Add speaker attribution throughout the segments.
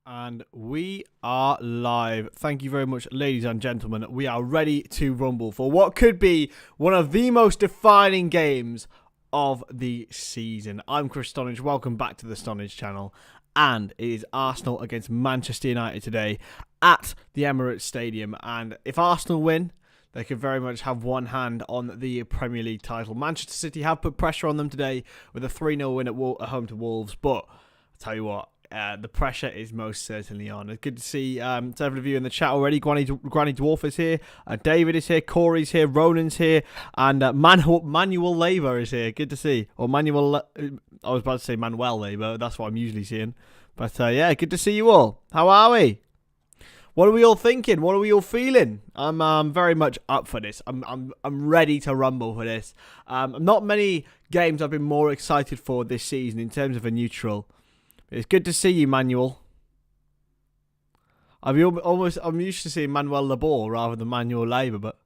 Speaker 1: And we are live. Thank you very much, ladies and gentlemen. We are ready to rumble for what could be one of the most defining games of the season. I'm Chris Stonadge. Welcome back to the Stonadge channel. And it is Arsenal against Manchester United today at the Emirates Stadium. And if Arsenal win, they could very much have one hand on the Premier League title. Manchester City have put pressure on them today with a 3-0 win at home to Wolves. But I'll tell you what, the pressure is most certainly on. It's good to see several of you in the chat already. Granny Dwarf is here. David is here. Corey's here. Ronan's here. And Manuel Labour is here. Good to see. Or Manuel... I was about to say Manuel Labour. That's what I'm usually seeing. But yeah, good to see you all. How are we? What are we all thinking? What are we all feeling? I'm very much up for this. I'm ready to rumble for this. Not many games I've been more excited for this season in terms of a neutral. It's good to see you, Manuel. I'm used to seeing Manuel Labour rather than Manuel Labour, but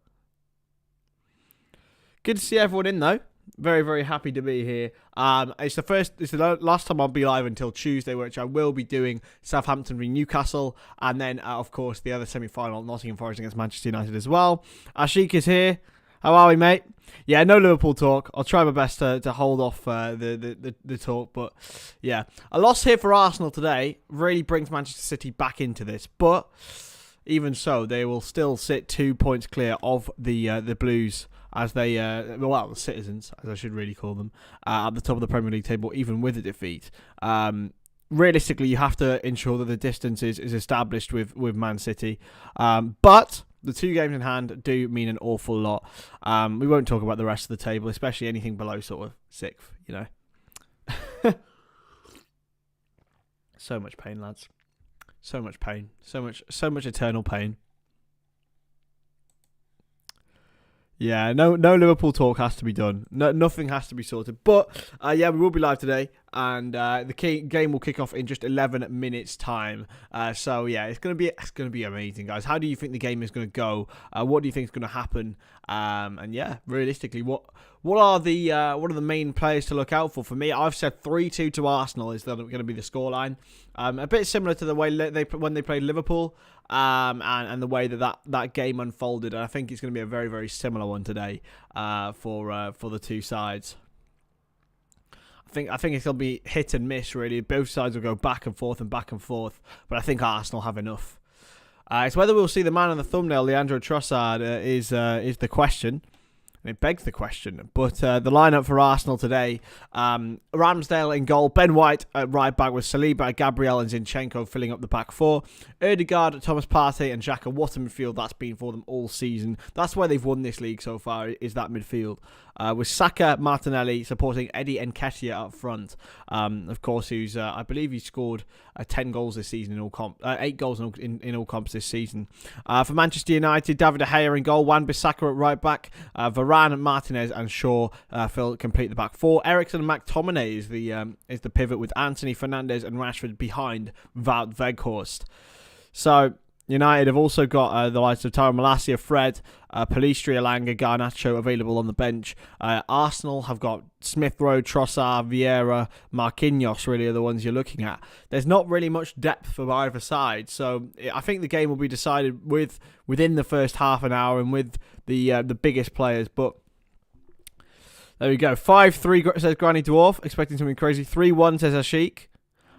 Speaker 1: good to see everyone in though. Very, very happy to be here. It's the last time I'll be live until Tuesday, which I will be doing Southampton v Newcastle, and then of course the other semi-final, Nottingham Forest against Manchester United as well. Ashik is here. How are we, mate? Yeah, no Liverpool talk. I'll try my best to hold off the talk, but yeah, a loss here for Arsenal today really brings Manchester City back into this. But even so, they will still sit 2 points clear of the Blues as they the citizens, as I should really call them, at the top of the Premier League table, even with a defeat. Realistically, you have to ensure that the distance is established with Man City, but the 2 games in hand do mean an awful lot. We won't talk about the rest of the table, especially anything below sort of 6th, you know. So much pain, lads. So much pain. So much eternal pain. Yeah, no Liverpool talk has to be done. Nothing has to be sorted. But yeah, we will be live today, and the game will kick off in just 11 minutes time. So yeah, it's gonna be amazing, guys. How do you think the game is gonna go? What do you think is gonna happen? And yeah, realistically, what are the main players to look out for? For me, I've said 3-2 to Arsenal is going to be the scoreline. A bit similar to the way when they played Liverpool. And the way that game unfolded, and I think it's going to be a very, very similar one today for the two sides. I think it's going to be hit and miss, really. Both sides will go back and forth, but I think Arsenal have enough. It's whether we'll see the man on the thumbnail, Leandro Trossard, is the question. It begs the question. But the lineup for Arsenal today, Ramsdale in goal, Ben White at right back with Saliba, Gabriel and Zinchenko filling up the back 4. Odegaard, Thomas Partey and Saka. What a midfield that's been for them all season. That's why they've won this league so far, is that midfield. With Saka, Martinelli supporting Eddie Nketiah up front. Of course, who's I believe he scored 10 goals this season in all 8 goals in all comps this season. For Manchester United, David De Gea in goal, Wan-Bissaka at right back, Varane, Martinez and Shaw complete the back 4. Erik and McTominay is the pivot with Anthony, Fernandes and Rashford behind Wout Weghorst. So United have also got the likes of Tyrone Malacia, Fred, Pellistri, Elanga, Garnacho available on the bench. Arsenal have got Smith Rowe, Trossard, Vieira, Marquinhos really are the ones you're looking at. There's not really much depth for either side, so I think the game will be decided within the first half an hour and with the biggest players. But there we go. 5-3 says Granny Dwarf, expecting something crazy. 3-1 says Ashik.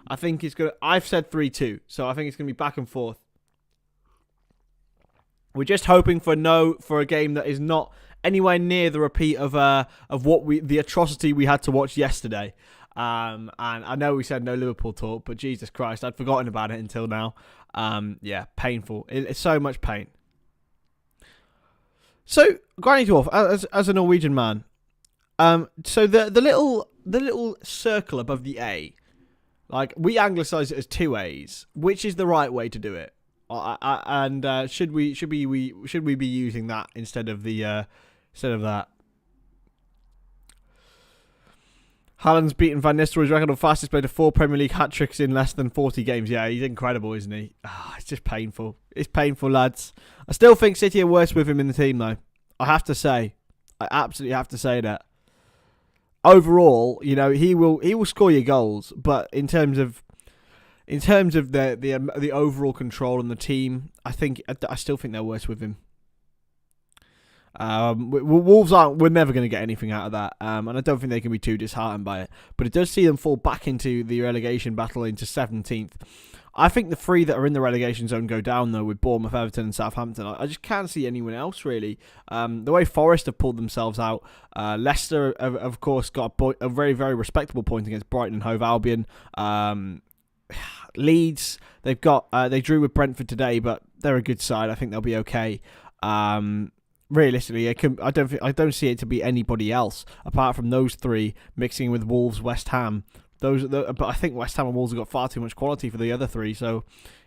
Speaker 1: I think it's gonna. I've said 3-2, so I think it's gonna be back and forth. We're just hoping for a game that is not anywhere near the repeat of the atrocity we had to watch yesterday. And I know we said no Liverpool talk, but Jesus Christ, I'd forgotten about it until now. Yeah, painful. It's so much pain. So, Granny Dwarf, as a Norwegian man, so the little circle above the A, like we anglicise it as 2 A's. Which is the right way to do it? And should we be using that instead of that? Haaland's beaten Van Nistelrooy's record of fastest player to 4 Premier League hat-tricks in less than 40 games. Yeah, he's incredible, isn't he? It's just painful. It's painful, lads. I still think City are worse with him in the team, though. I have to say. I absolutely have to say that. Overall, you know, he will score your goals, but in terms of in terms of the overall control on the team, I still think they're worse with him. Wolves we're never going to get anything out of that, and I don't think they can be too disheartened by it. But it does see them fall back into the relegation battle into 17th. I think the three that are in the relegation zone go down though, with Bournemouth, Everton, and Southampton. I just can't see anyone else really. The way Forest have pulled themselves out, Leicester have of course got a very, very respectable point against Brighton and Hove Albion. Leeds, they drew with Brentford today, but they're a good side. I think they'll be okay. Realistically, I don't see it to be anybody else apart from those three mixing with Wolves, West Ham. But I think West Ham and Wolves have got far too much quality for the other three, so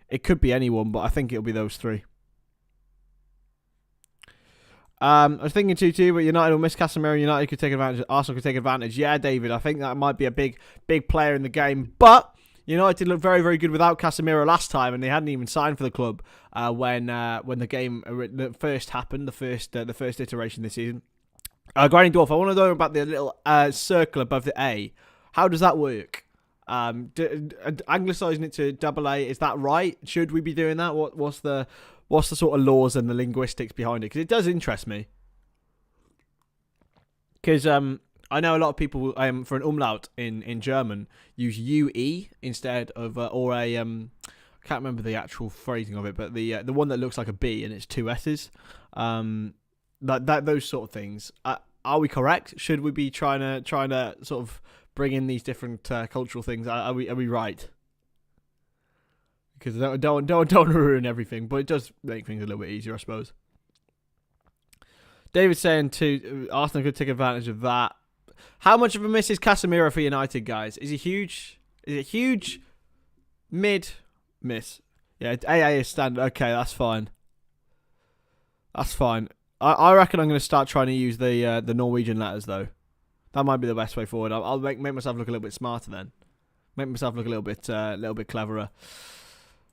Speaker 1: it could be anyone, but I think it'll be those three. I was thinking 2-2, but United will miss Casemiro. United could take advantage. Arsenal could take advantage. Yeah, David, I think that might be a big player in the game, but United looked very, very good without Casemiro last time, and they hadn't even signed for the club when the game first happened, the first iteration this season. Granny Dwarf, I want to know about the little circle above the A. How does that work? Anglicising it to double A, is that right? Should we be doing that? What's the sort of laws and the linguistics behind it? Because it does interest me. Because I know a lot of people for an umlaut in German use UE instead of or a I can't remember the actual phrasing of it, but the one that looks like a B and it's two S's. Those sort of things. Are we correct? Should we be trying to sort of bring in these different cultural things? Are we right? Because I don't want to ruin everything, but it does make things a little bit easier, I suppose. David's saying Arsenal could take advantage of that. How much of a miss is Casemiro for United, guys? Is he huge? Is it huge? Mid? Miss? Yeah, AA is standard. Okay, that's fine. That's fine. I reckon I'm going to start trying to use the Norwegian letters, though. That might be the best way forward. I'll make myself look a little bit smarter then. Make myself look a little bit cleverer.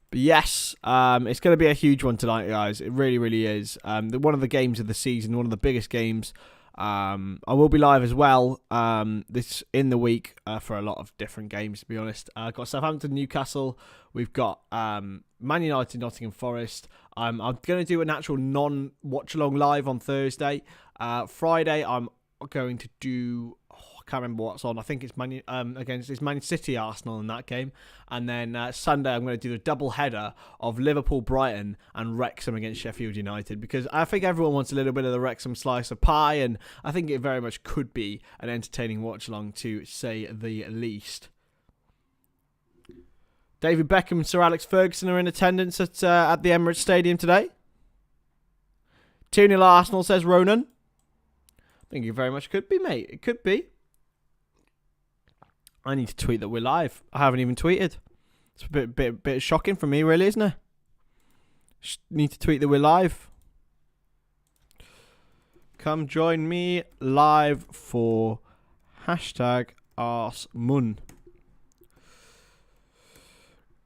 Speaker 1: But yes, it's going to be a huge one tonight, guys. It really, really is. One of the games of the season, one of the biggest games. I will be live as well this in the week for a lot of different games, to be honest. I've got Southampton, Newcastle. We've got Man United, Nottingham Forest. I'm going to do an actual non-watch-along live on Thursday. Friday, I'm going to do... I can't remember what's on. I think it's Man City Arsenal in that game. And then Sunday I'm going to do the double header of Liverpool Brighton and Wrexham against Sheffield United, because I think everyone wants a little bit of the Wrexham slice of pie, and I think it very much could be an entertaining watch along, to say the least. David Beckham and Sir Alex Ferguson are in attendance at the Emirates Stadium today. 2-0 Arsenal, says Ronan. Thank you very much. Could be, mate. It could be. I need to tweet that we're live. I haven't even tweeted. It's a bit shocking for me, really, isn't it? Need to tweet that we're live. Come join me live for #ArsMun.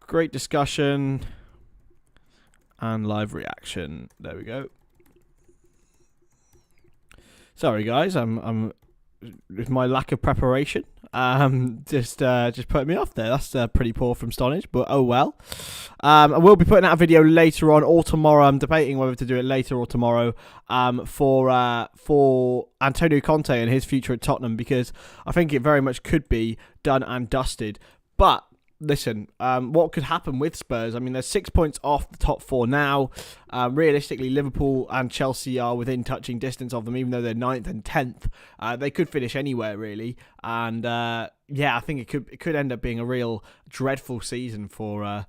Speaker 1: Great discussion and live reaction. There we go. Sorry, guys. I'm with my lack of preparation. Just put me off there. That's pretty poor from Stonadge, but oh well. I will be putting out a video later on or tomorrow. I'm debating whether to do it later or tomorrow for Antonio Conte and his future at Tottenham, because I think it very much could be done and dusted. But listen, what could happen with Spurs? I mean, they're 6 points off the top four now. Realistically, Liverpool and Chelsea are within touching distance of them, even though they're 9th and 10th. They could finish anywhere, really. And yeah, I think it could end up being a real dreadful season for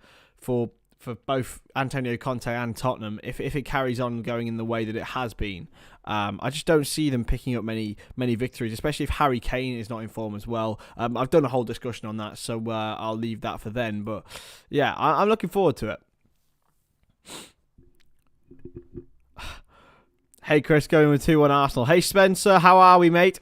Speaker 1: both Antonio Conte and Tottenham if it carries on going in the way that it has been. I just don't see them picking up many victories, especially if Harry Kane is not in form as well. I've done a whole discussion on that, so I'll leave that for then. But yeah, I'm looking forward to it. Hey Chris, going with 2-1 Arsenal. Hey Spencer, how are we, mate?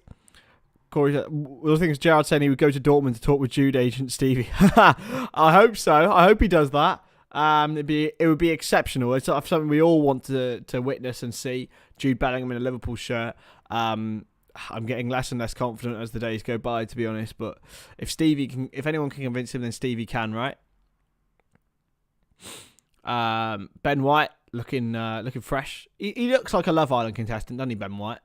Speaker 1: Corey, the thing is, Gerard saying he would go to Dortmund to talk with Jude agent Stevie. I hope so. I hope he does that. It would be exceptional. It's something we all want to witness and see. Jude Bellingham in a Liverpool shirt. I'm getting less and less confident as the days go by, to be honest. But if anyone can convince him, then Stevie can, right? Ben White looking fresh. He looks like a Love Island contestant, doesn't he, Ben White?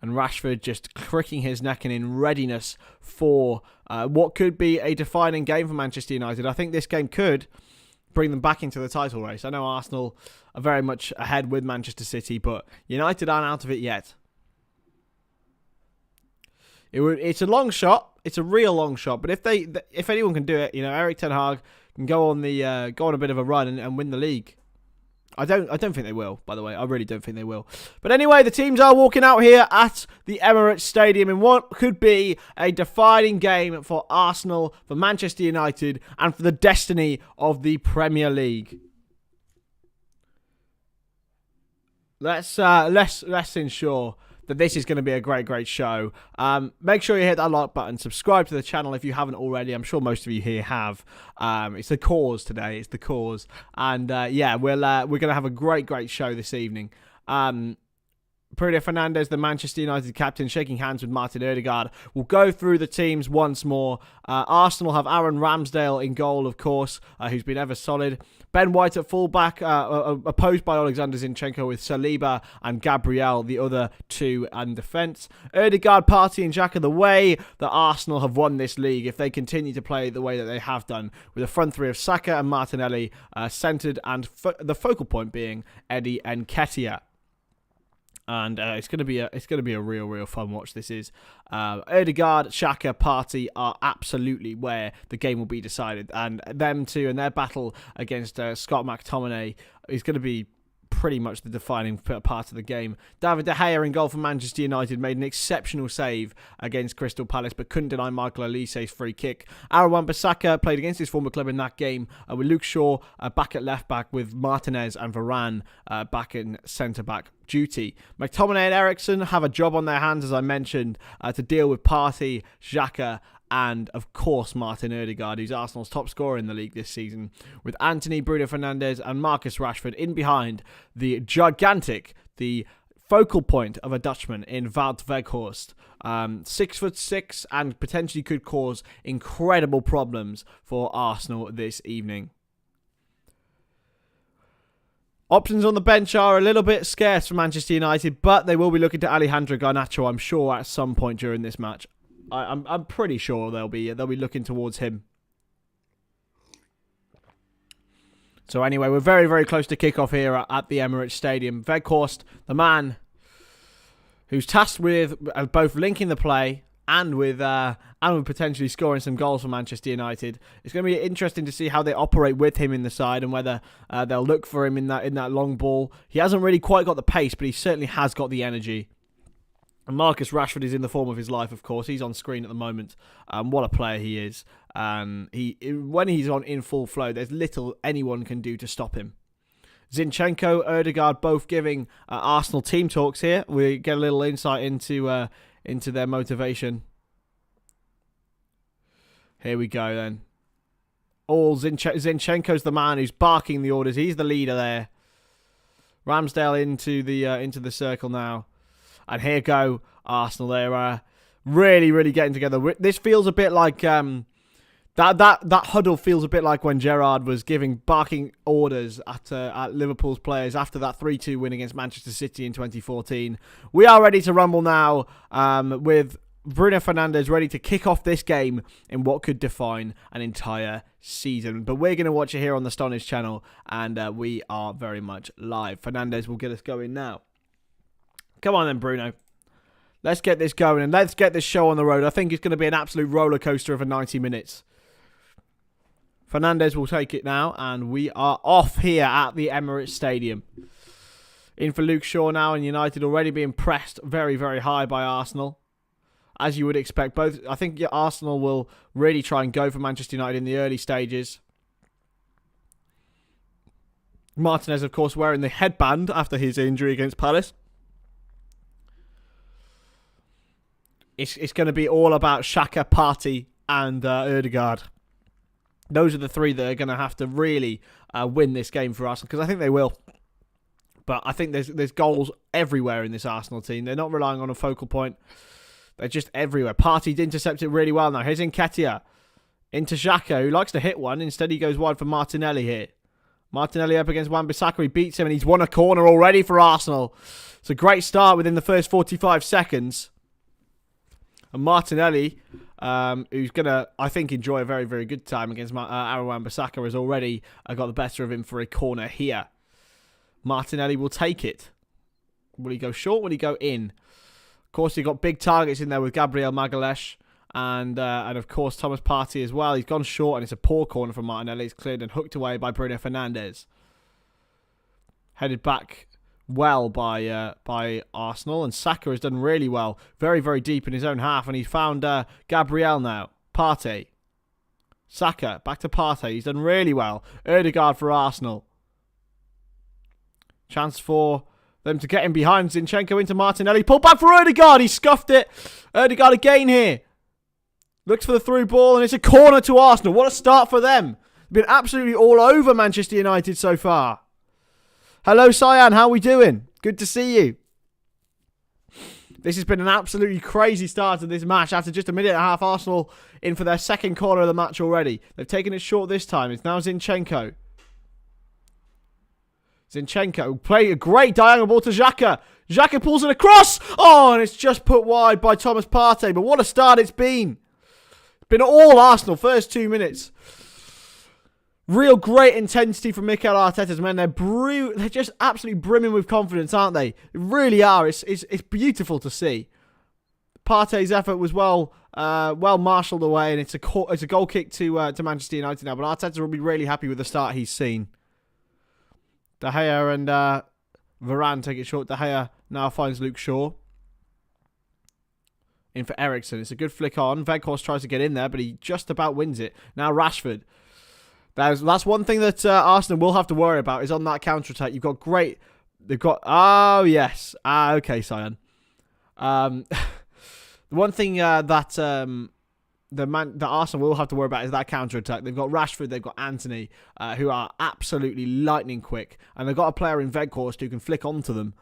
Speaker 1: And Rashford just cricking his neck and in readiness for what could be a defining game for Manchester United. I think this game could bring them back into the title race. I know Arsenal are very much ahead with Manchester City, but United aren't out of it yet. It's a long shot. It's a real long shot. But if anyone can do it, Erik Ten Hag can go on a bit of a run and win the league. I don't think they will, by the way. I really don't think they will. But anyway, the teams are walking out here at the Emirates Stadium in what could be a defining game for Arsenal, for Manchester United, and for the destiny of the Premier League. Let's ensure that this is going to be a great show. Make sure you hit that like button. Subscribe to the channel if you haven't already. I'm sure most of you here have. It's the cause today. It's the cause. And we're going to have a great show this evening. Bruno Fernandes, the Manchester United captain, shaking hands with Martin Odegaard. We'll go through the teams once more. Arsenal have Aaron Ramsdale in goal, of course, who's been ever solid. Ben White at fullback, opposed by Alexander Zinchenko with Saliba and Gabriel, the other two in defence. Odegaard, Partey and Xhaka, the way that Arsenal have won this league, if they continue to play the way that they have done, with a front three of Saka and Martinelli centred, and the focal point being Eddie Nketiah. And it's gonna be a real fun watch. This is Odegaard, Xhaka, Partey are absolutely where the game will be decided, and them two and their battle against Scott McTominay is going to be pretty much the defining part of the game. David De Gea in goal for Manchester United made an exceptional save against Crystal Palace, but couldn't deny Michael Olise's free kick. Aaron Wan-Bissaka played against his former club in that game, with Luke Shaw back at left back, with Martinez and Varane back in centre back duty. McTominay and Eriksen have a job on their hands, as I mentioned, to deal with Partey, Xhaka, and, of course, Martin Odegaard, who's Arsenal's top scorer in the league this season, with Anthony, Bruno Fernandes and Marcus Rashford in behind the focal point of a Dutchman in Wout Weghorst. 6'6", and potentially could cause incredible problems for Arsenal this evening. Options on the bench are a little bit scarce for Manchester United, but they will be looking to Alejandro Garnacho, I'm sure, at some point during this match. I'm pretty sure they'll be looking towards him. So anyway, we're very close to kickoff here at the Emirates Stadium. Weghorst, the man who's tasked with both linking the play and with potentially scoring some goals for Manchester United. It's going to be interesting to see how they operate with him in the side, and whether they'll look for him in that long ball. He hasn't really quite got the pace, but he certainly has got the energy. And Marcus Rashford is in the form of his life, of course. He's on screen at the moment. What a player he is. When he's in full flow, there's little anyone can do to stop him. Zinchenko, Odegaard, both giving Arsenal team talks here. We get a little insight into their motivation. Here we go then. Zinchenko's the man who's barking the orders. He's the leader there. Ramsdale into the circle now. And here go Arsenal. They're really getting together. This feels a bit like that huddle feels a bit like when Gerrard was barking orders at Liverpool's players after that 3-2 win against Manchester City in 2014. We are ready to rumble now, with Bruno Fernandes ready to kick off this game in what could define an entire season. But we're going to watch it here on the Stonadge channel, and we are very much live. Fernandes will get us going now. Come on then, Bruno. Let's get this going and let's get this show on the road. I think it's going to be an absolute roller coaster of a 90 minutes. Fernandes will take it now, and we are off here at the Emirates Stadium. In for Luke Shaw now, and United already being pressed very high by Arsenal. As you would expect, I think Arsenal will really try and go for Manchester United in the early stages. Martinez, of course, wearing the headband after his injury against Palace. It's going to be all about Xhaka, Partey and Odegaard. Those are the three that are going to have to really win this game for Arsenal, because I think they will. But I think there's goals everywhere in this Arsenal team. They're not relying on a focal point. They're just everywhere. Partey intercepts it really well now. Here's Nketiah. Into Saka, who likes to hit one. Instead, he goes wide for Martinelli here. Martinelli up against Wan-Bissaka. He beats him, and he's won a corner already for Arsenal. It's a great start within the first 45 seconds. And Martinelli, who's going to, I think, enjoy a very, very good time against Aaron Wan-Bissaka, has already got the better of him for a corner here. Martinelli will take it. Will he go short? Will he go in? Of course, he got big targets in there with Gabriel Magalhaes. And of course, Thomas Partey as well. He's gone short, and it's a poor corner from Martinelli. It's cleared and hooked away by Bruno Fernandes. Headed back well by Arsenal, and Saka has done really well. Very, very deep in his own half, and he's found Gabriel now. Partey. Saka, back to Partey. He's done really well. Odegaard for Arsenal. Chance for them to get him behind. Zinchenko into Martinelli. Pull back for Odegaard. He scuffed it. Odegaard again here. Looks for the through ball, and it's a corner to Arsenal. What a start for them. Been absolutely all over Manchester United so far. Hello, Cyan. How we doing? Good to see you. This has been an absolutely crazy start to this match. After just a minute and a half, Arsenal in for their second corner of the match already. They've taken it short this time. It's now Zinchenko. Zinchenko play a great diagonal ball to Xhaka. Xhaka pulls it across. Oh, and it's just put wide by Thomas Partey. But what a start it's been. Been all Arsenal first 2 minutes. Real great intensity from Mikel Arteta's men. They're just absolutely brimming with confidence, aren't they? They really are. It's beautiful to see. Partey's effort was well marshalled away, and it's a goal kick to Manchester United now. But Arteta will be really happy with the start he's seen. De Gea and Varane take it short. De Gea now finds Luke Shaw. In for Eriksen. It's a good flick on. Weghorst tries to get in there, but he just about wins it. Now Rashford. That's one thing that Arsenal will have to worry about is on that counter-attack. You've got great... They've got... Oh, yes. Okay, Cyan. The one thing that Arsenal will have to worry about is that counter-attack. They've got Rashford, they've got Antony, who are absolutely lightning quick. And they've got a player in Weghorst who can flick onto them.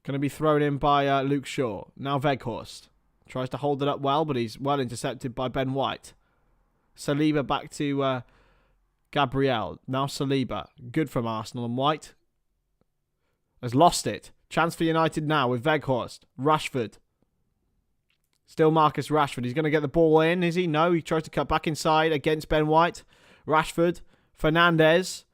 Speaker 1: Going to be thrown in by Luke Shaw. Now Weghorst. Tries to hold it up well, but he's well intercepted by Ben White. Saliba back to Gabriel. Now Saliba. Good from Arsenal. And White has lost it. Chance for United now with Weghorst. Rashford. Still Marcus Rashford. He's going to get the ball in, is he? No, he tries to cut back inside against Ben White. Rashford. Fernandes.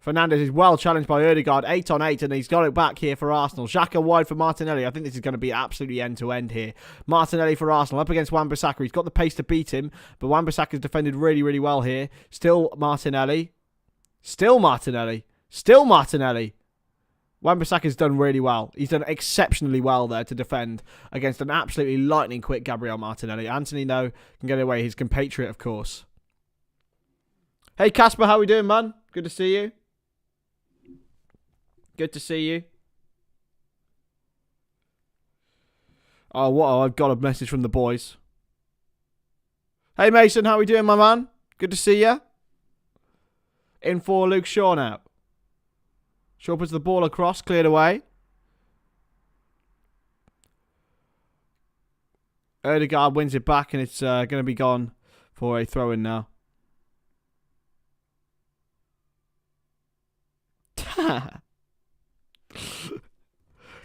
Speaker 1: Fernandes is well challenged by Odegaard. 8 on 8, and he's got it back here for Arsenal. Xhaka wide for Martinelli. I think this is going to be absolutely end-to-end here. Martinelli for Arsenal up against Wan-Bissaka. He's got the pace to beat him, but Wan-Bissaka's defended really, really well here. Still Martinelli. Still Martinelli. Still Martinelli. Wan-Bissaka's done really well. He's done exceptionally well there to defend against an absolutely lightning-quick Gabriel Martinelli. Antony, though, can get away. His compatriot, of course. Hey, Casper, how we doing, man? Good to see you. Good to see you. Oh, what? I've got a message from the boys. Hey, Mason, how we doing, my man? Good to see you. In for Luke Shaw now. Shaw puts the ball across, cleared away. Odegaard wins it back, and it's going to be gone for a throw-in now.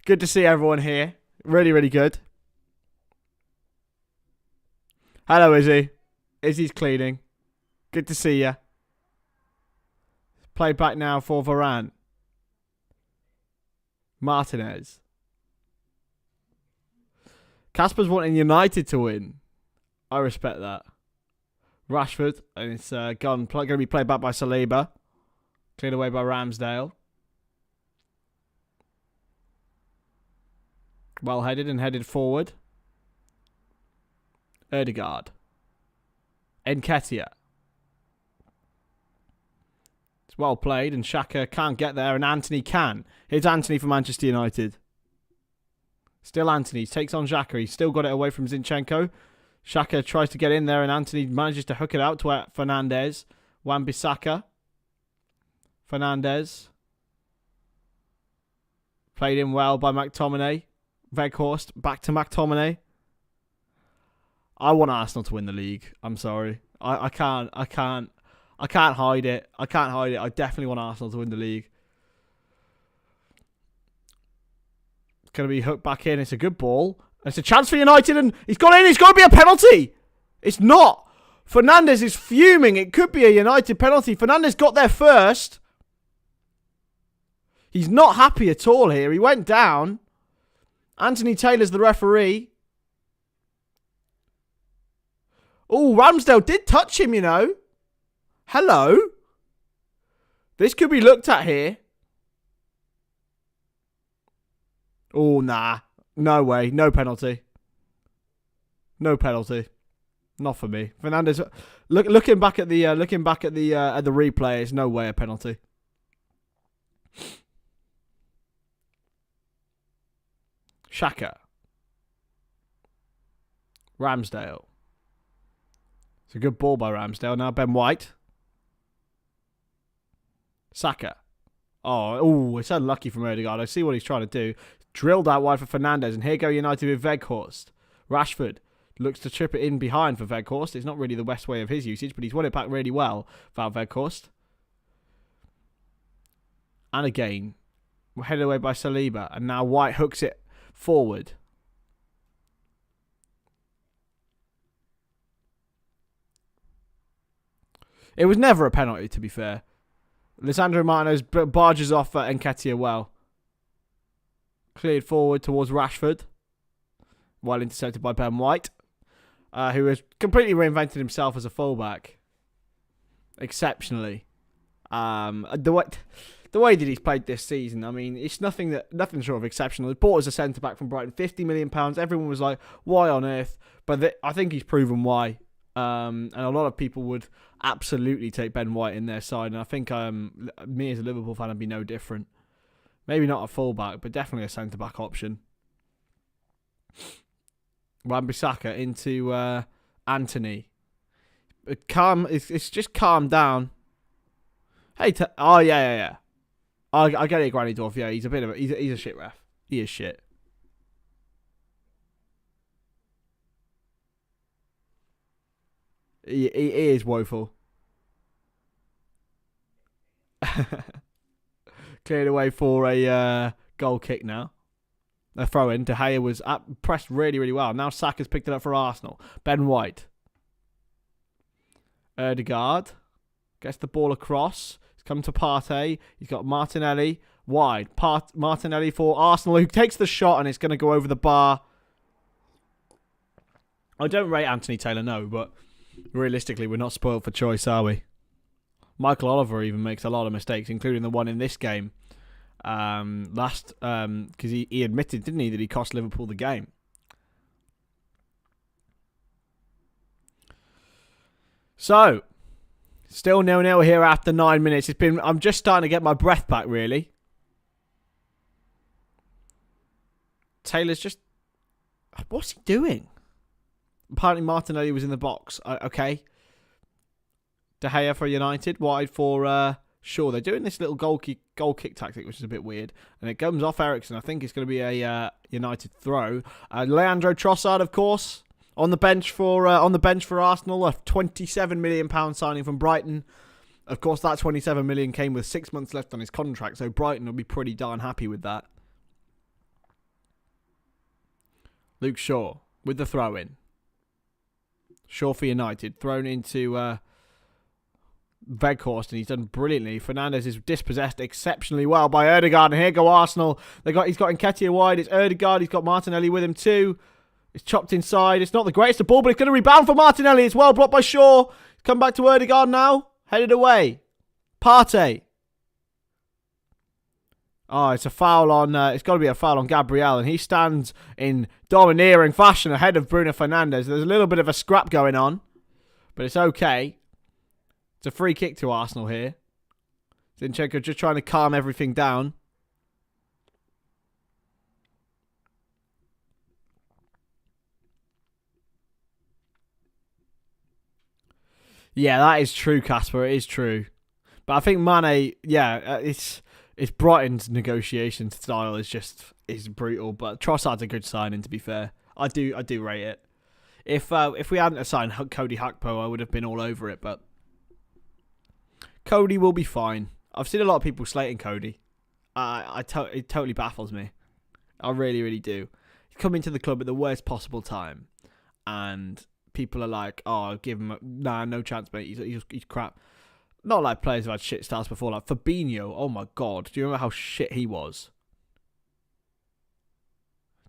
Speaker 1: Good to see everyone here. Really, really good. Hello, Izzy. Izzy's cleaning. Good to see you. Play back now for Varane. Martinez. Casper's wanting United to win. I respect that. Rashford. And it's going to be played back by Saliba. Cleared away by Ramsdale. Well headed and headed forward. Odegaard. Nketiah. It's well played, and Saka can't get there, and Antony can. Here's Antony for Manchester United. Still Antony. Takes on Xhaka. He's still got it away from Zinchenko. Saka tries to get in there, and Antony manages to hook it out to Fernandes. Wan-Bissaka. Fernandes. Played in well by McTominay. Weghorst back to McTominay. I want Arsenal to win the league. I'm sorry. I can't hide it. I can't hide it. I definitely want Arsenal to win the league. It's going to be hooked back in. It's a good ball. It's a chance for United, and he's got in. It's got to be a penalty. It's not. Fernandes is fuming. It could be a United penalty. Fernandes got there first. He's not happy at all here. He went down. Anthony Taylor's the referee. Oh, Ramsdale did touch him, you know. Hello. This could be looked at here. Oh, nah. No way. No penalty. No penalty. Not for me. Fernandes. Looking back at the replay, it's no way a penalty. Saka. Ramsdale. It's a good ball by Ramsdale. Now Ben White. Saka. Oh, it's unlucky from Odegaard. I see what he's trying to do. Drilled out wide for Fernandes. And here go United with Weghorst. Rashford looks to chip it in behind for Weghorst. It's not really the best way of his usage, but he's won it back really well without Weghorst. And again, we're headed away by Saliba. And now White hooks it forward. It was never a penalty, to be fair. Lisandro Martinez barges off Nketiah well. Cleared forward towards Rashford. Well intercepted by Ben White. Who has completely reinvented himself as a fullback. Exceptionally. The way that he's played this season, I mean, it's nothing short of exceptional. He's bought as a centre-back from Brighton, £50 million. Everyone was like, why on earth? But I think he's proven why. And a lot of people would absolutely take Ben White in their side. And I think me as a Liverpool fan would be no different. Maybe not a fullback, but definitely a centre-back option. Wan-Bissaka into Anthony. It's just calm down. Hey, oh yeah. I get it, Granny Dorf. Yeah, he's a shit ref. He is shit. He is woeful. Cleared away for a goal kick now. A throw in. De Gea was pressed really, really well. Now Saka's picked it up for Arsenal. Ben White. Odegaard gets the ball across. He's come to Partey. He's got Martinelli wide. Martinelli for Arsenal, who takes the shot, and it's going to go over the bar. I don't rate Anthony Taylor, no, but realistically, we're not spoiled for choice, are we? Michael Oliver even makes a lot of mistakes, including the one in this game. Because he admitted, didn't he, that he cost Liverpool the game. So, still 0-0 here after 9 minutes. I'm just starting to get my breath back, really. Taylor's just... What's he doing? Apparently Martinelli was in the box. Okay. De Gea for United. Wide for... Sure, they're doing this little goal kick tactic, which is a bit weird. And it comes off Eriksen. I think it's going to be a United throw. Leandro Trossard, of course, on the bench for Arsenal. A £27 million signing from Brighton. Of course, that £27 million came with 6 months left on his contract, so Brighton will be pretty darn happy with that. Luke Shaw with the throw-in. Shaw for United. Thrown into... Weghorst, and he's done brilliantly. Fernandes is dispossessed exceptionally well by Odegaard, and here go Arsenal. He's got Nketiah wide. It's Odegaard. He's got Martinelli with him too. It's chopped inside. It's not the greatest of ball, but it's going to rebound for Martinelli. It's well blocked by Shaw. Come back to Odegaard now. Headed away. Partey. Oh, it's a foul on... it's got to be a foul on Gabriel, and he stands in domineering fashion ahead of Bruno Fernandes. There's a little bit of a scrap going on, but it's okay. It's a free kick to Arsenal here. Zinchenko just trying to calm everything down. Yeah, that is true, Casper. It is true. But I think Mane, it's Brighton's negotiation style is brutal. But Trossard's a good signing, to be fair. I do rate it. If we hadn't assigned Cody Hakpo, I would have been all over it. But Cody will be fine. I've seen a lot of people slating Cody. It totally baffles me. I really, really do. He's come into the club at the worst possible time, and people are like, "Oh, give him no chance, mate. He's crap." Not like players who had shit starts before, like Fabinho. Oh my god, do you remember how shit he was?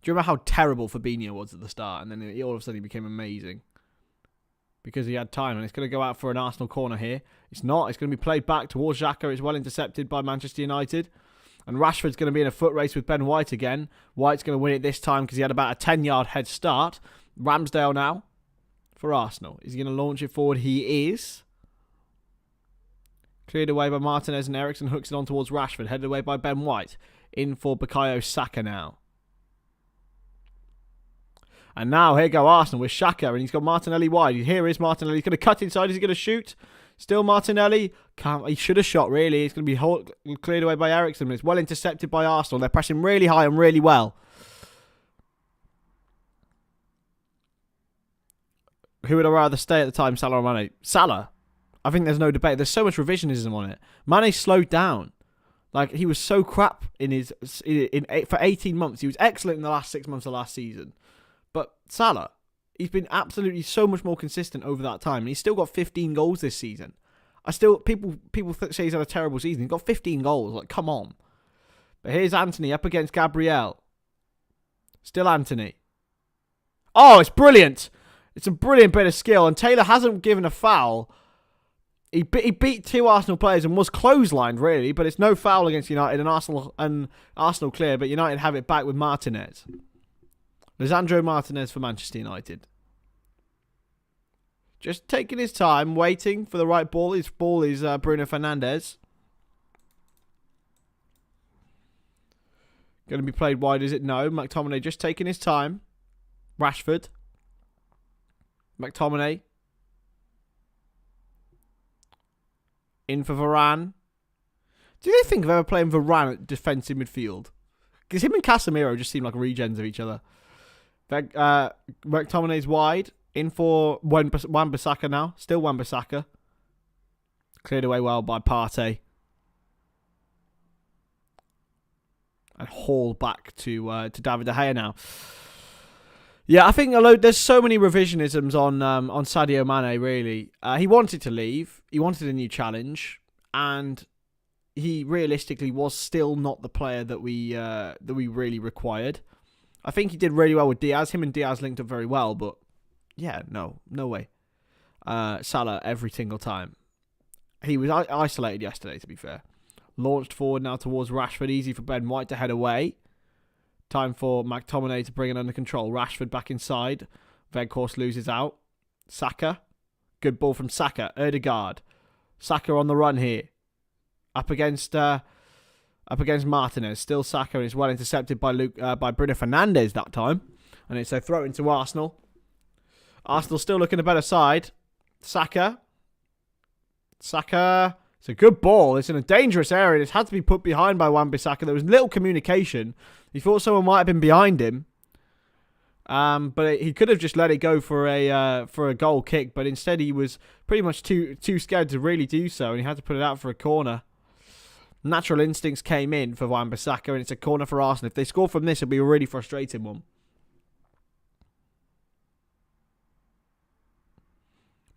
Speaker 1: Do you remember how terrible Fabinho was at the start, and then all of a sudden he became amazing because he had time? And it's going to go out for an Arsenal corner here. It's not. It's going to be played back towards Saka. It's well intercepted by Manchester United. And Rashford's going to be in a foot race with Ben White again. White's going to win it this time because he had about a 10-yard head start. Ramsdale now for Arsenal. Is he going to launch it forward? He is. Cleared away by Martinez, and Eriksson hooks it on towards Rashford. Headed away by Ben White. In for Bukayo Saka now. And now here go Arsenal with Saka, and he's got Martinelli wide. Here is Martinelli. He's going to cut inside. Is he going to shoot? Still Martinelli. He should have shot, really. It's going to be cleared away by Eriksson. It's well intercepted by Arsenal. They're pressing really high and really well. Who would I rather stay at the time, Salah or Mane? Salah. I think there's no debate. There's so much revisionism on it. Mane slowed down. Like, he was so crap for 18 months. He was excellent in the last 6 months of last season. But Salah, he's been absolutely so much more consistent over that time. And he's still got 15 goals this season. People say he's had a terrible season. He's got 15 goals. Like, come on. But here's Anthony up against Gabriel. Still Anthony. Oh, it's brilliant. It's a brilliant bit of skill. And Taylor hasn't given a foul. He beat two Arsenal players and was clotheslined, really. But it's no foul against United. And Arsenal clear. But United have it back with Martinez. Lisandro Martinez for Manchester United. Just taking his time, waiting for the right ball. His ball is Bruno Fernandes. Going to be played wide, is it? No. McTominay just taking his time. Rashford. McTominay. In for Varane. Do they think of ever playing Varane at defensive midfield? Because him and Casemiro just seem like regens of each other. McTominay's wide. In for Wan-Bissaka now. Still Wan-Bissaka. Cleared away well by Partey. And hauled back to David De Gea now. Yeah, I think there's so many revisionisms on Sadio Mane, really. He wanted to leave. He wanted a new challenge. And he realistically was still not the player that we really required. I think he did really well with Diaz. Him and Diaz linked up very well, but yeah, no way. Salah every single time. He was isolated yesterday, to be fair. Launched forward now towards Rashford. Easy for Ben White to head away. Time for McTominay to bring it under control. Rashford back inside. Weghorst loses out. Saka. Good ball from Saka. Odegaard. Saka on the run here. Up against Martinez. Still Saka, and it's well intercepted by Bruno Fernandes that time. And it's a throw into Arsenal. Arsenal still looking a better side. Saka. It's a good ball. It's in a dangerous area. It's had to be put behind by Wan-Bissaka. There was little communication. He thought someone might have been behind him. But he could have just let it go for a goal kick. But instead he was pretty much too scared to really do so. And he had to put it out for a corner. Natural instincts came in for Wan-Bissaka. And it's a corner for Arsenal. If they score from this, it'll be a really frustrating one.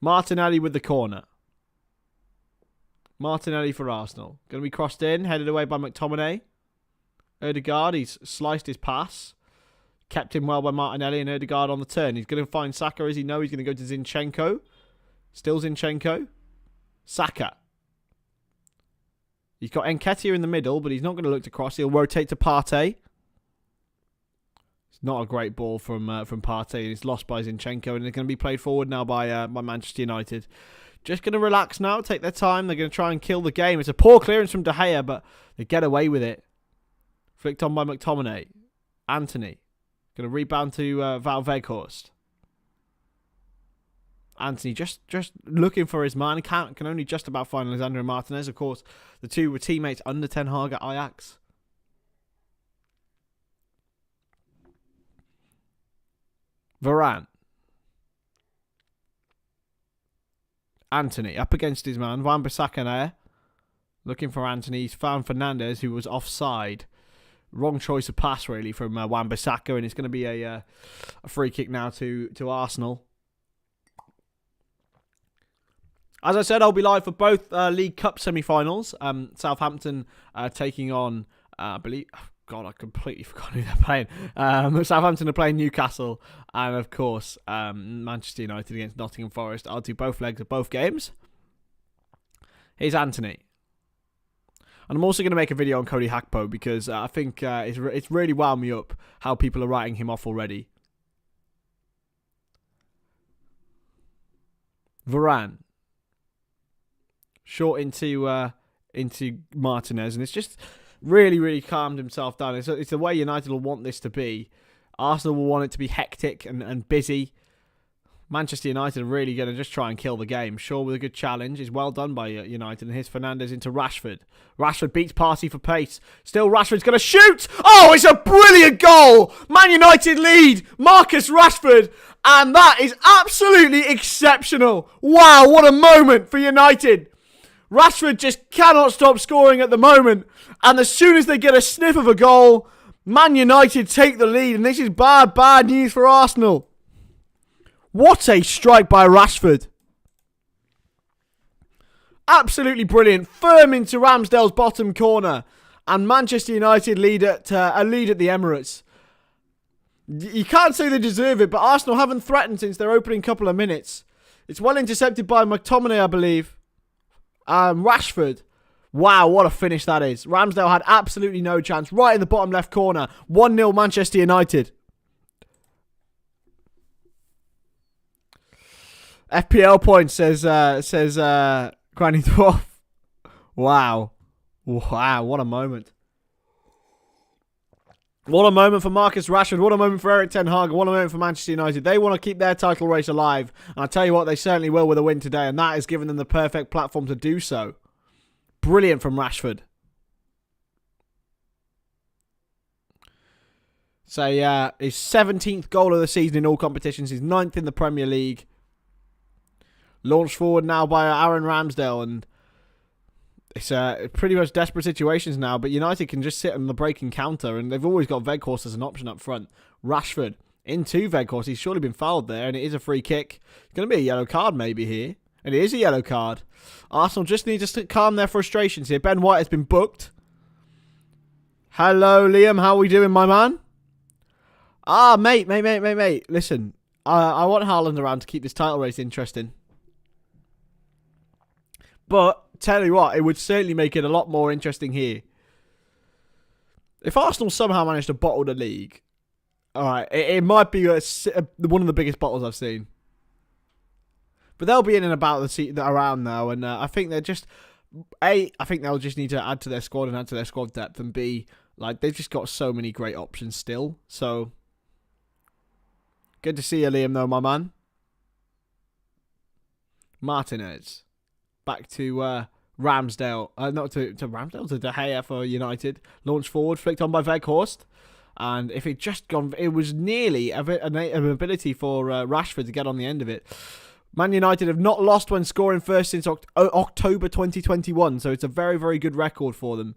Speaker 1: Martinelli with the corner. Martinelli for Arsenal. Going to be crossed in. Headed away by McTominay. Odegaard. He's sliced his pass. Kept him well by Martinelli, and Odegaard on the turn. He's going to find Saka, as he knows. He's going to go to Zinchenko. Still Zinchenko. Saka. He's got Nketiah in the middle, but he's not going to look to cross. He'll rotate to Partey. It's not a great ball from Partey, and it's lost by Zinchenko, and it's going to be played forward now by Manchester United. Just going to relax now, take their time. They're going to try and kill the game. It's a poor clearance from De Gea, but they get away with it. Flicked on by McTominay. Anthony. Going to rebound to Weghorst. Anthony just looking for his man. Can only just about find Lisandro Martinez. Of course, the two were teammates under Ten Hag at Ajax. Varane. Anthony up against his man. Wan-Bissaka there. Looking for Anthony. He's found Fernandes, who was offside. Wrong choice of pass, really, from Wan-Bissaka. And it's going to be a free kick now to Arsenal. As I said, I'll be live for both League Cup semi-finals. Southampton taking on, I believe... Oh God, I completely forgot who they're playing. Southampton are playing Newcastle. And, of course, Manchester United against Nottingham Forest. I'll do both legs of both games. Here's Anthony. And I'm also going to make a video on Cody Gakpo because I think it's really wound me up how people are writing him off already. Varane. Short into Martinez, and it's just really calmed himself down. It's the way United will want this to be. Arsenal will want it to be hectic and busy. Manchester United are really going to just try and kill the game. Shaw with a good challenge is well done by United, and here's Fernandes into Rashford. Rashford beats Partey for pace. Still Rashford's going to shoot! Oh, it's a brilliant goal! Man United lead! Marcus Rashford! And that is absolutely exceptional! Wow, what a moment for United! Rashford just cannot stop scoring at the moment. And as soon as they get a sniff of a goal, Man United take the lead. And this is bad news for Arsenal. What a strike by Rashford. Absolutely brilliant. Firm into Ramsdale's bottom corner. And Manchester United lead at the Emirates. You can't say they deserve it, but Arsenal haven't threatened since their opening couple of minutes. It's well intercepted by McTominay, I believe. Rashford. Wow, what a finish that is. Ramsdale had absolutely no chance. Right in the bottom left corner. 1-0 Manchester United. FPL points says Granny Dwarf. Wow, what a moment. What a moment for Marcus Rashford. What a moment for Erik Ten Hag. What a moment for Manchester United. They want to keep their title race alive. And I tell you what, they certainly will with a win today. And that has given them the perfect platform to do so. Brilliant from Rashford. So, his 17th goal of the season in all competitions. His 9th in the Premier League. Launched forward now by Aaron Ramsdale. And it's pretty much desperate situations now, but United can just sit on the break and counter, and they've always got Weghorst as an option up front. Rashford into Weghorst. He's surely been fouled there, and it is a free kick. It's going to be a yellow card maybe here, and it is a yellow card. Arsenal just need to calm their frustrations here. Ben White has been booked. Hello, Liam. How are we doing, my man? Mate. Listen, I want Haaland around to keep this title race interesting. But tell you what, it would certainly make it a lot more interesting here. If Arsenal somehow managed to bottle the league, alright, it might be one of the biggest bottles I've seen. But they'll be in and about the seat around now, and I think they're just... I think they'll just need to add to their squad and add to their squad depth, and B, like, they've just got so many great options still. So, good to see you, Liam, though, my man. Martinez. Back to Ramsdale. Not to Ramsdale, to De Gea for United. Launched forward, flicked on by Weghorst. And if it just gone... It was nearly an ability for Rashford to get on the end of it. Man United have not lost when scoring first since October 2021. So it's a very, very good record for them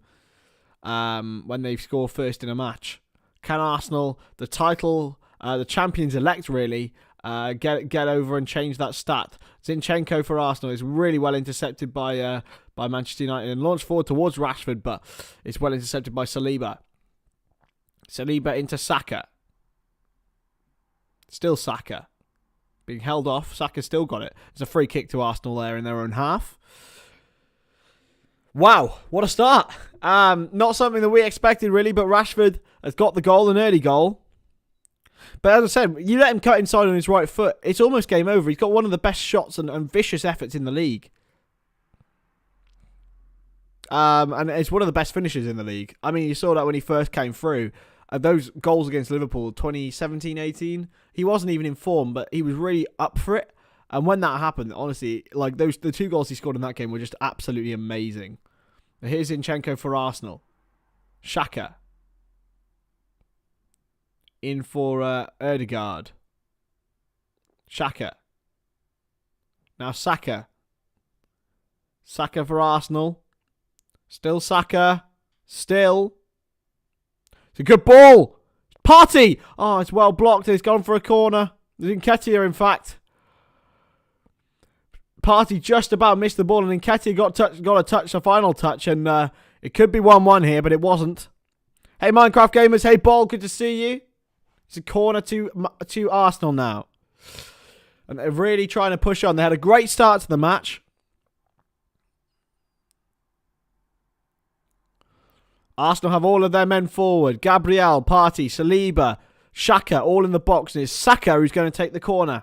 Speaker 1: when they score first in a match. Can Arsenal, the title, the champions-elect really... get over and change that stat. Zinchenko for Arsenal is really well intercepted by Manchester United and launched forward towards Rashford, but it's well intercepted by Saliba. Saliba into Saka. Still Saka. Being held off. Saka still got it. It's a free kick to Arsenal there in their own half. Wow, what a start. Not something that we expected really, but Rashford has got the goal, an early goal. But as I said, you let him cut inside on his right foot, it's almost game over. He's got one of the best shots and vicious efforts in the league. And it's one of the best finishes in the league. I mean, you saw that when he first came through. Those goals against Liverpool, 2017-18, he wasn't even in form, but he was really up for it. And when that happened, honestly, like the 2 goals he scored in that game were just absolutely amazing. Here's Zinchenko for Arsenal. Saka. In for Odegaard. Saka. Now Saka. Saka for Arsenal. Still Saka. Still. It's a good ball. Partey. Oh, it's well blocked. It's gone for a corner. It's Nketiah, in fact. Partey just about missed the ball, and Nketiah got a final touch, and it could be 1-1 here, but it wasn't. Hey, Minecraft gamers. Hey, Ball. Good to see you. It's a corner to Arsenal now. And they're really trying to push on. They had a great start to the match. Arsenal have all of their men forward. Gabriel, Partey, Saliba, Saka, all in the box. And it's Saka who's going to take the corner.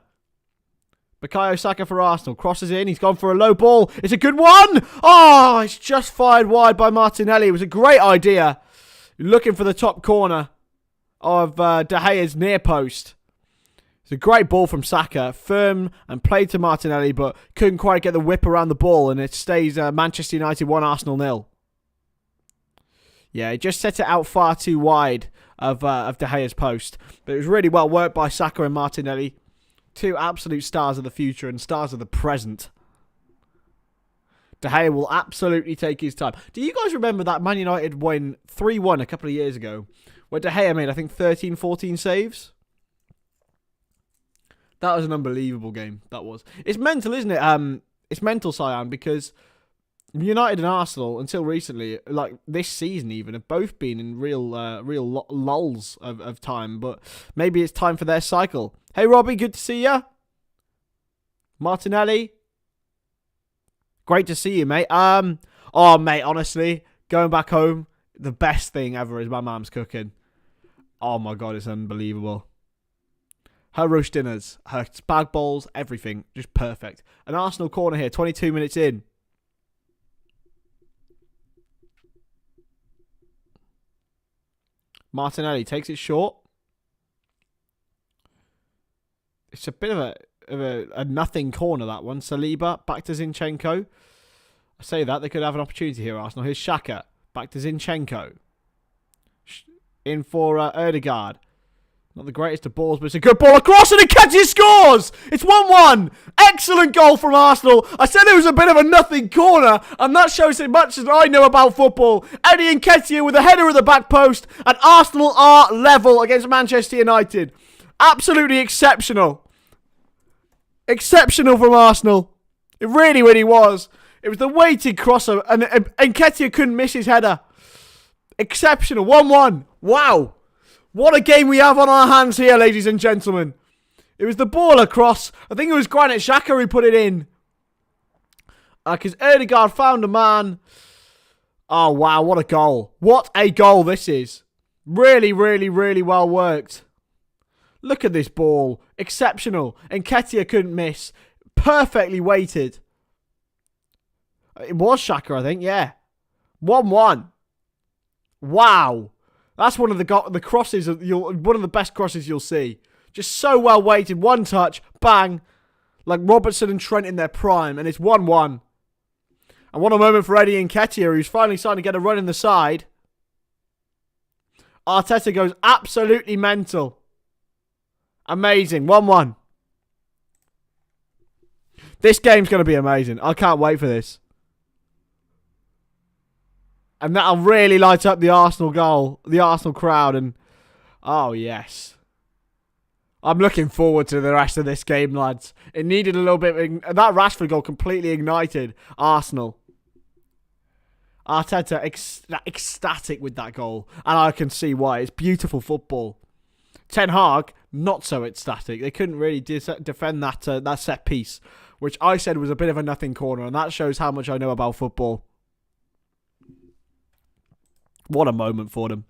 Speaker 1: Bukayo Saka for Arsenal. Crosses in. He's gone for a low ball. It's a good one. Oh, it's just fired wide by Martinelli. It was a great idea. Looking for the top corner of De Gea's near post. It's a great ball from Saka. Firm and played to Martinelli, but couldn't quite get the whip around the ball. And it stays Manchester United 1, Arsenal 0. Yeah, it just set it out far too wide of De Gea's post. But it was really well worked by Saka and Martinelli. Two absolute stars of the future and stars of the present. De Gea will absolutely take his time. Do you guys remember that Man United win 3-1 a couple of years ago? Where De Gea made, I think, 13, 14 saves? That was an unbelievable game, that was. It's mental, isn't it? It's mental, Cyan, because United and Arsenal, until recently, like this season even, have both been in real lulls of time. But maybe it's time for their cycle. Hey, Robbie, good to see ya. Martinelli. Great to see you, mate. Oh, mate, honestly, going back home, the best thing ever is my mum's cooking. Oh, my God, it's unbelievable. Her roast dinners, her spag bowls, everything, just perfect. An Arsenal corner here, 22 minutes in. Martinelli takes it short. It's a bit of a nothing corner, that one. Saliba, back to Zinchenko. I say that, they could have an opportunity here, Arsenal. Here's Saka, back to Zinchenko. In for Odegaard. Not the greatest of balls, but it's a good ball across, and Nketiah scores! It's 1-1! Excellent goal from Arsenal. I said it was a bit of a nothing corner, and that shows as much as I know about football. Eddie Nketiah with a header at the back post, and Arsenal are level against Manchester United. Absolutely exceptional. Exceptional from Arsenal. It really, really was. It was the weighted crosser, and Nketiah couldn't miss his header. Exceptional. 1-1. Wow. What a game we have on our hands here, ladies and gentlemen. It was the ball across. I think it was Granit Xhaka who put it in. Because Odegaard found a man. Oh, wow. What a goal. What a goal this is. Really, really, really well worked. Look at this ball. Exceptional. Nketiah couldn't miss. Perfectly weighted. It was Xhaka, I think. Yeah. 1-1. Wow. That's one of the crosses. One of the best crosses you'll see. Just so well weighted. One touch. Bang. Like Robertson and Trent in their prime. And it's 1-1. And what a moment for Eddie Nketiah, who's finally starting to get a run in the side. Arteta goes absolutely mental. Amazing. 1-1. This game's going to be amazing. I can't wait for this. And that'll really light up the Arsenal goal, the Arsenal crowd. And, oh, yes. I'm looking forward to the rest of this game, lads. It needed a little bit. That Rashford goal completely ignited Arsenal. Arteta ecstatic with that goal. And I can see why. It's beautiful football. Ten Hag, not so ecstatic. They couldn't really defend that set piece, which I said was a bit of a nothing corner. And that shows how much I know about football. What a moment for them.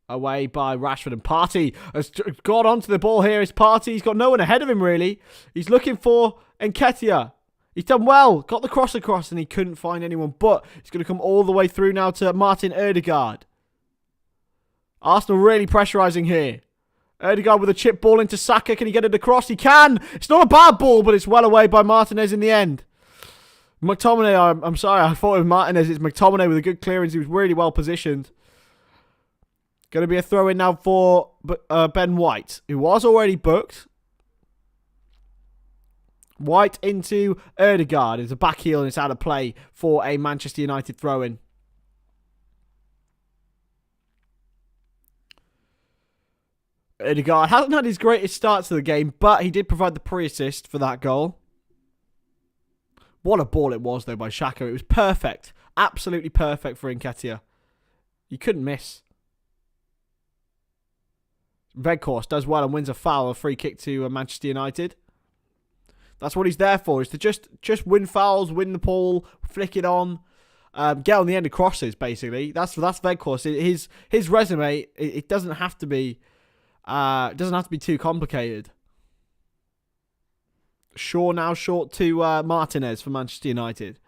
Speaker 1: Away by Rashford, and Partey has got onto the ball here. It's Partey. He's got no one ahead of him, really. He's looking for Nketiah. He's done well. Got the cross across, and he couldn't find anyone. But he's going to come all the way through now to Martin Odegaard. Arsenal really pressurising here. Odegaard with a chip ball into Saka. Can he get it across? He can. It's not a bad ball, but it's well away by Martinez in the end. McTominay, I'm sorry, I thought it was Martinez. It's McTominay with a good clearance. He was really well positioned. Going to be a throw in now for Ben White, who was already booked. White into Odegaard. It's a back heel and it's out of play for a Manchester United throw-in. Odegaard hasn't had his greatest start to the game, but he did provide the pre-assist for that goal. What a ball it was, though, by Saka. It was perfect. Absolutely perfect for Nketiah. You couldn't miss. Weghorst does well and wins a foul, a free kick to Manchester United. That's what he's there for, is to just win fouls, win the ball, flick it on, get on the end of crosses, basically. That's Weghorst. His resume, it doesn't have to be too complicated. Shaw now short to Martinez for Manchester United.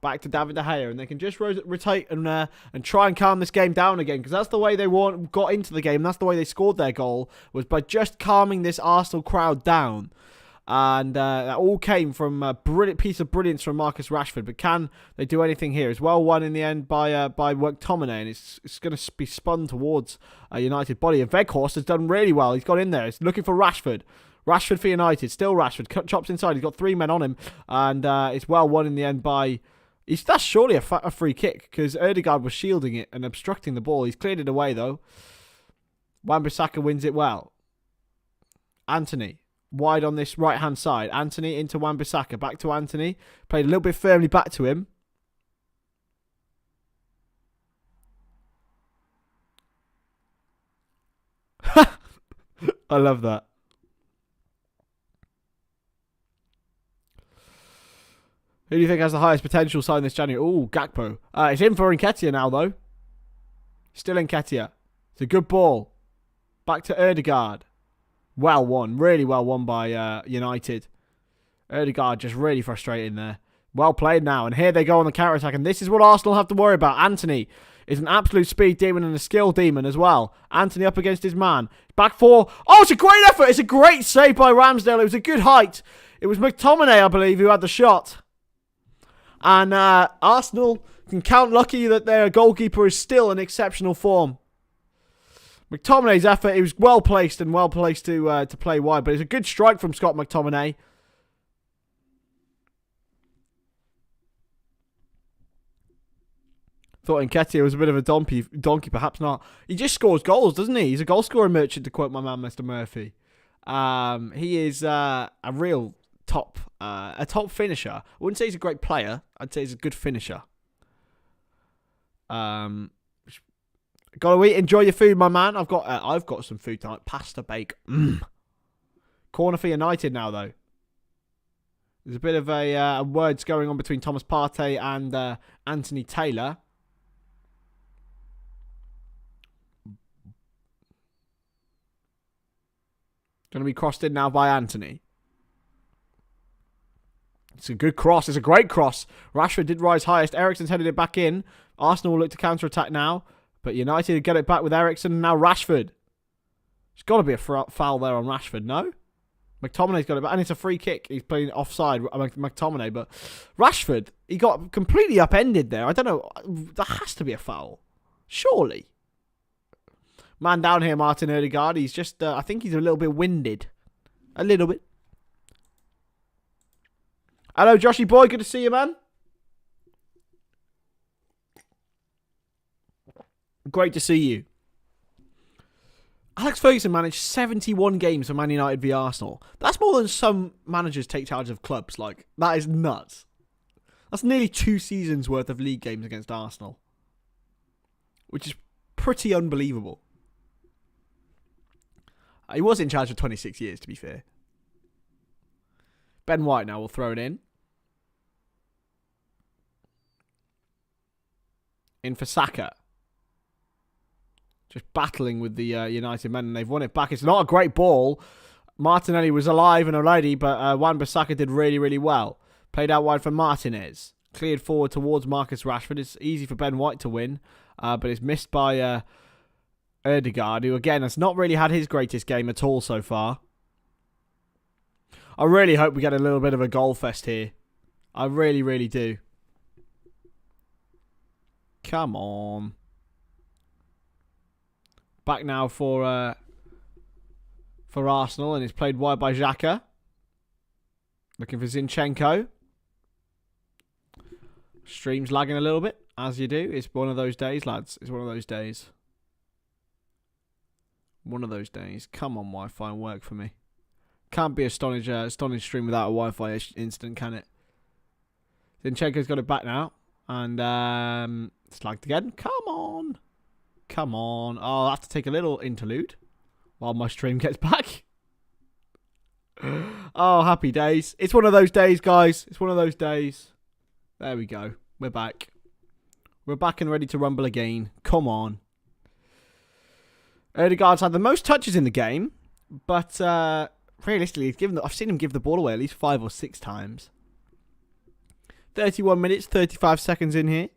Speaker 1: Back to David De Gea, and they can just rotate and try and calm this game down again, because that's the way they got into the game. That's the way they scored their goal, was by just calming this Arsenal crowd down. And that all came from a brilliant piece of brilliance from Marcus Rashford. But can they do anything here? It's well won in the end by McTominay, and it's going to be spun towards a United body. And Weghorst has done really well. He's got in there. He's looking for Rashford. Rashford for United. Still Rashford. Chops inside. He's got 3 men on him. And it's well won in the end by... That's surely a free kick, because Odegaard was shielding it and obstructing the ball. He's cleared it away, though. Wan-Bissaka wins it well. Anthony. Wide on this right-hand side. Anthony into Wan-Bissaka. Back to Anthony. Played a little bit firmly back to him. I love that. Who do you think has the highest potential sign this January? Ooh, Gakpo. It's in for Nketiah now, though. Still Nketiah. It's a good ball. Back to Odegaard. Well won. Really well won by United. Odegaard just really frustrating there. Well played now. And here they go on the counter-attack. And this is what Arsenal have to worry about. Anthony is an absolute speed demon and a skill demon as well. Anthony up against his man. Back four. Oh, it's a great effort. It's a great save by Ramsdale. It was a good height. It was McTominay, I believe, who had the shot. And Arsenal can count lucky that their goalkeeper is still in exceptional form. McTominay's effort, he was well placed to play wide, but it's a good strike from Scott McTominay. Thought Nketiah was a bit of a donkey, perhaps not. He just scores goals, doesn't he? He's a goal scoring merchant, to quote my man, Mr. Murphy. He is a real top finisher. I wouldn't say he's a great player. I'd say he's a good finisher. Gotta eat. Enjoy your food, my man. I've got some food tonight. Pasta bake. Corner for United now, though. There's a bit of a words going on between Thomas Partey and Anthony Taylor. Going to be crossed in now by Anthony. It's a good cross. It's a great cross. Rashford did rise highest. Eriksen's headed it back in. Arsenal will look to counter-attack now. But United get it back with Eriksen and now Rashford. There's got to be a foul there on Rashford, no? McTominay's got it back. And it's a free kick. He's playing offside, McTominay. But Rashford, he got completely upended there. I don't know. There has to be a foul. Surely. Man down here, Martin Odegaard. He's just, I think he's a little bit winded. A little bit. Hello, Joshy boy. Good to see you, man. Great to see you. Alex Ferguson managed 71 games for Man United v Arsenal. That's more than some managers take charge of clubs. Like, that is nuts. That's nearly 2 seasons worth of league games against Arsenal. Which is pretty unbelievable. He was in charge for 26 years, to be fair. Ben White now will throw it in. In for Saka. Just battling with the United men, and they've won it back. It's not a great ball. Martinelli was alive and already, but Wan-Bissaka did really, really well. Played out wide for Martinez. Cleared forward towards Marcus Rashford. It's easy for Ben White to win, but it's missed by Odegaard, who, again, has not really had his greatest game at all so far. I really hope we get a little bit of a goal fest here. I really, really do. Come on. Back now for Arsenal, and it's played wide by Xhaka. Looking for Zinchenko. Stream's lagging a little bit, as you do. It's one of those days, lads. It's one of those days. One of those days. Come on, Wi-Fi, and work for me. Can't be a Stonadge stream without a Wi-Fi incident, can it? Zinchenko's got it back now. And it's lagged again. Come on. Come on. Oh, I'll have to take a little interlude while my stream gets back. Oh, happy days. It's one of those days, guys. It's one of those days. There we go. We're back. We're back and ready to rumble again. Come on. Odegaard's had the most touches in the game, but realistically, I've seen him give the ball away at least 5 or 6 times. 31 minutes, 35 seconds in here.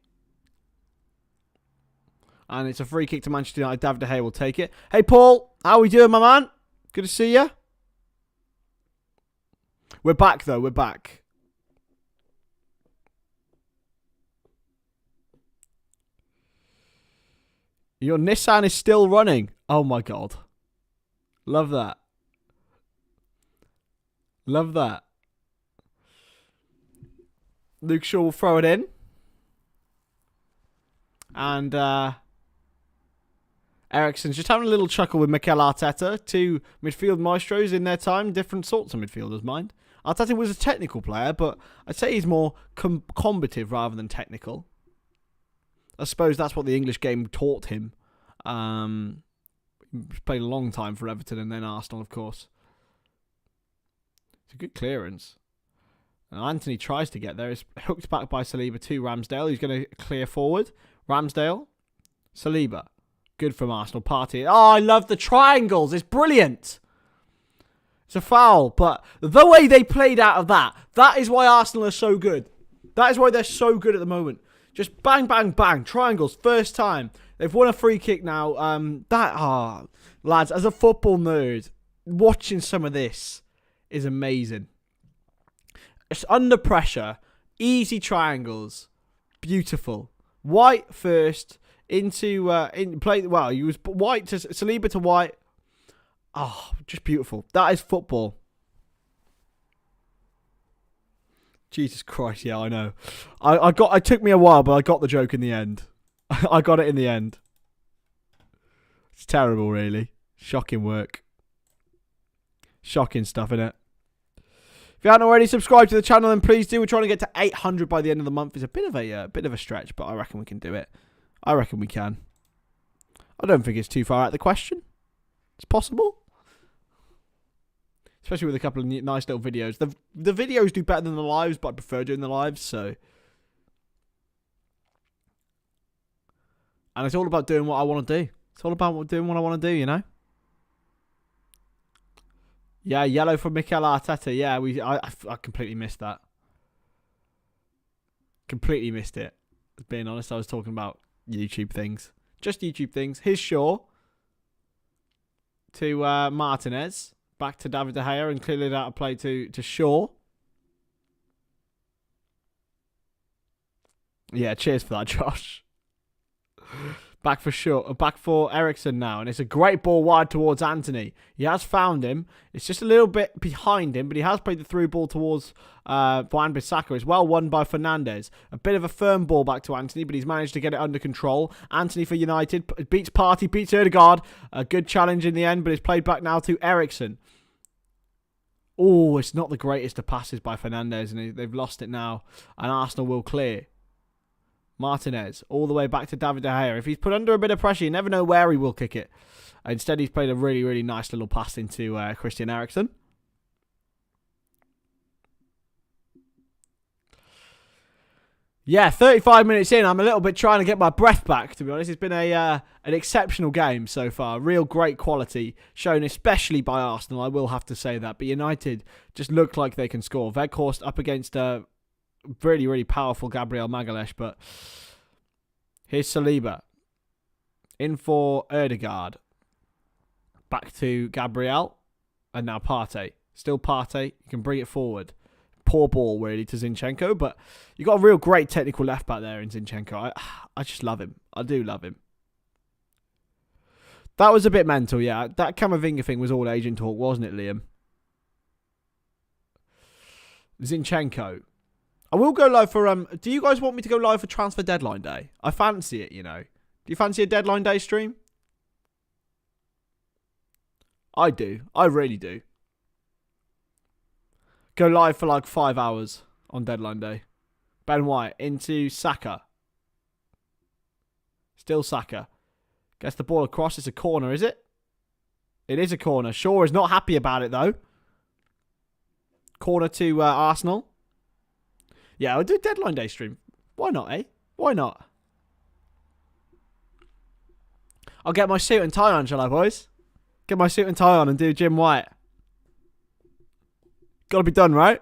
Speaker 1: And it's a free kick to Manchester United. David De Gea will take it. Hey, Paul. How are we doing, my man? Good to see you. We're back, though. We're back. Your Nissan is still running. Oh, my God. Love that. Love that. Luke Shaw will throw it in. And Eriksen's just having a little chuckle with Mikel Arteta. 2 midfield maestros in their time. Different sorts of midfielders, mind. Arteta was a technical player, but I'd say he's more combative rather than technical. I suppose that's what the English game taught him. He played a long time for Everton and then Arsenal, of course. It's a good clearance. And Anthony tries to get there. It's hooked back by Saliba to Ramsdale. He's going to clear forward. Ramsdale. Saliba. Good from Arsenal. Partey. Oh, I love the triangles. It's brilliant. It's a foul. But the way they played out of that is why Arsenal are so good. That is why they're so good at the moment. Just bang, bang, bang. Triangles. First time. They've won a free kick now. Lads, as a football nerd, watching some of this is amazing. It's under pressure. Easy triangles. Beautiful. White first. Into play. Well, he was White to Saliba to White. Oh, just beautiful. That is football. Jesus Christ, yeah, I know. It took me a while, but I got the joke in the end. I got it in the end. It's terrible, really. Shocking work. Shocking stuff, innit? If you haven't already subscribed to the channel, then please do. We're trying to get to 800 by the end of the month. It's a bit of a stretch, but I reckon we can do it. I reckon we can. I don't think it's too far out of the question. It's possible. Especially with a couple of nice little videos. The videos do better than the lives, but I prefer doing the lives, so. And it's all about doing what I want to do. It's all about doing what I want to do, you know? Yeah, yellow for Mikel Arteta. Yeah, I completely missed that. Completely missed it. Being honest, I was talking about YouTube things. Just YouTube things. Here's Shaw. To Martinez. Back to David De Gea and clearly out of play to Shaw. Yeah, cheers for that, Josh. Back for Shaw. Back for Eriksen now. And it's a great ball wide towards Anthony. He has found him. It's just a little bit behind him, but he has played the through ball towards Wan-Bissaka. It's well won by Fernandes. A bit of a firm ball back to Anthony, but he's managed to get it under control. Anthony for United. Beats Partey, beats Odegaard. A good challenge in the end, but it's played back now to Eriksen. Oh, it's not the greatest of passes by Fernandes, and they've lost it now. And Arsenal will clear. Martinez, all the way back to David De Gea. If he's put under a bit of pressure, you never know where he will kick it. Instead, he's played a really, really nice little pass into Christian Eriksen. Yeah, 35 minutes in. I'm a little bit trying to get my breath back, to be honest. It's been an exceptional game so far. Real great quality shown, especially by Arsenal. I will have to say that. But United just look like they can score. Weghorst up against really, really powerful Gabriel Magalhaes. But here's Saliba. In for Odegaard. Back to Gabriel. And now Partey. Still Partey. You can bring it forward. Poor ball, really, to Zinchenko. But you got a real great technical left back there in Zinchenko. I just love him. I do love him. That was a bit mental, yeah. That Camavinga thing was all agent talk, wasn't it, Liam? Zinchenko. I will go live for... Do you guys want me to go live for transfer deadline day? I fancy it, you know. Do you fancy a deadline day stream? I do. I really do. Go live for like 5 hours on deadline day. Ben White into Saka. Still Saka. Gets the ball across. It's a corner, is it? It is a corner. Shaw is not happy about it, though. Corner to Arsenal. Yeah, I'll do a deadline day stream. Why not, eh? Why not? I'll get my suit and tie on, shall I, boys? Get my suit and tie on and do Jim White. Got to be done, right?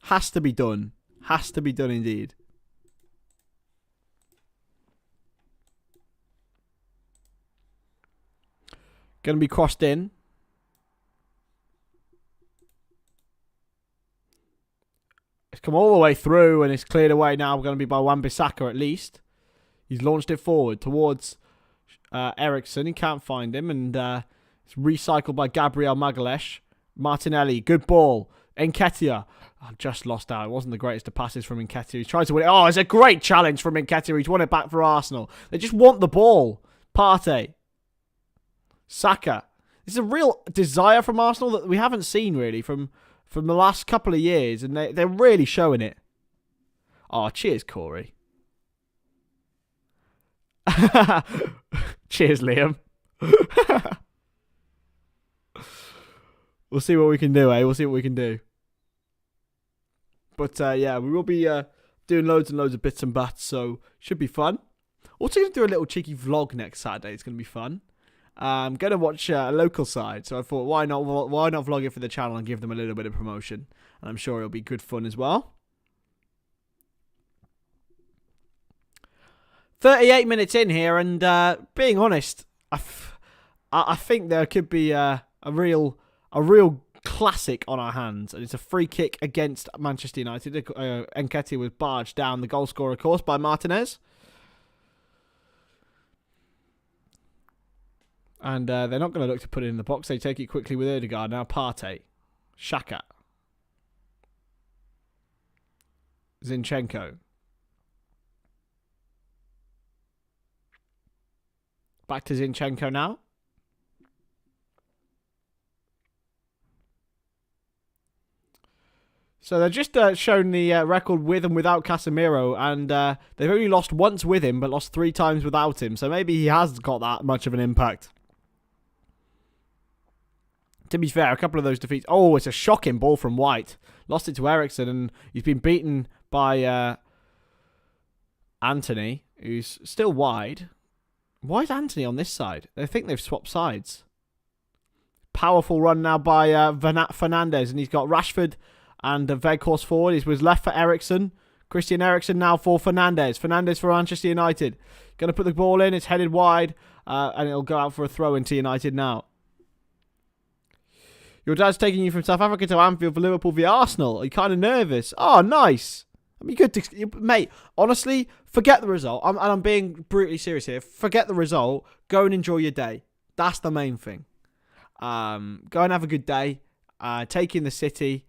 Speaker 1: Has to be done. Has to be done indeed. Going to be crossed in. It's come all the way through and it's cleared away now. We're going to be by Wan-Bissaka at least. He's launched it forward towards Eriksen. He can't find him and it's recycled by Gabriel Magalhaes. Martinelli, good ball. Nketiah. I just lost out. It wasn't the greatest of passes from Nketiah. He's tried to win it. Oh, it's a great challenge from Nketiah. He's won it back for Arsenal. They just want the ball. Partey. Saka. This is a real desire from Arsenal that we haven't seen really from the last couple of years, and they're really showing it. Oh, cheers, Corey. Cheers, Liam. We'll see what we can do, eh? We'll see what we can do. But, yeah, we will be doing loads and loads of bits and bats, so should be fun. Also going to do a little cheeky vlog next Saturday. It's going to be fun. I'm going to watch a local side, so I thought, why not vlog it for the channel and give them a little bit of promotion? And I'm sure it'll be good fun as well. 38 minutes in here, and being honest, I think there could be a real classic on our hands, and it's a free kick against Manchester United. Nketiah was barged down, the goal scorer, of course, by Martinez. And they're not going to look to put it in the box. They take it quickly with Odegaard. Now Partey. Saka. Zinchenko. Back to Zinchenko now. So they've just shown the record with and without Casemiro, and they've only lost once with him, but lost 3 times without him. So maybe he has got that much of an impact. To be fair, a couple of those defeats... Oh, it's a shocking ball from White. Lost it to Eriksen, and he's been beaten by Anthony, who's still wide. Why is Anthony on this side? They think they've swapped sides. Powerful run now by Fernandes, and he's got Rashford and Weghorst forward. He was left for Eriksen. Christian Eriksen now for Fernandes. Fernandes for Manchester United. Going to put the ball in. It's headed wide, and it'll go out for a throw into United now. Your dad's taking you from South Africa to Anfield for Liverpool via Arsenal. Are you kind of nervous? Oh, nice. I mean, good to... Mate, honestly, forget the result. I'm being brutally serious here. Forget the result. Go and enjoy your day. That's the main thing. Go and have a good day. Take in the city.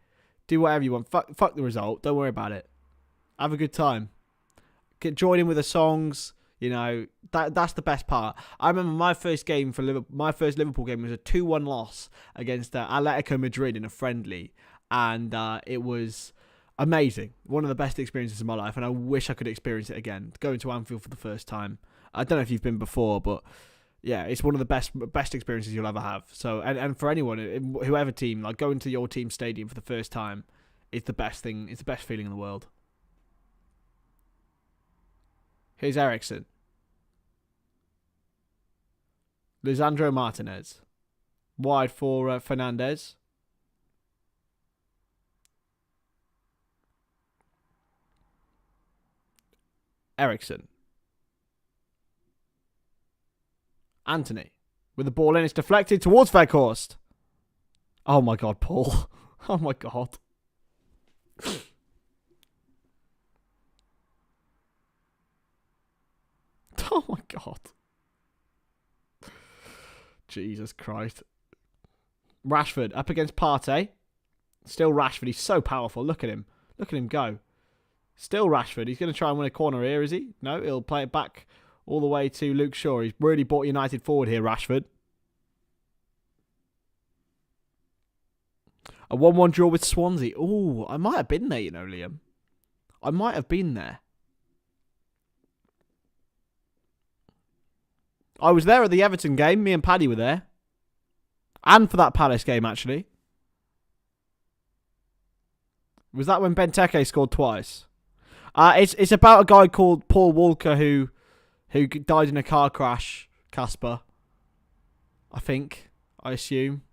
Speaker 1: Do whatever you want. Fuck the result. Don't worry about it. Have a good time. Join in with the songs. You know, that's the best part. I remember my first game for Liverpool. My first Liverpool game was a 2-1 loss against Atletico Madrid in a friendly, and it was amazing. One of the best experiences of my life, and I wish I could experience it again. Going to Anfield for the first time. I don't know if you've been before, but yeah, it's one of the best experiences you'll ever have. So, and for anyone, whoever team, like going to your team stadium for the first time, it's the best thing. It's the best feeling in the world. Here's Eriksen. Lisandro Martinez. Wide for Fernandes. Eriksen. Anthony. With the ball in, it's deflected towards Weghorst. Oh my God, Paul. Oh my God. Oh my God. Jesus Christ. Rashford up against Partey. Still Rashford. He's so powerful. Look at him. Look at him go. Still Rashford. He's going to try and win a corner here, is he? No, he'll play it back all the way to Luke Shaw. He's really brought United forward here, Rashford. A 1-1 draw with Swansea. Ooh, I might have been there, you know, Liam. I might have been there. I was there at the Everton game. Me and Paddy were there. And for that Palace game, actually. Was that when Benteke scored twice? It's about a guy called Paul Walker who died in a car crash, Casper. I think. I assume.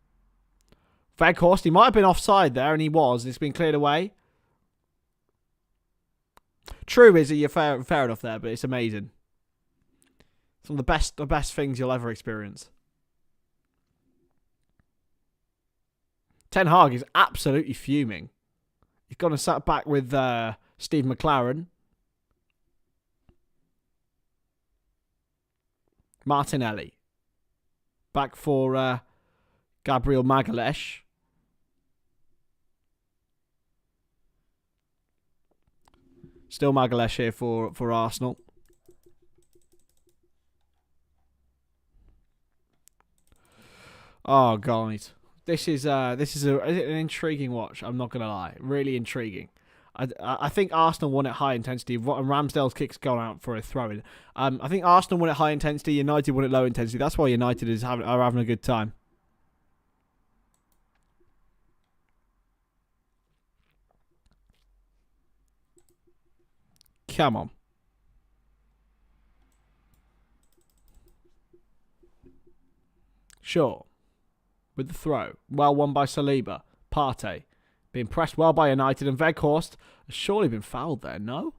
Speaker 1: Weghorst, he might have been offside there, and he was. And it's been cleared away. True, Izzy, you're fair enough there, but it's amazing. It's one of the best things you'll ever experience. Ten Hag is absolutely fuming. He's gone and sat back with Steve McLaren. Martinelli. Back for Gabriel Magalhaes. Still Magalhaes here for Arsenal. Oh, God. This is an intriguing watch. I'm not gonna lie, really intriguing. I think Arsenal won at high intensity, and Ramsdale's kick's gone out for a throw-in. I think Arsenal won at high intensity, United won at low intensity. That's why United are having a good time. Come on. Sure. With the throw. Well won by Saliba. Partey. Being pressed well by United. And Weghorst has surely been fouled there, no?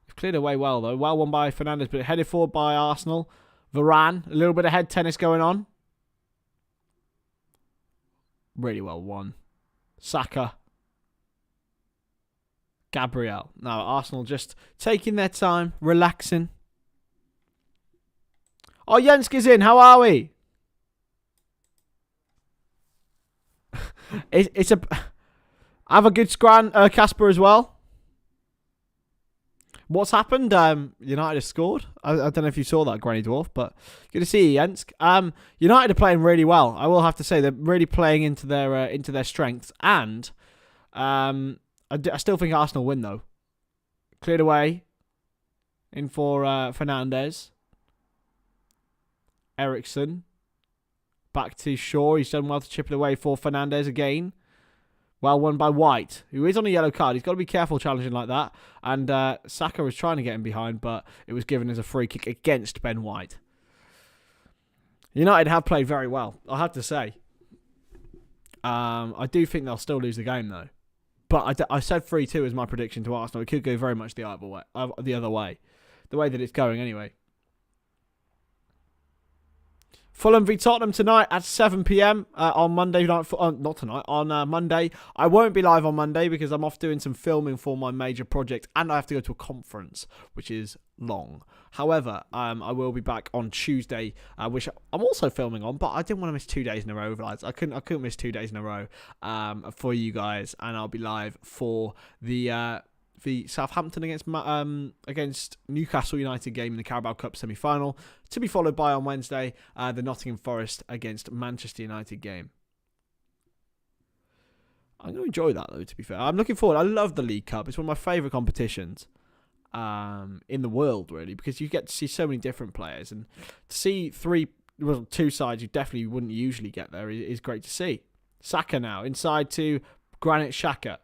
Speaker 1: They've cleared away well, though. Well won by Fernandes, but headed forward by Arsenal. Varane. A little bit of head tennis going on. Really well won. Saka. Gabriel. Now, Arsenal just taking their time. Relaxing. Oh, Jenski's in. How are we? It's a have a good scran, Casper, as well. What's happened? United have scored. I don't know if you saw that, Granny Dwarf, but good to see you, Jensk. United are playing really well. I will have to say they're really playing into their strengths, and I still think Arsenal win though. Cleared away. In for Fernandes. Eriksen. Back to Shaw. He's done well to chip it away for Fernandes again. Well won by White, who is on a yellow card. He's got to be careful challenging like that. And Saka was trying to get him behind, but it was given as a free kick against Ben White. United have played very well, I have to say. I do think they'll still lose the game, though. But I said 3-2 as my prediction to Arsenal. It could go very much the other way. The way that it's going, anyway. Fulham v Tottenham tonight at 7 p.m. On Monday night. Not tonight, on Monday. I won't be live on Monday because I'm off doing some filming for my major project and I have to go to a conference, which is long. However, I will be back on Tuesday, which I'm also filming on, but I didn't want to miss 2 days in a row, lads. I couldn't miss 2 days in a row for you guys, and I'll be live for the Southampton against Newcastle United game in the Carabao Cup semi-final, to be followed by on Wednesday the Nottingham Forest against Manchester United game. I'm going to enjoy that, though, to be fair. I'm looking forward. I love the League Cup. It's one of my favourite competitions in the world, really, because you get to see so many different players, and to see two sides you definitely wouldn't usually get there is great to see. Saka now inside to Granit Xhaka.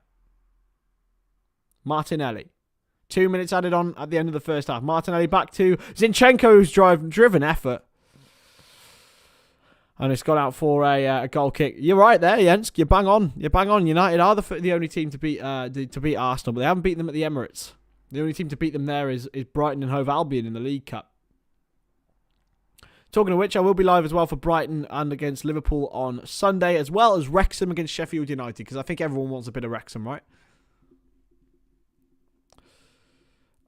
Speaker 1: Martinelli. 2 minutes added on at the end of the first half. Martinelli back to Zinchenko's driven effort. And it's gone out for a goal kick. You're right there, Jensk. You're bang on. United are the only team to beat Arsenal, but they haven't beaten them at the Emirates. The only team to beat them there is Brighton and Hove Albion in the League Cup. Talking of which, I will be live as well for Brighton and against Liverpool on Sunday, as well as Wrexham against Sheffield United, because I think everyone wants a bit of Wrexham, right?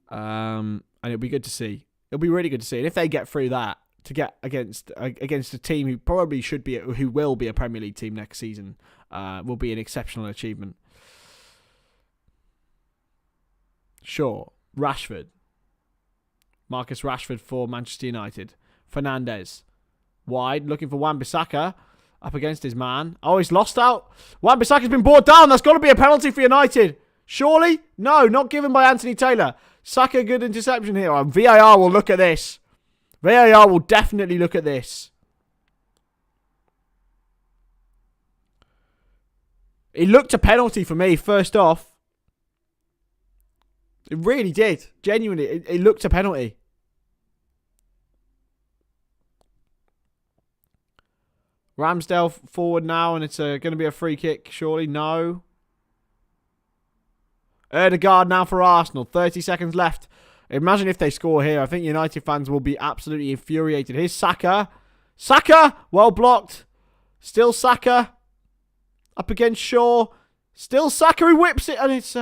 Speaker 1: And it'll be good to see. It'll be really good to see. And if they get through that, to get against a team who probably who will be a Premier League team next season will be an exceptional achievement. Sure, Rashford. Marcus Rashford for Manchester United. Fernandes. Wide, looking for Wan-Bissaka. Up against his man. Oh, he's lost out. Wan-Bissaka's been brought down. That's got to be a penalty for United. Surely? No, not given by Anthony Taylor. Saka, good interception here. VAR will look at this. VAR will definitely look at this. It looked a penalty for me, first off. It really did. Genuinely, it looked a penalty. Ramsdale forward now, and it's going to be a free kick, surely? No. Odegaard now for Arsenal. 30 seconds left. Imagine if they score here. I think United fans will be absolutely infuriated. Here's Saka. Saka! Well blocked. Still Saka. Up against Shaw. Still Saka. He whips it, and it's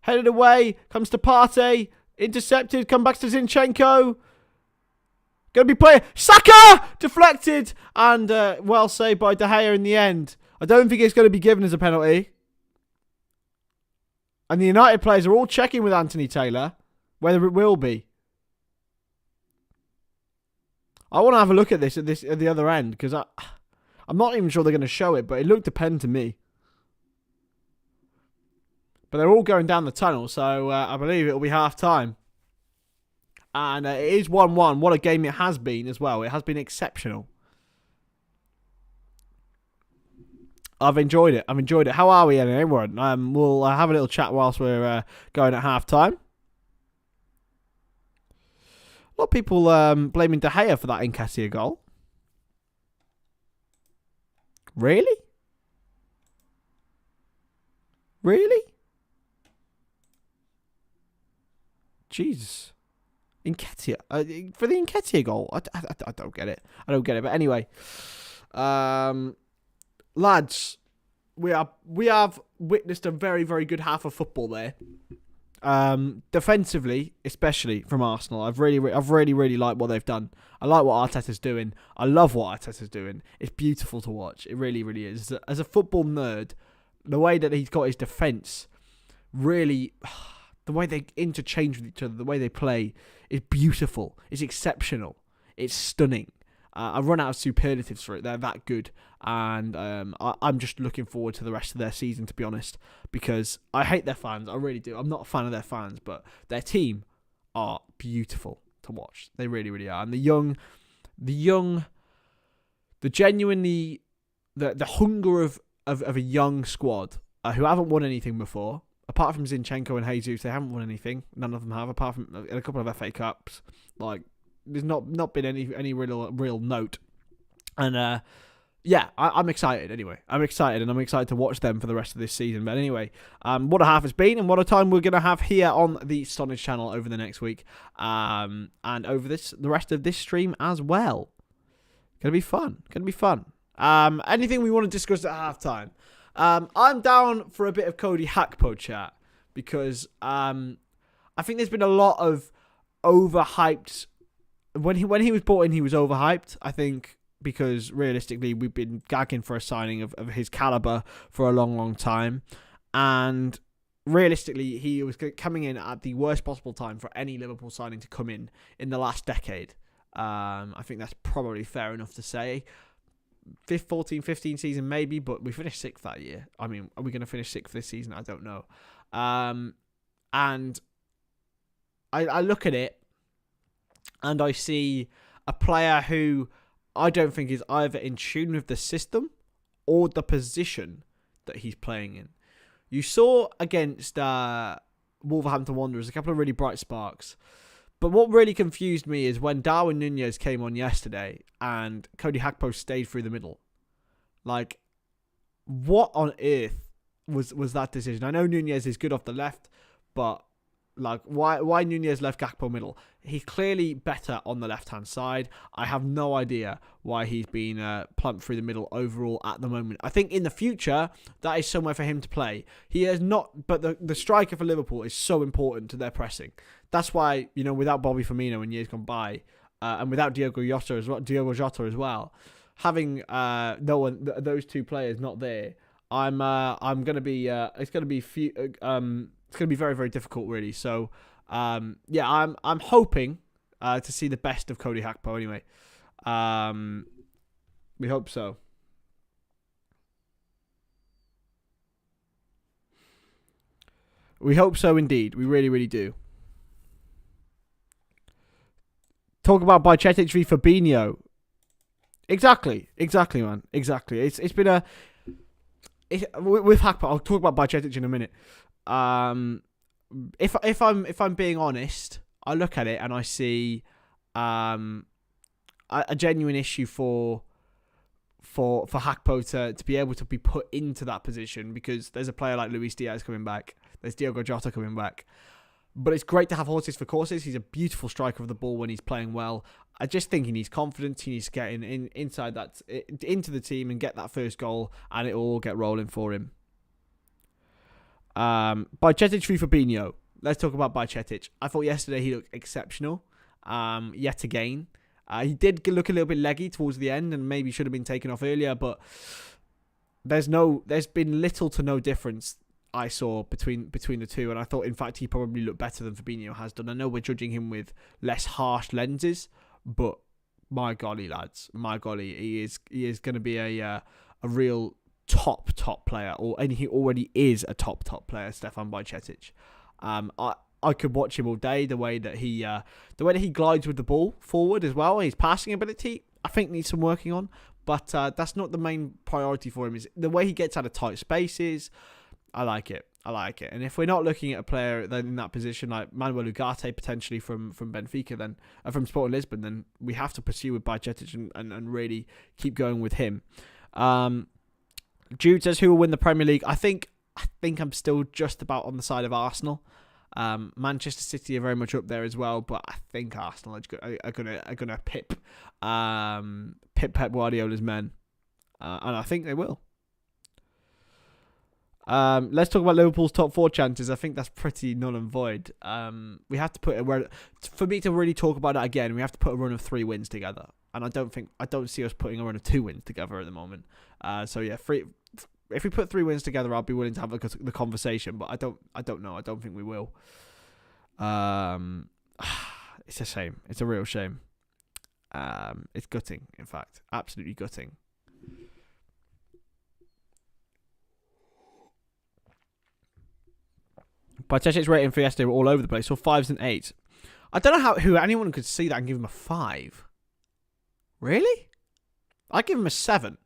Speaker 1: headed away. Comes to Partey. Intercepted. Come back to Zinchenko. Going to be playing. Saka! Deflected. And well saved by De Gea in the end. I don't think it's going to be given as a penalty. And the United players are all checking with Anthony Taylor whether it will be. I want to have a look at this at the other end, because I'm not even sure they're going to show it, but it looked a pen to me. But they're all going down the tunnel, so I believe it'll be half time. And it is 1-1. What a game it has been as well. It has been exceptional. I've enjoyed it. How are we, everyone? We'll have a little chat whilst we're going at half time. A lot of people blaming De Gea for that Nketiah goal. Really? Really? Jesus. Nketiah. For the Nketiah goal? I don't get it. I don't get it. But anyway. Lads, we have witnessed a very, very good half of football there. Defensively, especially from Arsenal, I've really liked what they've done. I like what Arteta's doing. I love what Arteta's doing. It's beautiful to watch. It really, really is. As a football nerd, the way that he's got his defence, really, the way they interchange with each other, the way they play, is beautiful. It's exceptional. It's stunning. I've run out of superlatives for it. They're that good. And I'm just looking forward to the rest of their season, to be honest, because I hate their fans. I really do. I'm not a fan of their fans, but their team are beautiful to watch. They really, really are. And the genuinely, the hunger of a young squad who haven't won anything before, apart from Zinchenko and Jesus, they haven't won anything. None of them have, apart from a couple of FA Cups. Like, there's not been any real note. And yeah, I'm excited anyway. I'm excited to watch them for the rest of this season. But anyway, what a half it's been, and what a time we're going to have here on the Stonadge channel over the next week. And over the rest of this stream as well. Gonna be fun. Anything we want to discuss at halftime? I'm down for a bit of Cody Gakpo chat, because I think there's been a lot of overhyped. When he was brought in, he was overhyped, I think, because realistically we've been gagging for a signing of his caliber for a long, long time. And realistically, he was coming in at the worst possible time for any Liverpool signing to come in the last decade. I think that's probably fair enough to say. 14-15 season maybe, but we finished 6th that year. I mean, are we going to finish 6th this season? I don't know. And I look at it, and I see a player who I don't think is either in tune with the system or the position that he's playing in. You saw against Wolverhampton Wanderers a couple of really bright sparks. But what really confused me is when Darwin Núñez came on yesterday and Cody Gakpo stayed through the middle. Like, what on earth was that decision? I know Núñez is good off the left, but like, why Núñez left Gakpo middle? He's clearly better on the left-hand side. I have no idea why he's been plumped through the middle overall at the moment. I think in the future, that is somewhere for him to play. He is not, but the striker for Liverpool is so important to their pressing. That's why, without Bobby Firmino in years gone by, and without Diogo Jota as well, having those two players not there, I'm gonna be it's gonna be very very difficult really. So yeah, I'm hoping to see the best of Cody Gakpo anyway. We hope so. We hope so indeed. We really really do. Talk about Bajcetic v Fabinho. Exactly, man. Exactly. It's been with Gakpo. I'll talk about Bajcetic in a minute. If I'm being honest, I look at it and I see a genuine issue for Gakpo to be able to be put into that position, because there's a player like Luis Diaz coming back. There's Diogo Jota coming back. But it's great to have horses for courses. He's a beautiful striker of the ball when he's playing well. I just think he needs confidence. He needs to get into the team and get that first goal, and it'll all get rolling for him. Bajcetic v Fabinho. Let's talk about Bajcetic. I thought yesterday he looked exceptional. Yet again. He did look a little bit leggy towards the end and maybe should have been taken off earlier, but there's been little to no difference I saw between the two, and I thought in fact he probably looked better than Fabinho has done. I know we're judging him with less harsh lenses, but my golly, lads, my golly, he is going to be a real top player, and he already is a top player, Stefan Bajcetic. I could watch him all day. The way that he glides with the ball forward as well. His passing ability, I think, needs some working on, but that's not the main priority for him. Is the way he gets out of tight spaces. I like it. And if we're not looking at a player then in that position like Manuel Ugarte potentially from Benfica, then from Sporting Lisbon, then we have to pursue with Bajcetic and really keep going with him. Jude says, who will win the Premier League? I think I'm still just about on the side of Arsenal. Manchester City are very much up there as well, but I think Arsenal are gonna pip Pep Guardiola's men, and I think they will. Let's talk about Liverpool's top 4 chances. I think that's pretty null and void. We have to for me to really talk about it again, we have to put a run of 3 wins together, and I don't see us putting a run of 2 wins together at the moment. So yeah, if we put 3 wins together, I'll be willing to have the conversation, but I don't know. I don't think we will. It's a shame. It's a real shame. It's gutting, in fact, absolutely gutting. Bajcetic's rating for yesterday were all over the place. So 5s and 8s. I don't know how anyone could see that and give him a 5. Really? I'd give him a 7.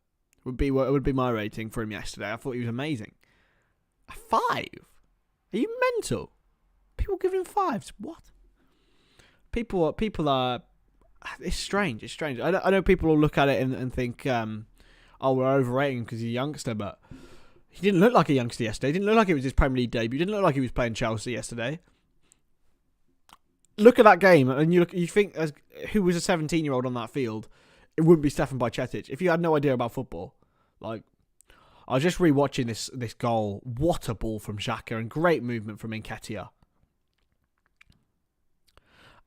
Speaker 1: Would be my rating for him yesterday. I thought he was amazing. A 5? Are you mental? People giving him 5s. What? People are. It's strange. It's strange. I know people will look at it and think, oh, we're overrating him because he's a youngster, but he didn't look like a youngster yesterday. He didn't look like it was his Premier League debut. He didn't look like he was playing Chelsea yesterday. Look at that game, and you think, who was a 17-year-old on that field? It wouldn't be Stefan Bajcetic. If you had no idea about football, like, I was just rewatching this goal. What a ball from Saka, and great movement from Nketiah.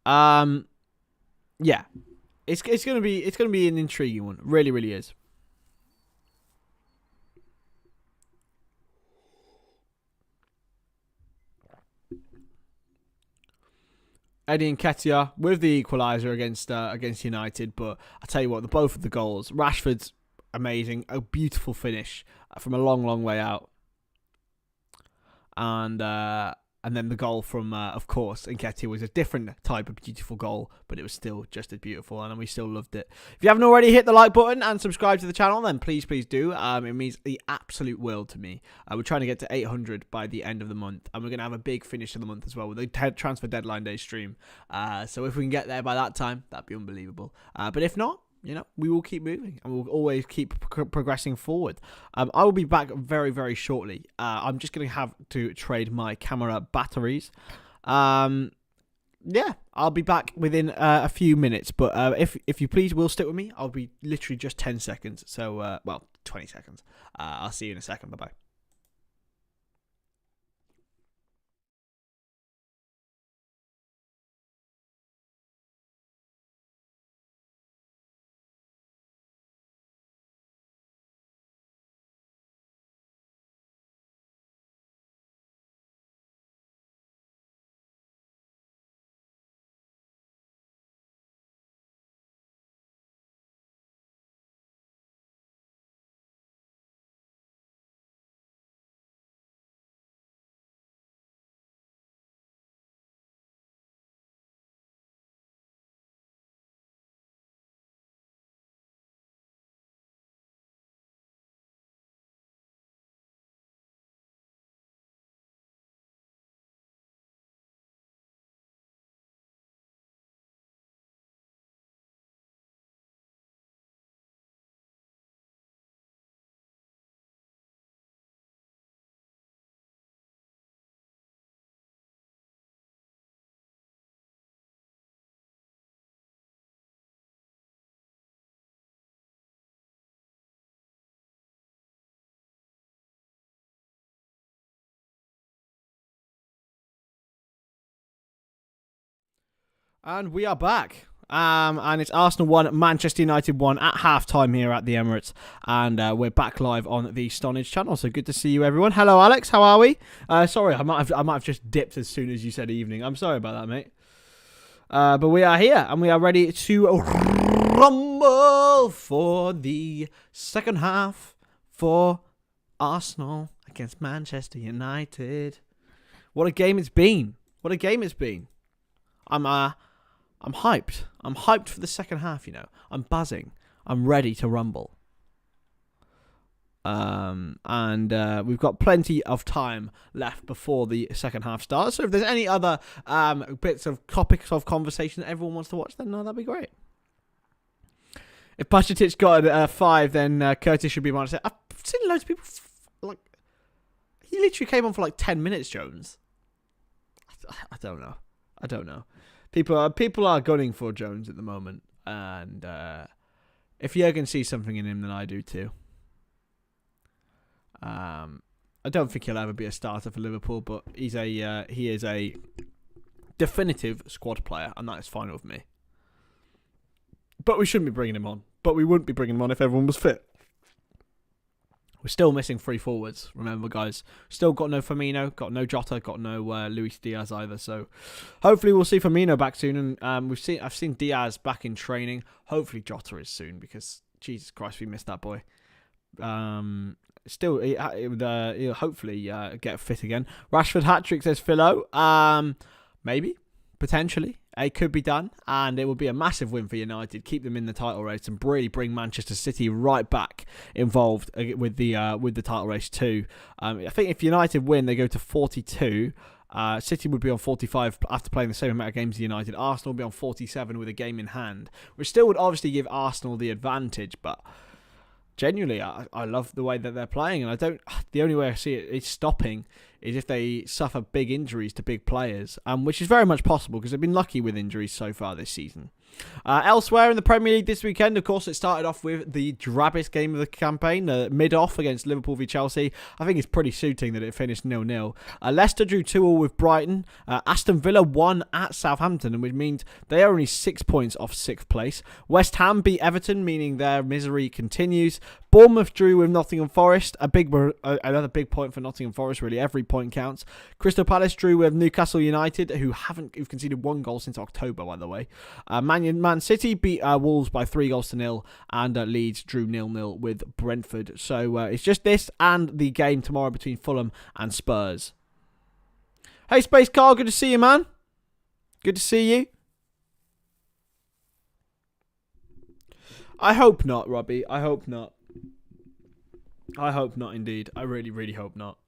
Speaker 1: Yeah, it's gonna be an intriguing one. Really, really is. Eddie Nketiah with the equaliser against United, but I tell you what, both of the goals, Rashford's amazing, a beautiful finish from a long way out, and then the goal from, of course, Nketiah was a different type of beautiful goal, but it was still just as beautiful, and we still loved it. If you haven't already hit the like button and subscribe to the channel, then please do. It means the absolute world to me. We're trying to get to 800 by the end of the month, and we're going to have a big finish of the month as well with the transfer deadline day stream. So if we can get there by that time, that'd be unbelievable. But if not, we will keep moving and we'll always keep progressing forward. I will be back very, very shortly. I'm just going to have to trade my camera batteries. Yeah, I'll be back within a few minutes. But if you please will stick with me, I'll be literally just 10 seconds. So, 20 seconds. I'll see you in a second. Bye-bye. And we are back. And it's Arsenal 1, Manchester United 1 at half-time here at the Emirates. And we're back live on the Stonadge channel. So good to see you, everyone. Hello, Alex. How are we? Sorry, I might have just dipped as soon as you said evening. I'm sorry about that, mate. But we are here, and we are ready to rumble for the second half for Arsenal against Manchester United. What a game it's been. What a game it's been. I'm hyped. I'm hyped for the second half, you know. I'm buzzing. I'm ready to rumble. And we've got plenty of time left before the second half starts. So if there's any other bits of topics of conversation that everyone wants to watch, then that'd be great. If Bajcetic got a 5, then Curtis should be -8. I've seen loads of people he literally came on for like 10 minutes, Jones. I don't know. People are gunning for Jones at the moment, and if Jurgen sees something in him, then I do too. I don't think he'll ever be a starter for Liverpool, but he is a definitive squad player, and that is fine with me. But we shouldn't be bringing him on. But we wouldn't be bringing him on if everyone was fit. We're still missing 3 forwards, remember, guys. Still got no Firmino, got no Jota, got no Luis Diaz either. So hopefully we'll see Firmino back soon. And I've seen Diaz back in training. Hopefully Jota is soon, because Jesus Christ, we missed that boy. He'll hopefully get fit again. Rashford hat-trick, says Philo. Maybe, potentially. It could be done, and it would be a massive win for United. Keep them in the title race and really bring Manchester City right back involved with the title race too. I think if United win, they go to 42. City would be on 45 after playing the same amount of games as United. Arsenal would be on 47 with a game in hand, which still would obviously give Arsenal the advantage, but genuinely, I love the way that they're playing, and the only way I see it stopping is if they suffer big injuries to big players, which is very much possible because they've been lucky with injuries so far this season. Elsewhere in the Premier League this weekend, of course, it started off with the drabbest game of the campaign, mid-off against Liverpool v Chelsea. I think it's pretty suiting that it finished 0-0. Leicester drew 2-2 with Brighton. Aston Villa won at Southampton, which means they are only 6 points off 6th place. West Ham beat Everton, meaning their misery continues. Bournemouth drew with Nottingham Forest. Another big point for Nottingham Forest, really. Every point counts. Crystal Palace drew with Newcastle United, who've conceded 1 goal since October, by the way. Man City beat Wolves by 3-0, and Leeds drew 0-0 with Brentford. So it's just this and the game tomorrow between Fulham and Spurs. Hey, Space Car, good to see you, man. Good to see you. I hope not, Robbie. I hope not. I hope not, indeed. I really, really hope not.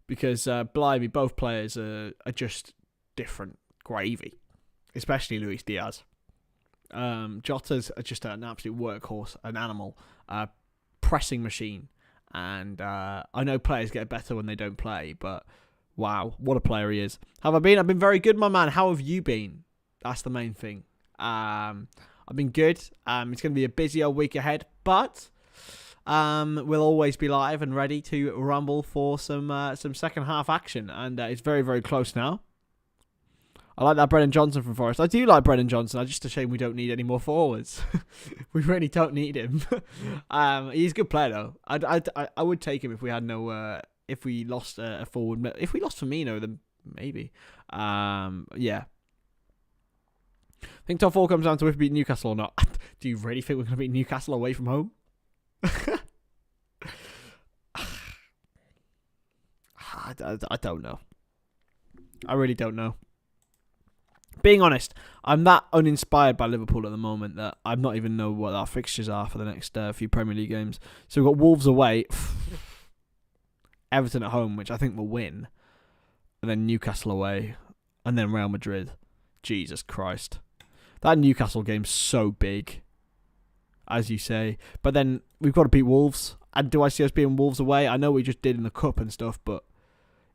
Speaker 1: Because, blimey, both players are just different gravy. Especially Luis Diaz. Jota's just an absolute workhorse, an animal, pressing machine. And I know players get better when they don't play, but wow, what a player he is. How have I been? I've been very good, my man. How have you been? That's the main thing. I've been good. It's going to be a busy old week ahead, but we'll always be live and ready to rumble for some second half action. And it's very, very close now. I like that Brennan Johnson from Forest. I do like Brennan Johnson. I'm just a shame we don't need any more forwards. We really don't need him. He's a good player though. I would take him if we had if we lost a forward. If we lost Firmino, then maybe. Yeah. I think top 4 comes down to if we beat Newcastle or not. Do you really think we're going to beat Newcastle away from home? I don't know. I really don't know. Being honest, I'm that uninspired by Liverpool at the moment that I'm not even know what our fixtures are for the next few Premier League games. So we've got Wolves away, Everton at home, which I think will win, and then Newcastle away, and then Real Madrid. Jesus Christ. That Newcastle game's so big, as you say. But then we've got to beat Wolves. And do I see us beating Wolves away? I know we just did in the Cup and stuff, but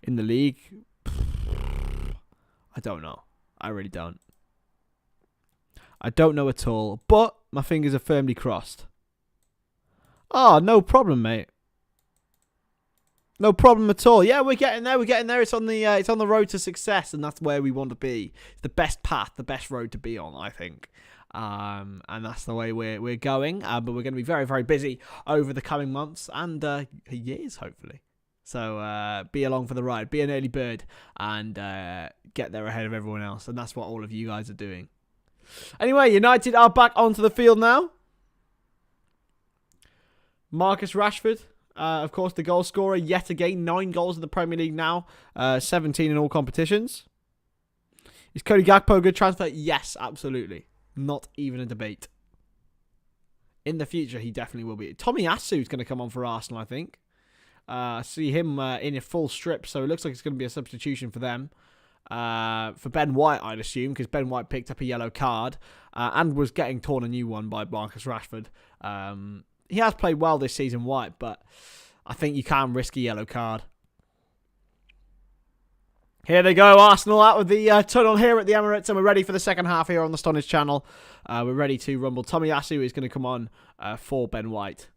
Speaker 1: in the league, I don't know. I really don't. I don't know at all, but my fingers are firmly crossed. Oh, no problem, mate. No problem at all. Yeah, we're getting there. We're getting there. It's on the road to success, and that's where we want to be. It's the best path, the best road to be on, I think. And that's the way we're going. But we're going to be very, very busy over the coming months and years, hopefully. So be along for the ride. Be an early bird and get there ahead of everyone else. And that's what all of you guys are doing. Anyway, United are back onto the field now. Marcus Rashford. Of course, the goal scorer yet again. 9 goals in the Premier League now. 17 in all competitions. Is Cody Gakpo a good transfer? Yes, absolutely. Not even a debate. In the future, he definitely will be. Tomiyasu is going to come on for Arsenal, I think. See him in a full strip, so it looks like it's going to be a substitution for them. For Ben White, I'd assume, because Ben White picked up a yellow card and was getting torn a new one by Marcus Rashford. He has played well this season, White, but I think you can't risk a yellow card. Here they go, Arsenal out of the tunnel here at the Emirates, and we're ready for the second half here on the Stonadge channel. We're ready to rumble. Tomiyasu is going to come on for Ben White.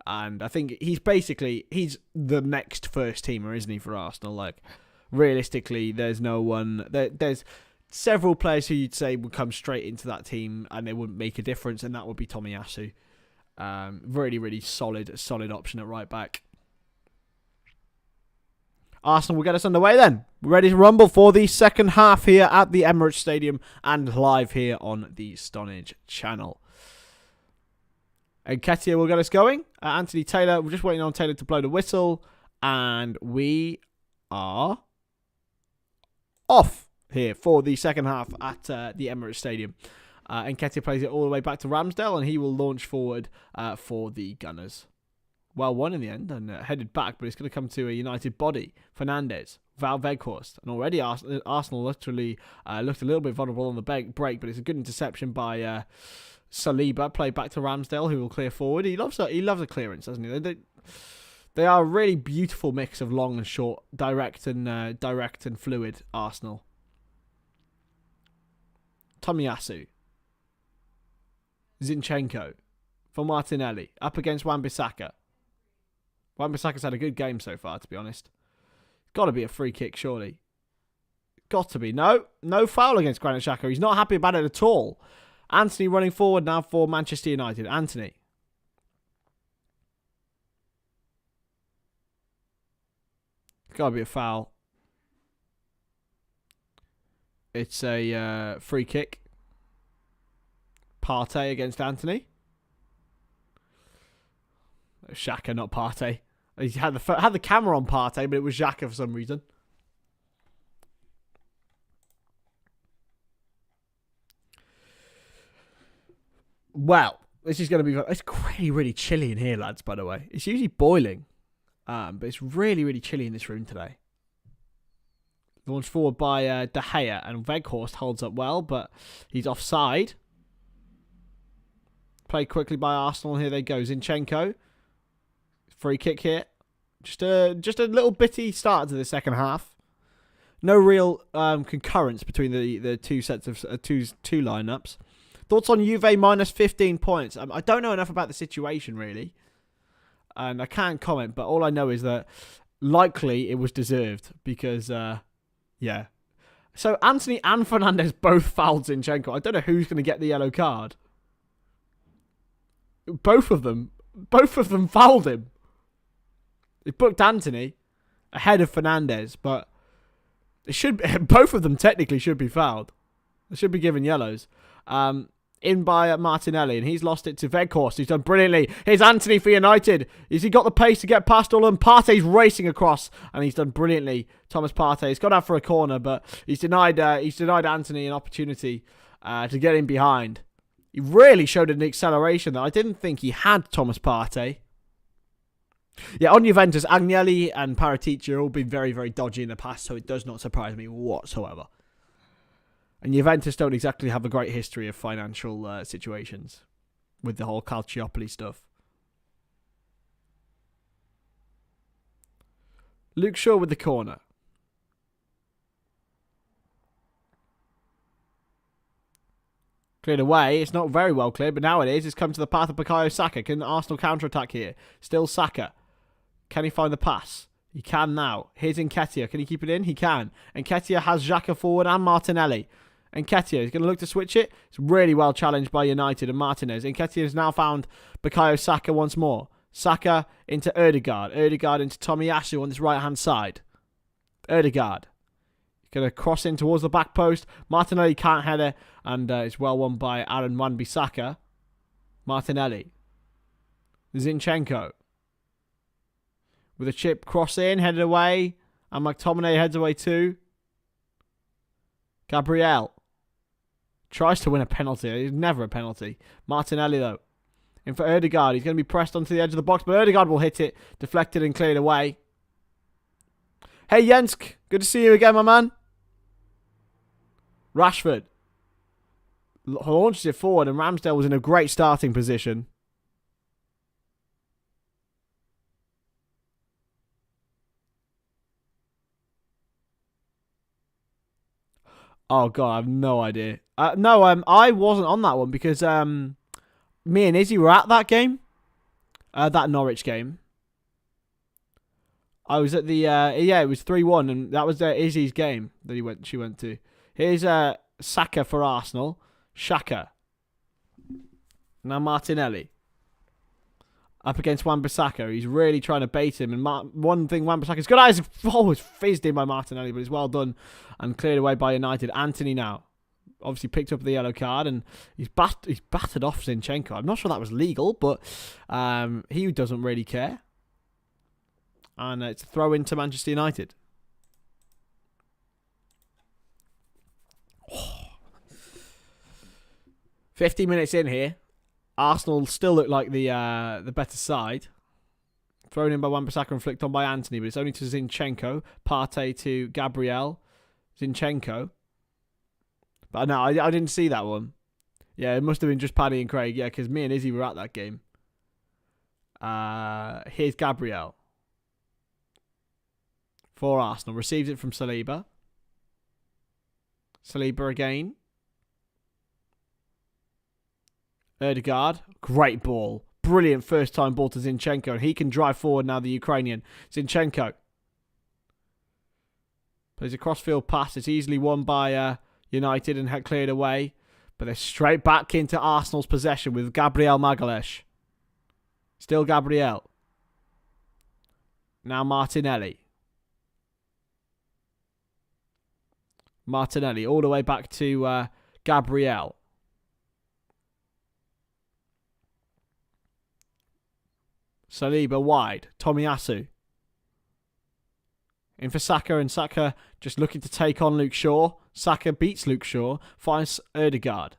Speaker 1: And I think he's the next first teamer, isn't he, for Arsenal? Like, realistically, there's no one... There's several players who you'd say would come straight into that team and they wouldn't make a difference, and that would be Tomiyasu. Really, really solid option at right back. Arsenal will get us underway then. We're ready to rumble for the second half here at the Emirates Stadium and live here on the Stonadge channel. Nketiah will get us going. Anthony Taylor, we're just waiting on Taylor to blow the whistle. And we are off here for the second half at the Emirates Stadium. Nketiah plays it all the way back to Ramsdale, and he will launch forward for the Gunners. Well won in the end and headed back, but it's going to come to a United body. Fernandes, Val Weghorst, and already Arsenal literally looked a little bit vulnerable on the break, but it's a good interception by Saliba, played back to Ramsdale, who will clear forward. He loves a clearance, doesn't he? They are a really beautiful mix of long and short, direct and fluid Arsenal. Tomiyasu, Zinchenko for Martinelli, up against Wan-Bissaka. Wan-Bissaka's had a good game so far, to be honest. Got to be a free kick, surely. Got to be. No foul against Granit Xhaka. He's not happy about it at all. Anthony running forward now for Manchester United. Anthony. Got to be a foul. It's a free kick. Partey against Anthony. Xhaka, not Partey. He had the camera on Partey, but it was Xhaka for some reason. Well, this is going to be... It's really, really chilly in here, lads, by the way. It's usually boiling. But it's really, really chilly in this room today. Launched forward by De Gea, and Weghorst holds up well, but he's offside. Played quickly by Arsenal. Here they go. Zinchenko. Free kick here. Just a little bitty start to the second half. No real concurrence between the two sets of two lineups. Thoughts on Juve minus 15 points? I don't know enough about the situation really, and I can't comment. But all I know is that likely it was deserved because yeah. So Anthony and Fernandes both fouled Zinchenko. I don't know who's going to get the yellow card. Both of them fouled him. It booked Anthony ahead of Fernandes, but it should both of them technically should be fouled. They should be given yellows. In by Martinelli, and he's lost it to Weghorst. He's done brilliantly. Here's Anthony for United. Has he got the pace to get past all of them? Partey's racing across, and he's done brilliantly. Thomas Partey. He's gone out for a corner, but he's denied Anthony an opportunity to get in behind. He really showed an acceleration that I didn't think he had, Thomas Partey. Yeah, on Juventus, Agnelli and Paratici have all been very, very dodgy in the past, so it does not surprise me whatsoever. And Juventus don't exactly have a great history of financial situations with the whole Calciopoli stuff. Luke Shaw with the corner. Cleared away. It's not very well cleared, but now it is. It's come to the path of Bukayo Saka. Can Arsenal counter-attack here? Still Saka. Can he find the pass? He can now. Here's Nketiah. Can he keep it in? He can. Nketiah has Xhaka forward and Martinelli. Nketiah is going to look to switch it. It's really well challenged by United and Martinez. Nketiah has now found Bukayo Saka once more. Saka into Odegaard. Odegaard into Tomiyasu on this right-hand side. Odegaard. Going to cross in towards the back post. Martinelli can't head it. And it's well won by Aaron Wan-Bissaka. Martinelli. Zinchenko. With a chip cross in, headed away. And McTominay heads away too. Gabriel. Tries to win a penalty. It's never a penalty. Martinelli though. In for Odegaard. He's going to be pressed onto the edge of the box. But Odegaard will hit it. Deflected and cleared away. Hey Jensk. Good to see you again, my man. Rashford. Launches it forward. And Ramsdale was in a great starting position. Oh, God, I have no idea. No, I wasn't on that one because me and Izzy were at that game. That Norwich game. I was at the... yeah, it was 3-1, and that was Izzy's game that she went to. Here's Saka for Arsenal. Xhaka. Now Martinelli. Up against Wan-Bissaka. He's really trying to bait him. And one thing Wan-Bissaka's good at is always fizzed in by Martinelli, but it's well done and cleared away by United. Anthony now. Obviously picked up the yellow card and he's battered off Zinchenko. I'm not sure that was legal, but he doesn't really care. And it's a throw into Manchester United. Oh. 50 minutes in here. Arsenal still look like the better side. Thrown in by Wan-Bissaka and flicked on by Anthony, but it's only to Zinchenko. Partey to Gabriel. Zinchenko. But no, I didn't see that one. Yeah, it must have been just Paddy and Craig. Yeah, because me and Izzy were at that game. Here's Gabriel. For Arsenal. Receives it from Saliba. Saliba again. Odegaard, great ball. Brilliant first time ball to Zinchenko. And he can drive forward now, the Ukrainian. Zinchenko. Plays a crossfield pass. It's easily won by United and had cleared away. But they're straight back into Arsenal's possession with Gabriel Magalhaes. Still Gabriel. Now Martinelli. Martinelli all the way back to Gabriel. Saliba wide. Tomiyasu. In for Saka, and Saka just looking to take on Luke Shaw. Saka beats Luke Shaw. Finds Odegaard.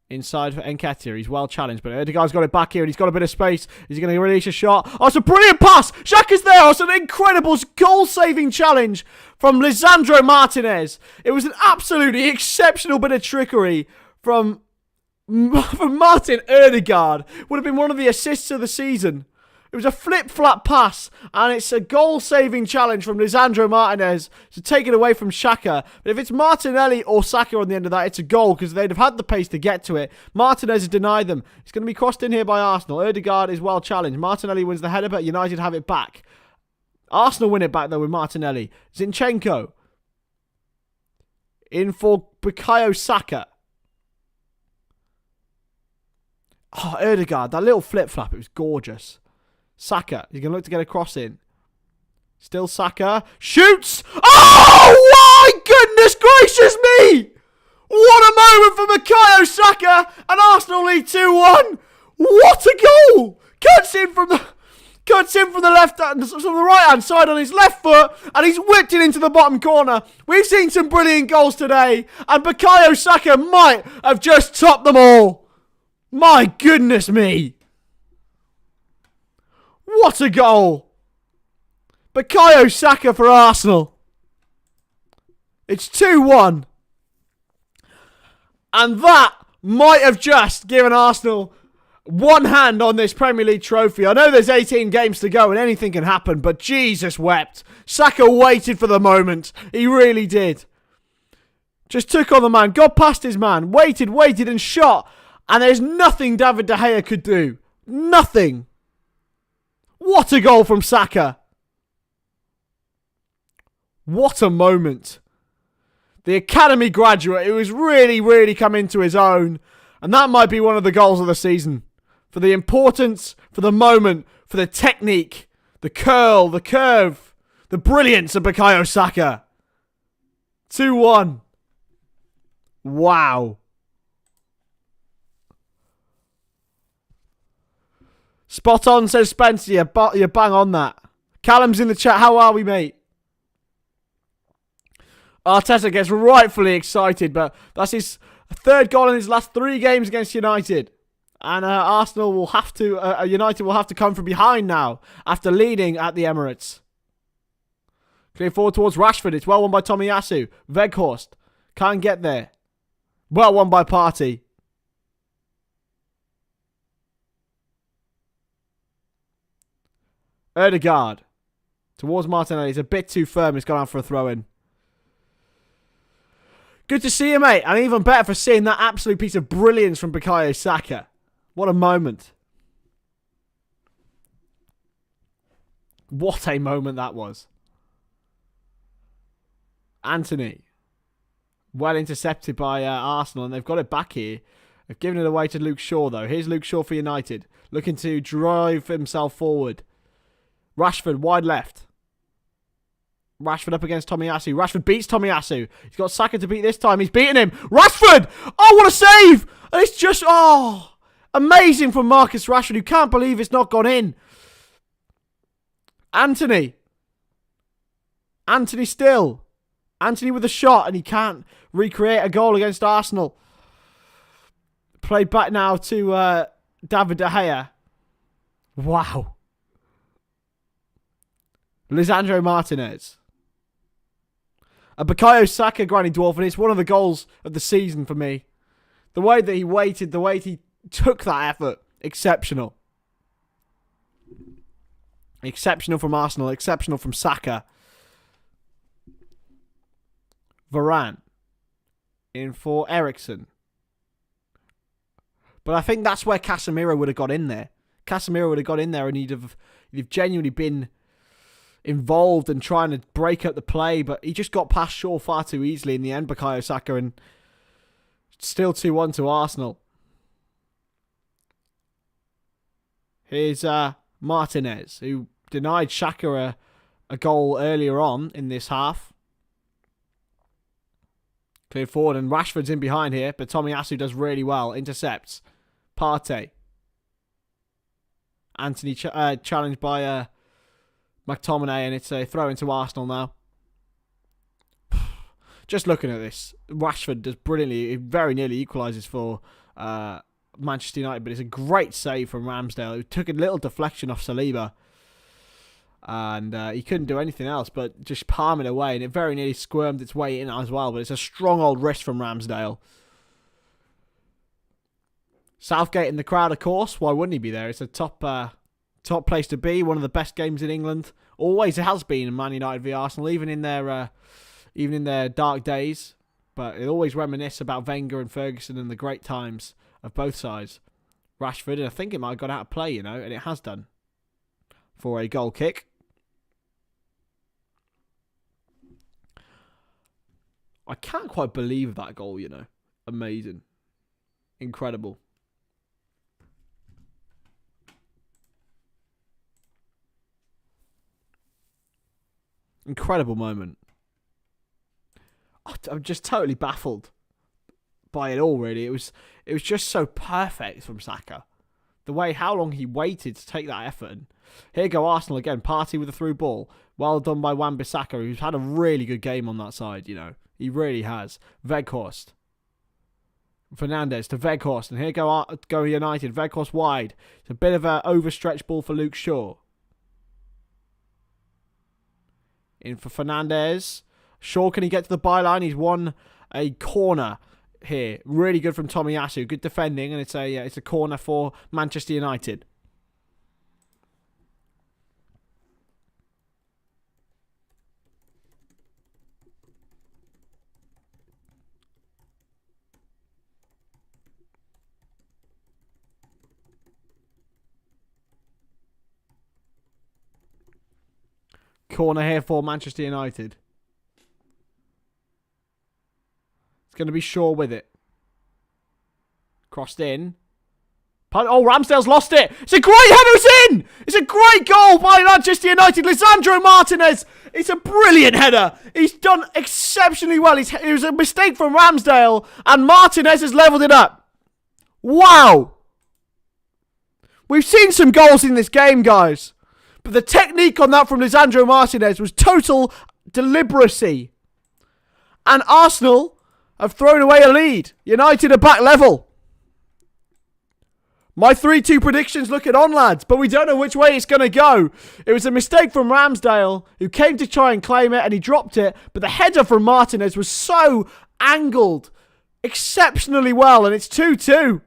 Speaker 1: Inside for Nketiah. He's well challenged, but Odegaard's got it back here and he's got a bit of space. Is he going to release a shot? Oh, it's a brilliant pass! Xhaka's there! Oh, it's an incredible goal-saving challenge from Lisandro Martinez. It was an absolutely exceptional bit of trickery from Martin Odegaard. Would have been one of the assists of the season. It was a flip-flap pass, and it's a goal-saving challenge from Lisandro Martinez to take it away from Saka. But if it's Martinelli or Saka on the end of that, it's a goal because they'd have had the pace to get to it. Martinez has denied them. It's going to be crossed in here by Arsenal. Odegaard is well challenged. Martinelli wins the header, but United have it back. Arsenal win it back, though, with Martinelli. Zinchenko. In for Bukayo Saka. Oh, Odegaard, that little flip-flap, it was gorgeous. Saka, he's going to look to get a cross in. Still Saka. Shoots! Oh, my goodness gracious me! What a moment for Bukayo Saka! And Arsenal lead 2-1. What a goal! Cuts in from the left, from the right hand side on his left foot, and he's whipped it into the bottom corner. We've seen some brilliant goals today, and Bukayo Saka might have just topped them all. My goodness me! What a goal! Bukayo Saka for Arsenal. It's 2-1. And that might have just given Arsenal one hand on this Premier League trophy. I know there's 18 games to go and anything can happen, but Jesus wept. Saka waited for the moment. He really did. Just took on the man, got past his man, waited and shot. And there's nothing David De Gea could do. Nothing. What a goal from Saka. What a moment. The academy graduate who has really come into his own. And that might be one of the goals of the season. For the importance, for the moment, for the technique, the curl, the curve, the brilliance of Bukayo Saka. 2-1. Wow. Spot on, says Spencer. You're bang on that. Callum's in the chat. How are we, mate? Arteta gets rightfully excited, but that's his third goal in his last 3 games against United. And Arsenal will have to, United will have to come from behind now after leading at the Emirates. Clear forward towards Rashford. It's well won by Tomiyasu. Weghorst can't get there. Well won by Partey. Odegaard towards Martinez. He's a bit too firm. He's gone out for a throw-in. Good to see you, mate. And even better for seeing that absolute piece of brilliance from Bukayo Saka. What a moment. What a moment that was. Anthony. Well intercepted by Arsenal, and they've got it back here. They've given it away to Luke Shaw, though. Here's Luke Shaw for United. Looking to drive himself forward. Rashford, wide left. Rashford up against Tomiyasu. Rashford beats Tomiyasu. He's got Saka to beat this time. He's beaten him. Rashford! Oh, what a save! And it's just, amazing from Marcus Rashford, who can't believe it's not gone in. Anthony still. Anthony with a shot, and he can't recreate a goal against Arsenal. Played back now to David De Gea. Wow. Lisandro Martinez. A Bukayo Saka grinding dwarf, and it's one of the goals of the season for me. The way that he waited, the way he took that effort, exceptional. Exceptional from Arsenal, exceptional from Saka. Varane in for Eriksen. But I think that's where Casemiro would have got in there. Casemiro would have got in there, and he'd have genuinely been involved and trying to break up the play, but he just got past Shaw far too easily in the end, Bukayo Saka, and still 2-1 to Arsenal. Here's Martinez, who denied Saka a goal earlier on in this half. Cleared forward, and Rashford's in behind here, but Tomiyasu does really well. Intercepts. Partey. Anthony challenged by McTominay, and it's a throw into Arsenal now. Just looking at this, Rashford does brilliantly. It very nearly equalises for Manchester United, but it's a great save from Ramsdale, who took a little deflection off Saliba, and he couldn't do anything else but just palm it away, and it very nearly squirmed its way in as well, but it's a strong old wrist from Ramsdale. Southgate in the crowd, of course. Why wouldn't he be there? It's a top place to be. One of the best games in England. Always has been in Man United v Arsenal, even in their dark days. But it always reminisce about Wenger and Ferguson and the great times of both sides. Rashford, and I think it might have gone out of play, and it has done for a goal kick. I can't quite believe that goal, Amazing. Incredible. Incredible moment. I'm just totally baffled by it all, really. It was just so perfect from Saka. The way, how long he waited to take that effort. And here go Arsenal again. Partey with a through ball. Well done by Wan-Bissaka, who's had a really good game on that side, He really has. Weghorst. Fernandes to Weghorst. And here go United. Weghorst wide. It's a bit of an overstretched ball for Luke Shaw. In for Fernandes. Shaw, can he get to the byline? He's won a corner here. Really good from Tomiyasu. Good defending, and it's a corner for Manchester United. corner here for Manchester United. It's going to be Shaw with it. Crossed in. Oh, Ramsdale's lost it. It's a great header. It's in. It's a great goal by Manchester United. Lisandro Martinez. It's a brilliant header. He's done exceptionally well. It was a mistake from Ramsdale, and Martinez has levelled it up. Wow. We've seen some goals in this game, guys. But the technique on that from Lisandro Martinez was total deliberacy. And Arsenal have thrown away a lead. United are back level. My 3-2 predictions looking on, lads, but we don't know which way it's going to go. It was a mistake from Ramsdale, who came to try and claim it, and he dropped it. But the header from Martinez was so angled exceptionally well, and it's 2-2.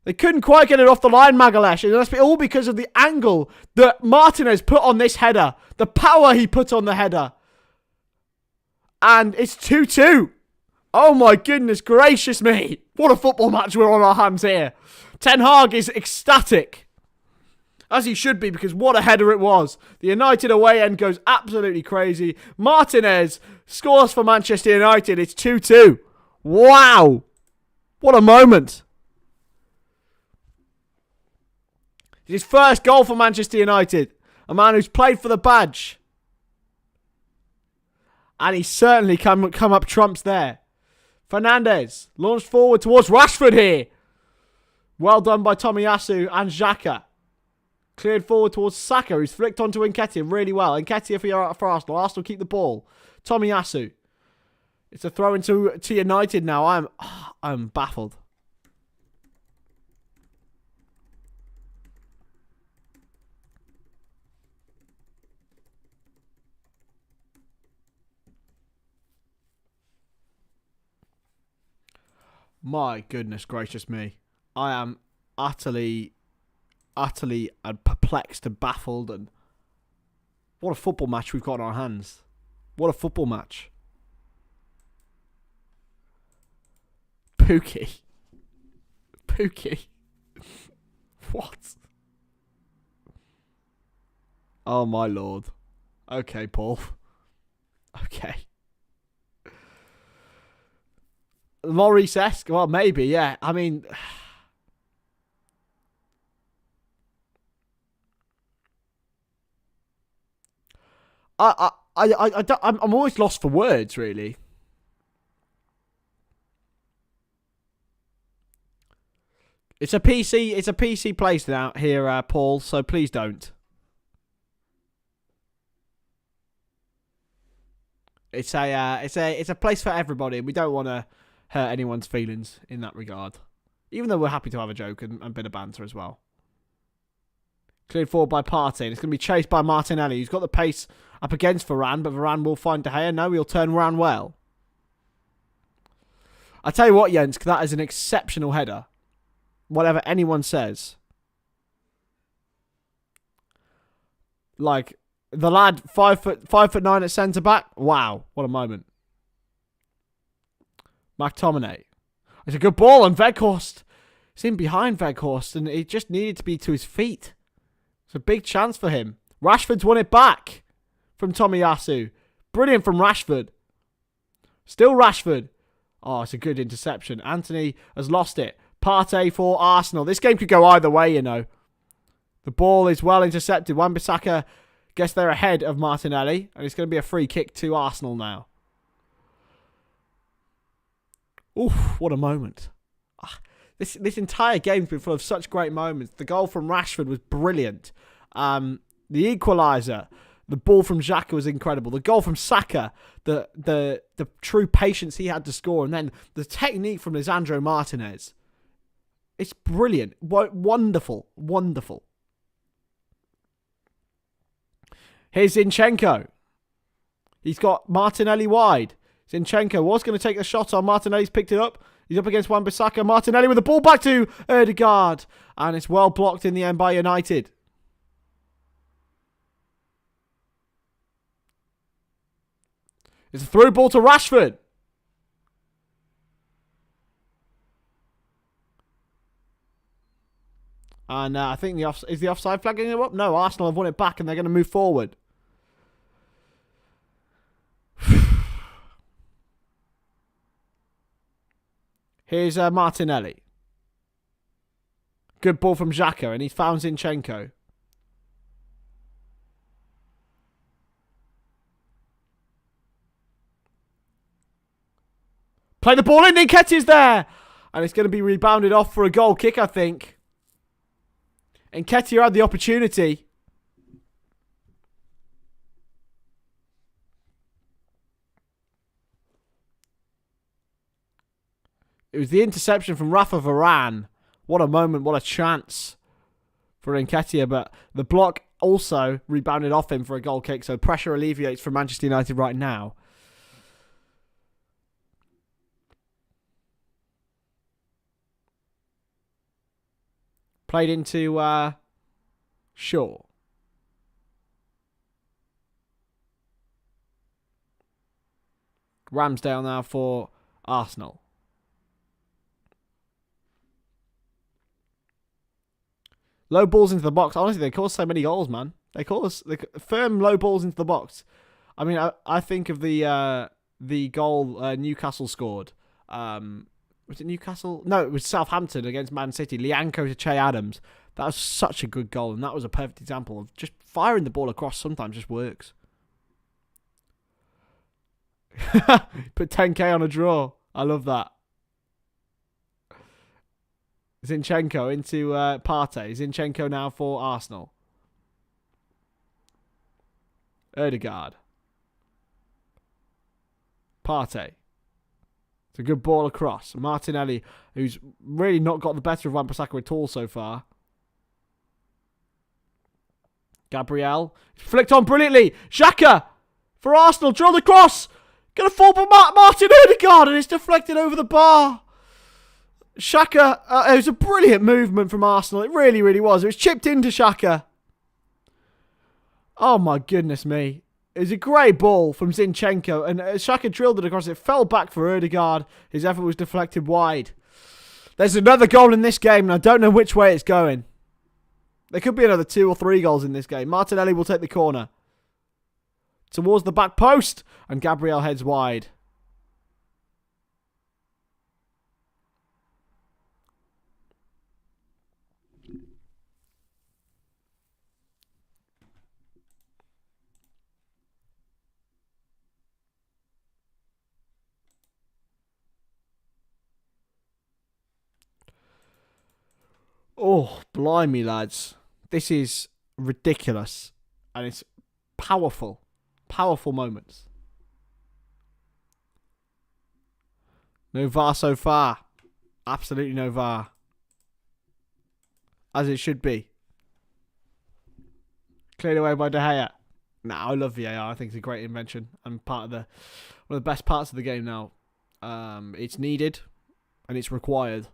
Speaker 1: They couldn't quite get it off the line, Magalesh, and that's all because of the angle that Martinez put on this header. The power he put on the header. And it's 2-2. Oh my goodness gracious me. What a football match we're on our hands here. Ten Hag is ecstatic. As he should be, because what a header it was. The United away end goes absolutely crazy. Martinez scores for Manchester United. It's 2-2. Wow. What a moment. His first goal for Manchester United. A man who's played for the badge. And he's certainly come up trumps there. Fernandes launched forward towards Rashford here. Well done by Tomiyasu and Saka. Cleared forward towards Saka, who's flicked onto Nketiah really well. Nketiah for Arsenal. Arsenal keep the ball. Tomiyasu. It's a throw into United now. I'm baffled. My goodness gracious me. I am utterly perplexed and baffled. And what a football match we've got on our hands. What a football match. Pookie. What? Oh my lord. Okay, Paul. Okay. Lloris-esque? Well, maybe, yeah. I mean, I'm always lost for words, really. It's a PC place now here, Paul. So please don't. It's a place for everybody. We don't want to hurt anyone's feelings in that regard. Even though we're happy to have a joke and a bit of banter as well. Cleared forward by Partey. It's going to be chased by Martinelli. He's got the pace up against Varane, but Varane will find De Gea. No, he'll turn around well. I tell you what, Jens, that is an exceptional header. Whatever anyone says. Like, the lad, 5'9" at centre back. Wow, what a moment. McTominay. It's a good ball, and Weghorst. It's in behind Weghorst, and he just needed to be to his feet. It's a big chance for him. Rashford's won it back from Tomiyasu. Brilliant from Rashford. Still Rashford. Oh, it's a good interception. Anthony has lost it. Partey for Arsenal. This game could go either way, you know. The ball is well intercepted. Wan-Bissaka gets there ahead of Martinelli, and it's going to be a free kick to Arsenal now. Oof, what a moment. This entire game's been full of such great moments. The goal from Rashford was brilliant. The equaliser, the ball from Saka was incredible. The goal from Saka, the true patience he had to score, and then the technique from Lisandro Martinez. It's brilliant. Wonderful. Wonderful. Here's Zinchenko. He's got Martinelli wide. Zinchenko was going to take the shot on. Martinelli's picked it up. He's up against Wan-Bissaka. Martinelli with the ball back to Odegaard. And it's well blocked in the end by United. It's a through ball to Rashford. And I think is the offside flag going up? No, Arsenal have won it back and they're going to move forward. Here's Martinelli. Good ball from Saka, and he's found Zinchenko. Play the ball in, Nketiah's there! And it's going to be rebounded off for a goal kick, I think. Nketiah had the opportunity. It was the interception from Rafa Varane. What a moment, what a chance for Nketiah. But the block also rebounded off him for a goal kick. So pressure alleviates for Manchester United right now. Played into Shaw. Ramsdale now for Arsenal. Low balls into the box. Honestly, they cause so many goals, man. They cause firm low balls into the box. I mean, I think of the goal Newcastle scored. Was it Newcastle? No, it was Southampton against Man City. Lianco to Che Adams. That was such a good goal, and that was a perfect example of just firing the ball across sometimes just works. Put 10k on a draw. I love that. Zinchenko into Partey. Zinchenko now for Arsenal. Odegaard. Partey. It's a good ball across. Martinelli, who's really not got the better of Wan-Bissaka at all so far. Gabriel. Flicked on brilliantly. Saka for Arsenal. Drilled across. Gonna fall by Martin Odegaard, and it's deflected over the bar. Saka, it was a brilliant movement from Arsenal. It really, really was. It was chipped into Saka. Oh my goodness me. It was a great ball from Zinchenko, and Saka drilled it across. It fell back for Odegaard. His effort was deflected wide. There's another goal in this game, and I don't know which way it's going. There could be another 2 or 3 goals in this game. Martinelli will take the corner. Towards the back post, and Gabriel heads wide. Oh, blimey, lads. This is ridiculous. And it's powerful. Powerful moments. No VAR so far. Absolutely no VAR. As it should be. Cleared away by De Gea. Nah, I love VAR. I think it's a great invention. And part of one of the best parts of the game now. It's needed. And it's required.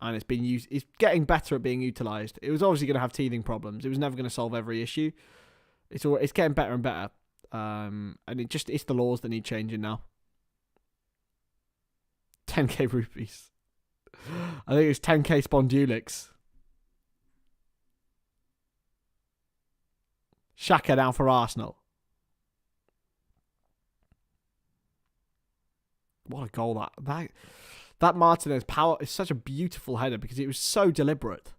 Speaker 1: And it's been used. It's getting better at being utilised. It was obviously going to have teething problems. It was never going to solve every issue. It's getting better and better. And it's the laws that need changing now. 10k rupees. I think it's 10k Spondulix. Saka now for Arsenal. What a goal that Martinez power is such a beautiful header because it was so deliberate.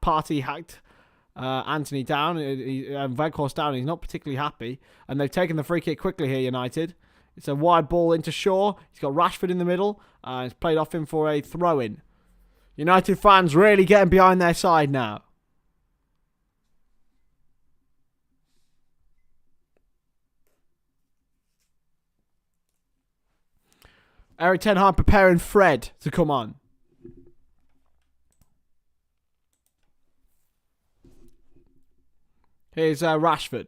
Speaker 1: Partey hacked Anthony down and Weghorst down. He's not particularly happy, and they've taken the free kick quickly here. United. It's a wide ball into Shaw. He's got Rashford in the middle. It's played off him for a throw-in. United fans really getting behind their side now. Erik Ten Hag preparing Fred to come on. Here's Rashford.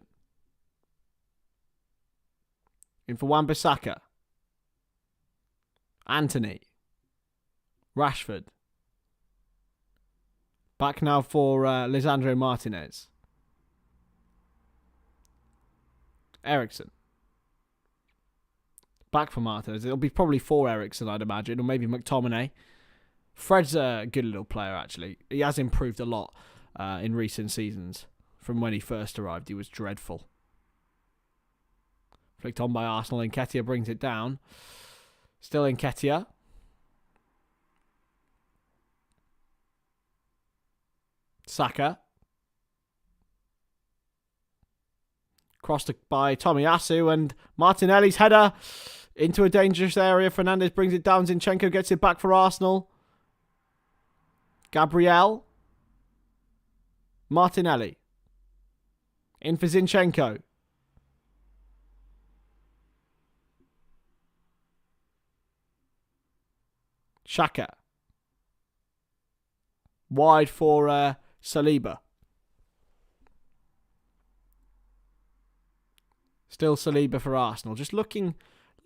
Speaker 1: In for Wan-Bissaka. Anthony. Rashford. Back now for Lisandro Martinez. Eriksen. Back for Martinez. It'll be probably for Eriksen, I'd imagine, or maybe McTominay. Fred's a good little player, actually. He has improved a lot in recent seasons. From when he first arrived, he was dreadful. Flicked on by Arsenal. Nketiah brings it down. Still Nketiah. Saka. Crossed by Tomiyasu, and Martinelli's header into a dangerous area. Fernandez brings it down. Zinchenko gets it back for Arsenal. Gabriel. Martinelli. In for Zinchenko. Saka. Wide for Saliba. Still Saliba for Arsenal. Just looking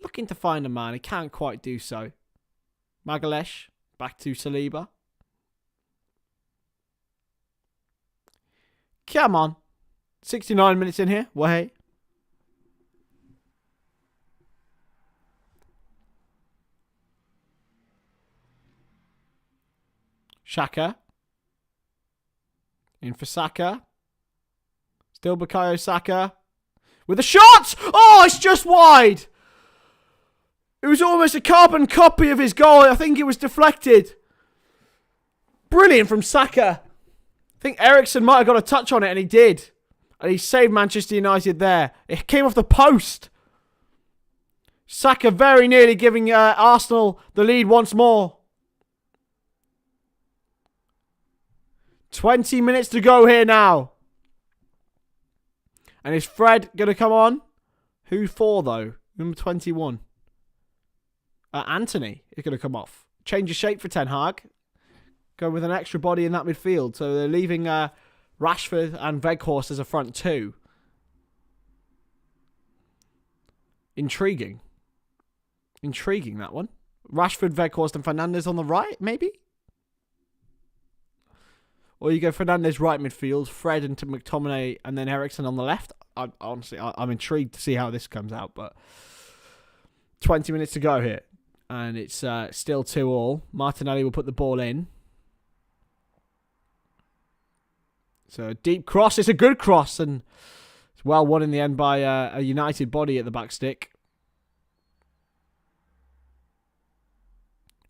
Speaker 1: to find a man. He can't quite do so. Magalhaes. Back to Saliba. Come on. 69 minutes in here. Way. Saka. In for Saka. Still Bukayo Saka. With a shot! Oh, it's just wide! It was almost a carbon copy of his goal. I think it was deflected. Brilliant from Saka. I think Eriksen might have got a touch on it, and he did. And he saved Manchester United there. It came off the post. Saka very nearly giving Arsenal the lead once more. 20 minutes to go here now. And is Fred going to come on? Who for, though? Number 21. Anthony is going to come off. Change of shape for Ten Hag. Go with an extra body in that midfield. So they're leaving Rashford and Weghorst as a front two. Intriguing. Intriguing, that one. Rashford, Weghorst and Fernandez on the right, maybe? Or you go Fernandez right midfield, Fred into McTominay, and then Eriksen on the left. Honestly, I'm intrigued to see how this comes out. But 20 minutes to go here. And it's still 2-2. Martinelli will put the ball in. So a deep cross. It's a good cross. And it's well won in the end by a United body at the back stick.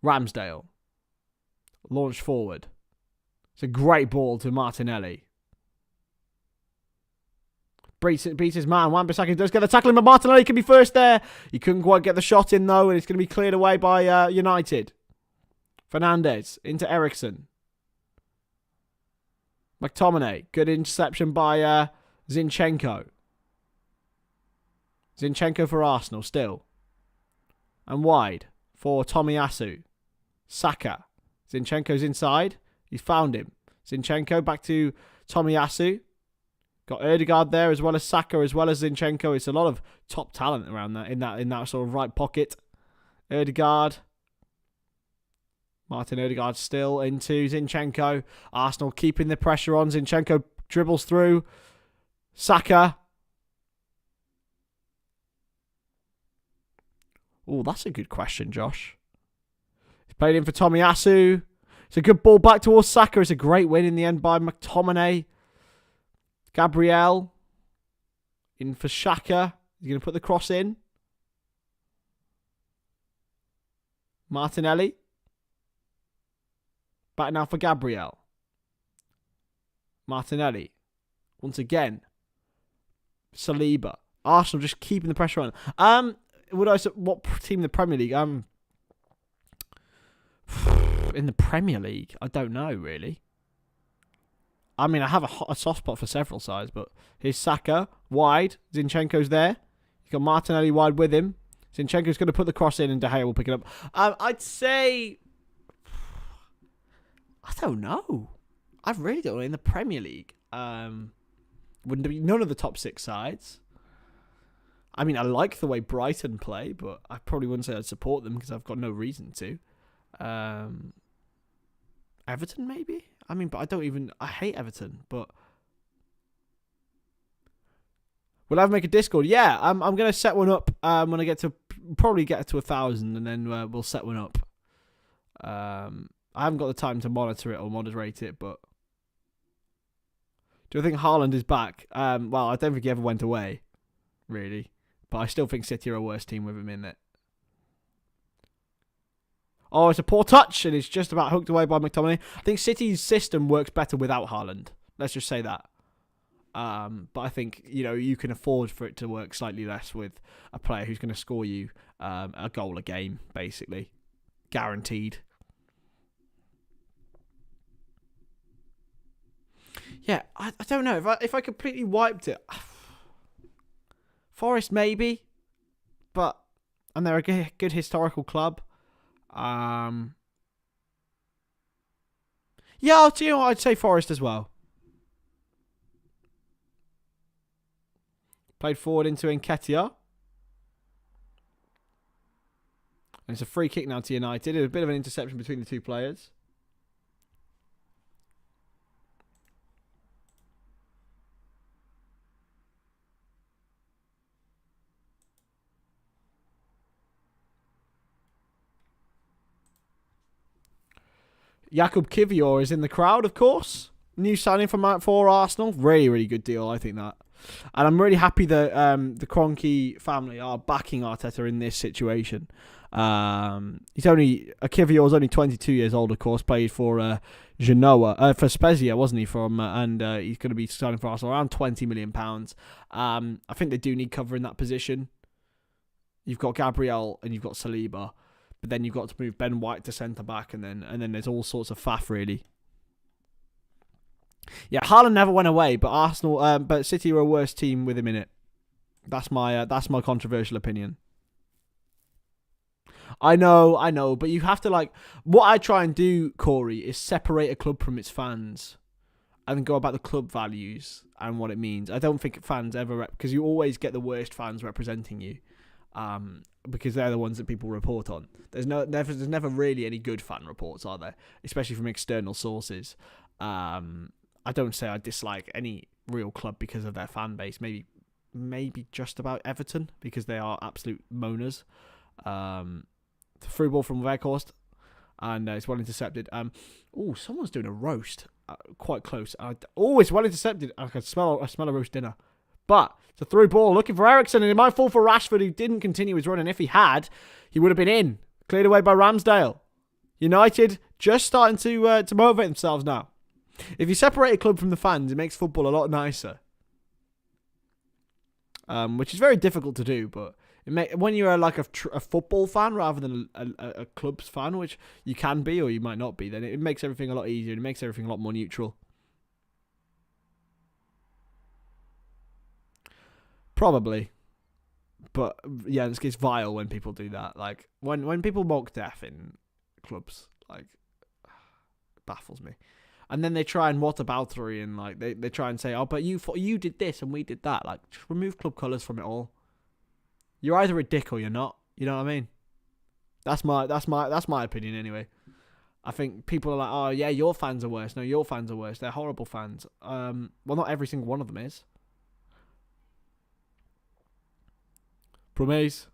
Speaker 1: Ramsdale. Launched forward. It's a great ball to Martinelli. Beats his man. Wan-Bissaka does get the tackling, but Martinelli can be first there. He couldn't quite get the shot in, though, and it's going to be cleared away by United. Fernandez into Eriksen. McTominay. Good interception by Zinchenko. Zinchenko for Arsenal still. And wide for Tomiyasu. Saka. Zinchenko's inside. He's found him. Zinchenko back to Tomiyasu. Got Odegaard there as well as Saka as well as Zinchenko. It's a lot of top talent around that in that sort of right pocket. Odegaard. Martin Odegaard still into Zinchenko. Arsenal keeping the pressure on. Zinchenko dribbles through. Saka. Oh, that's a good question, Josh. He's played in for Tomiyasu. It's a good ball back towards Saka. It's a great win in the end by McTominay. Gabriel. In for Saka. He's going to put the cross in. Martinelli. Back now for Gabriel. Martinelli. Once again. Saliba. Arsenal just keeping the pressure on. What team in the Premier League? In the Premier League, I don't know really. I mean, I have a soft spot for several sides, but here's Saka wide. Zinchenko's there. You've got Martinelli wide with him. Zinchenko's going to put the cross in, and De Gea will pick it up. I'd say, I don't know. I really don't know. In the Premier League, wouldn't be none of the top 6 sides. I mean, I like the way Brighton play, but I probably wouldn't say I'd support them because I've got no reason to. Everton, maybe? I mean, but I hate Everton, but will I ever make a Discord? Yeah, I'm going to set one up when I probably get to 1,000, and then we'll set one up. I haven't got the time to monitor it or moderate it, but do I think Haaland is back? Well, I don't think he ever went away, really. But I still think City are a worse team with him in it. Oh, it's a poor touch, and it's just about hooked away by McTominay. I think City's system works better without Haaland. Let's just say that. But I think, you can afford for it to work slightly less with a player who's going to score you a goal a game, basically. Guaranteed. Yeah, I don't know. If I completely wiped it, Forest maybe, and they're a good historical club. Yeah, I'd say Forest as well. Played forward into Nketiah. And it's a free kick now to United. A bit of an interception between the two players. Jakub Kivior is in the crowd, of course. New signing for Arsenal. Really, really good deal, I think that. And I'm really happy that the Kroenke family are backing Arteta in this situation. Kivior is only 22 years old, of course. Played for Genoa, for Spezia, wasn't he? And he's going to be signing for Arsenal around £20 million. I think they do need cover in that position. You've got Gabriel and you've got Saliba. But then you've got to move Ben White to centre back, and then there's all sorts of faff really. Yeah, Haaland never went away, but City are a worse team with him in it. That's my controversial opinion. I know, but you have to what I try and do, Corey, is separate a club from its fans, and go about the club values and what it means. I don't think fans ever because you always get the worst fans representing you. Because they're the ones that people report on. There's never really any good fan reports, are there? Especially from external sources. I don't say I dislike any real club because of their fan base. Maybe just about Everton because they are absolute moaners. Through ball from Weghorst, and it's well intercepted. Someone's doing a roast quite close. It's well intercepted. I smell a roast dinner. But it's a through ball looking for Eriksen, and it might fall for Rashford, who didn't continue his run. And if he had, he would have been in. Cleared away by Ramsdale. United just starting to motivate themselves now. If you separate a club from the fans, it makes football a lot nicer. Which is very difficult to do, but when you're a football fan rather than a club's fan, which you can be or you might not be, then it makes everything a lot easier. It makes everything a lot more neutral. Probably. But yeah, it's vile when people do that. Like when people mock death in clubs, it baffles me. And then they try and whataboutery and they try and say, "Oh, but you did this and we did that." Just remove club colours from it all. You're either a dick or you're not. You know what I mean? That's my opinion anyway. I think people are like, "Oh yeah, your fans are worse." No, your fans are worse. They're horrible fans. Well, not every single one of them is. Promise.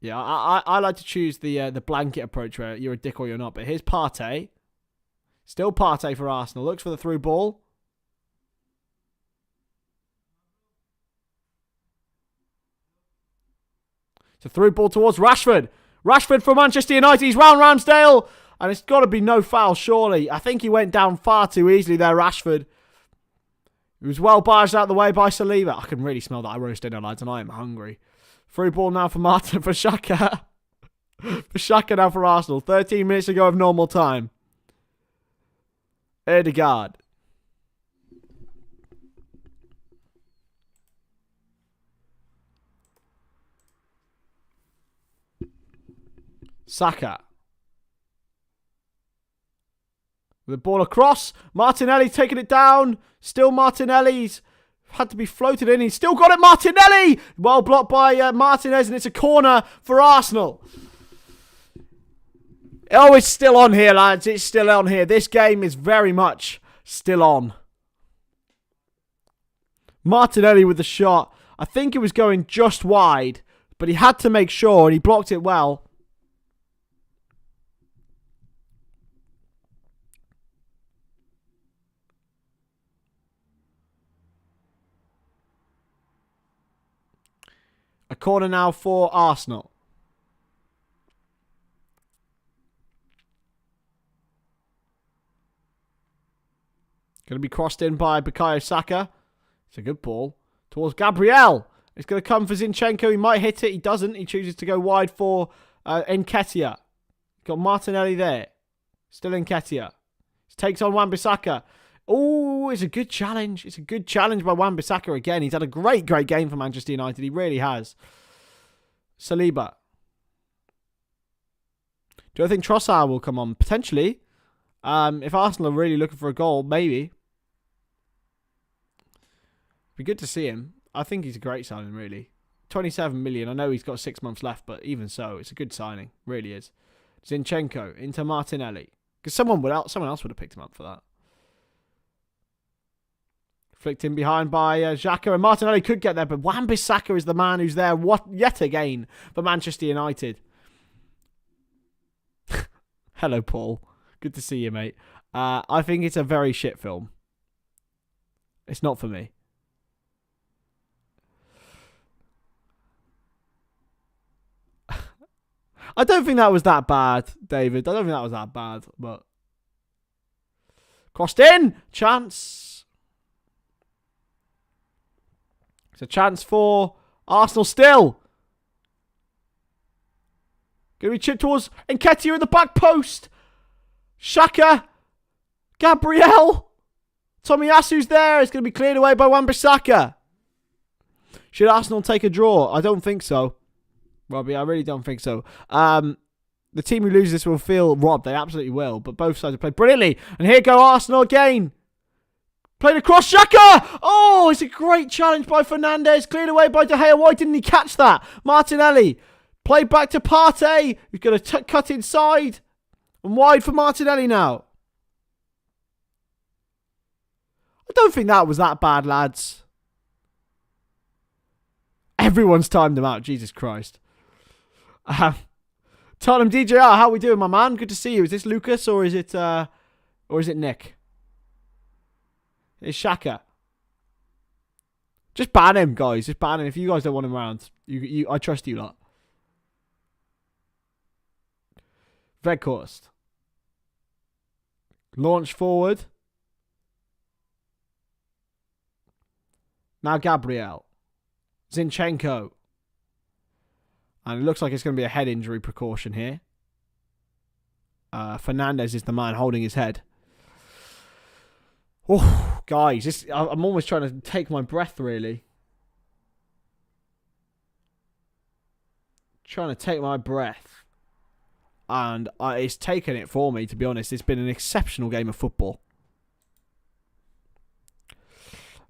Speaker 1: Yeah, I like to choose the blanket approach where you're a dick or you're not. But here's Partey. Still Partey for Arsenal. Looks for the through ball. It's a through ball towards Rashford. Rashford for Manchester United. He's round Ramsdale. And it's got to be no foul, surely. I think he went down far too easily there, Rashford. He was well barged out of the way by Saliba. I can really smell that roast dinner, lads, and I am hungry. Through ball now for Saka. For Saka now for Arsenal. 13 minutes to go of normal time. Odegaard. Saka. With the ball across. Martinelli taking it down. Still Martinelli's had to be floated in. He's still got it. Martinelli! Well blocked by Martinez, and it's a corner for Arsenal. Oh, it's still on here, lads. It's still on here. This game is very much still on. Martinelli with the shot. I think it was going just wide, but he had to make sure, and he blocked it well. A corner now for Arsenal. Going to be crossed in by Bukayo Saka. It's a good ball towards Gabriel. It's going to come for Zinchenko. He might hit it. He doesn't. He chooses to go wide for Nketiah. Got Martinelli there. Still Nketiah. He takes on Wan-Bissaka. Oh, it's a good challenge. It's a good challenge by Wan-Bissaka again. He's had a great game for Manchester United. He really has. Saliba. Do I think Trossard will come on? Potentially. If Arsenal are really looking for a goal, maybe. Be good to see him. I think he's a great signing, really. 27 million. I know he's got 6 months left, but even so, it's a good signing. Really is. Zinchenko into Martinelli. Because someone else would have picked him up for that. Flicked in behind by Xhaka, and Martinelli could get there, but Wan-Bissaka is the man who's there yet again for Manchester United. Hello, Paul. Good to see you, mate. I think it's a very shit film. It's not for me. I don't think that was that bad, David. I don't think that was that bad, but... Crossed in! Chance! It's a chance for Arsenal still. Going to be chipped towards Nketiah in the back post. Saka. Gabriel. Tomiyasu's there. It's going to be cleared away by Wan-Bissaka. Should Arsenal take a draw? I don't think so, Robbie. I really don't think so. The team who loses this will feel robbed. They absolutely will. But both sides have played brilliantly. And here go Arsenal again. Played across Saka. Oh, it's a great challenge by Fernandes. Cleared away by De Gea. Why didn't he catch that? Martinelli. Played back to Partey. He's going to cut inside. And wide for Martinelli now. I don't think that was that bad, lads. Everyone's timed them out. Jesus Christ. Tottenham DJR, how we doing, my man? Good to see you. Is this Lucas or is it Nick? It's Saka. Just ban him, guys. Just ban him. If you guys don't want him around, I trust you lot. Veghorst. Launch forward. Now Gabriel. Zinchenko. And it looks like it's going to be a head injury precaution here. Fernandes is the man holding his head. Oh, guys, I'm almost trying to take my breath, really. Trying to take my breath. And it's taken it for me, to be honest. It's been an exceptional game of football.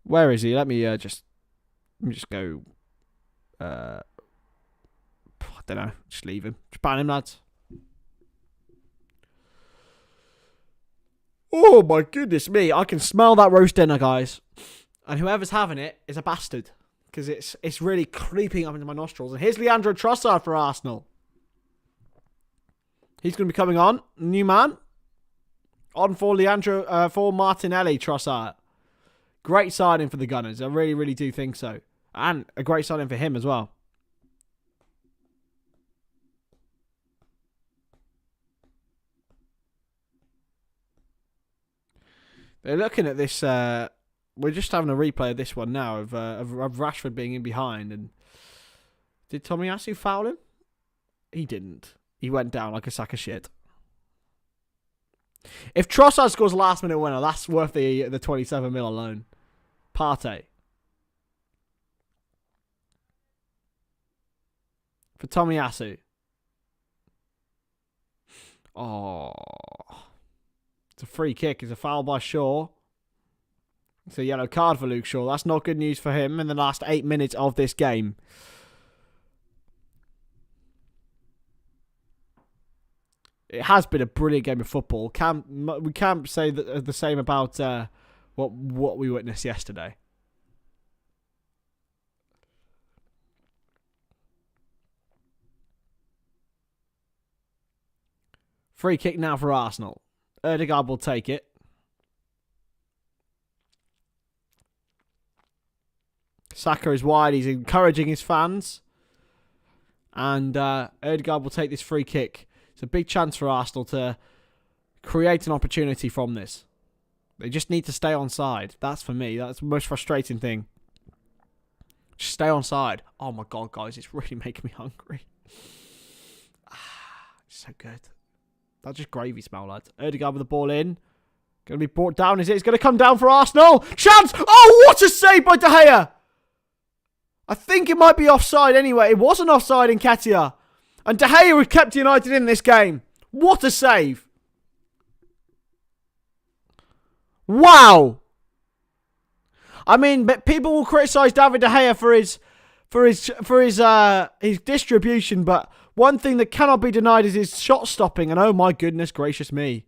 Speaker 1: Where is he? Let me just go. I don't know. Just leave him. Just ban him, lads. Oh my goodness me. I can smell that roast dinner, guys. And whoever's having it is a bastard. Because it's really creeping up into my nostrils. And here's Leandro Trossard for Arsenal. He's going to be coming on. New man. On for for Martinelli, Trossard. Great signing for the Gunners. I really, really do think so. And a great signing for him as well. They're looking at this. We're just having a replay of this one now of Rashford being in behind. And did Tomiyasu foul him? He didn't. He went down like a sack of shit. If Trossard scores a last minute winner, that's worth the 27 mil alone. Partey. For Tomiyasu. Oh. It's a free kick. It's a foul by Shaw. It's a yellow card for Luke Shaw. That's not good news for him in the last 8 minutes of this game. It has been a brilliant game of football. We can't say the same about what we witnessed yesterday. Free kick now for Arsenal. Odegaard will take it. Saka is wide. He's encouraging his fans. And Odegaard will take this free kick. It's a big chance for Arsenal to create an opportunity from this. They just need to stay on side. That's for me. That's the most frustrating thing. Just stay on side. Oh my God, guys. It's really making me hungry. It's so good. That's just gravy smell, lads. Odegaard with the ball in. Going to be brought down, is it? It's going to come down for Arsenal. Chance! Oh, what a save by De Gea! I think it might be offside anyway. It wasn't offside in Nketiah. And De Gea has kept United in this game. What a save. Wow. I mean, but people will criticise David De Gea for his distribution, but one thing that cannot be denied is his shot stopping. And oh my goodness gracious me,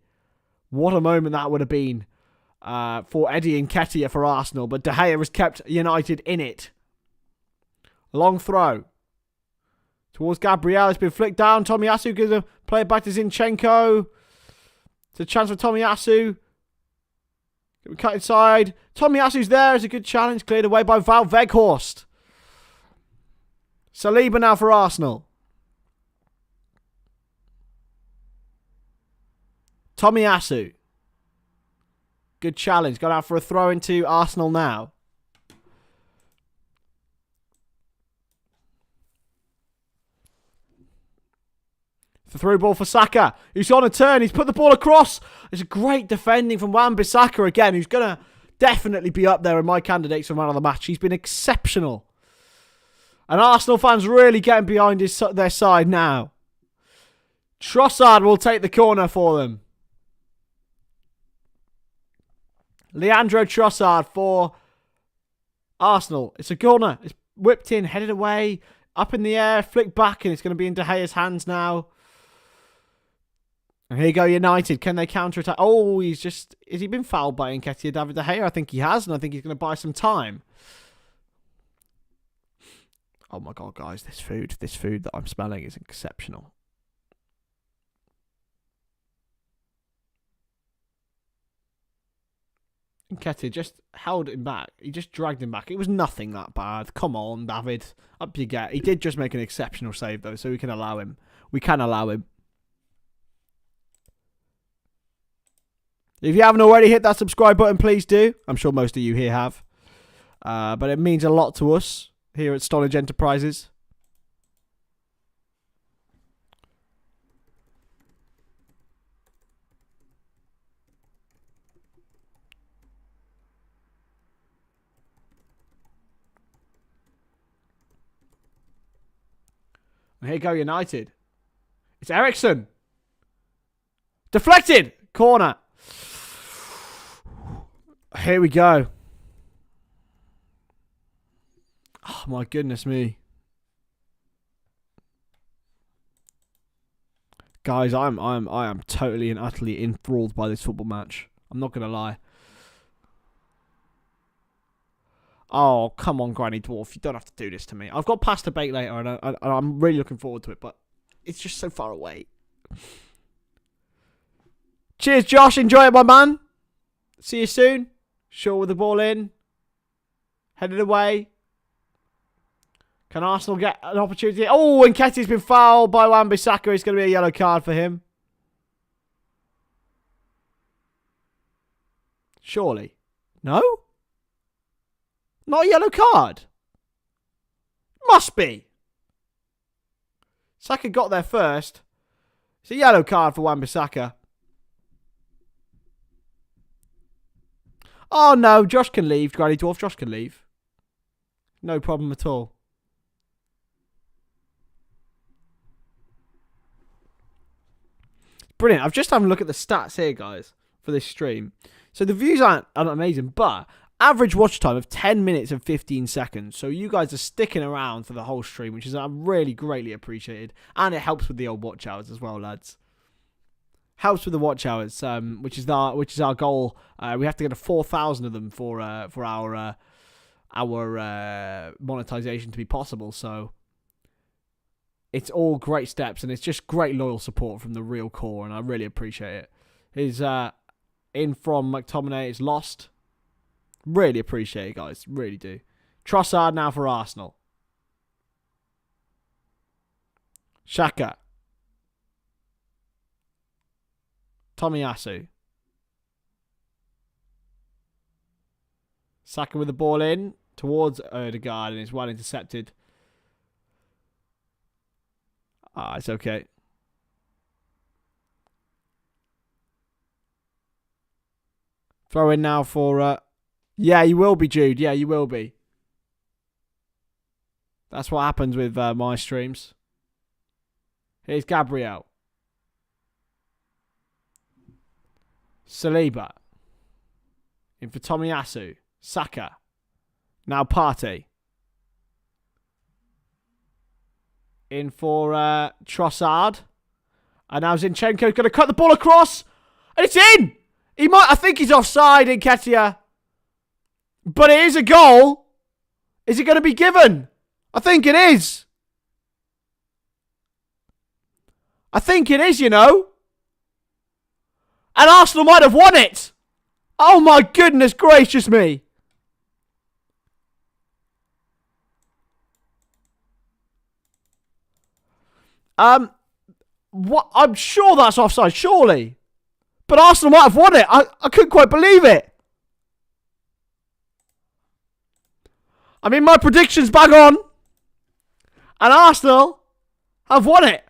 Speaker 1: what a moment that would have been for Eddie Nketiah for Arsenal. But De Gea has kept United in it. Long throw towards Gabriel. It's been flicked down. Tomiyasu gives a play it back to Zinchenko. It's a chance for Tomiyasu. Cut inside. Tomiyasu's there. It's a good challenge. Cleared away by Val Weghorst. Saliba now for Arsenal. Tomiyasu. Good challenge. Got out for a throw into Arsenal now. The through ball for Saka. He's on a turn. He's put the ball across. It's a great defending from Wan-Bissaka again, who's going to definitely be up there in my candidates for man of the match. He's been exceptional. And Arsenal fans really getting behind their side now. Trossard will take the corner for them. Leandro Trossard for Arsenal. It's a corner. It's whipped in, headed away, up in the air, flicked back, and it's going to be in De Gea's hands now. And here you go, United. Can they counter-attack? Oh, has he been fouled by Nketiah, David De Gea? I think he has, and I think he's going to buy some time. Oh my God, guys, this food that I'm smelling is exceptional. Nketiah just held him back. He just dragged him back. It was nothing that bad. Come on, David. Up you get. He did just make an exceptional save, though, so we can allow him. We can allow him. If you haven't already hit that subscribe button, please do. I'm sure most of you here have. But it means a lot to us here at Stonadge Enterprises. And here go United. It's Eriksen. Deflected. Corner. Here we go. Oh my goodness me. Guys, I am totally and utterly enthralled by this football match. I'm not gonna lie. Oh, come on, Granny Dwarf. You don't have to do this to me. I've got pasta bake later, and I'm really looking forward to it, but it's just so far away. Cheers, Josh. Enjoy it, my man. See you soon. Shaw with the ball in. Headed away. Can Arsenal get an opportunity? Oh, Nketiah's been fouled by Wan-Bissaka. It's going to be a yellow card for him. Surely. No? Not a yellow card. Must be. Saka got there first. It's a yellow card for Wan-Bissaka. Oh no, Josh can leave. Granny Dwarf, Josh can leave. No problem at all. Brilliant. I've just had a look at the stats here, guys, for this stream. So the views aren't amazing, but average watch time of 10 minutes and 15 seconds. So you guys are sticking around for the whole stream, which is really greatly appreciated. And it helps with the old watch hours as well, lads. Helps with the watch hours, which is our goal. We have to get to 4,000 of them for our monetization to be possible. So it's all great steps, and it's just great loyal support from the real core, and I really appreciate it. His in from McTominay is lost. Really appreciate it, guys. Really do. Trossard now for Arsenal. Saka. Tomiyasu. Saka with the ball in towards Odegaard, and it's well intercepted. It's okay. Throw in now for... yeah, you will be, Jude. Yeah, you will be. That's what happens with my streams. Here's Gabriel. Saliba. In for Tomiyasu. Saka. Now Partey. In for Trossard. And now Zinchenko's going to cut the ball across. And it's in! I think he's offside, Nketiah. But it is a goal. Is it going to be given? I think it is. I think it is, you know. And Arsenal might have won it. Oh my goodness gracious me. What? I'm sure that's offside, surely. But Arsenal might have won it. I couldn't quite believe it. I mean, my prediction's bang on. And Arsenal have won it.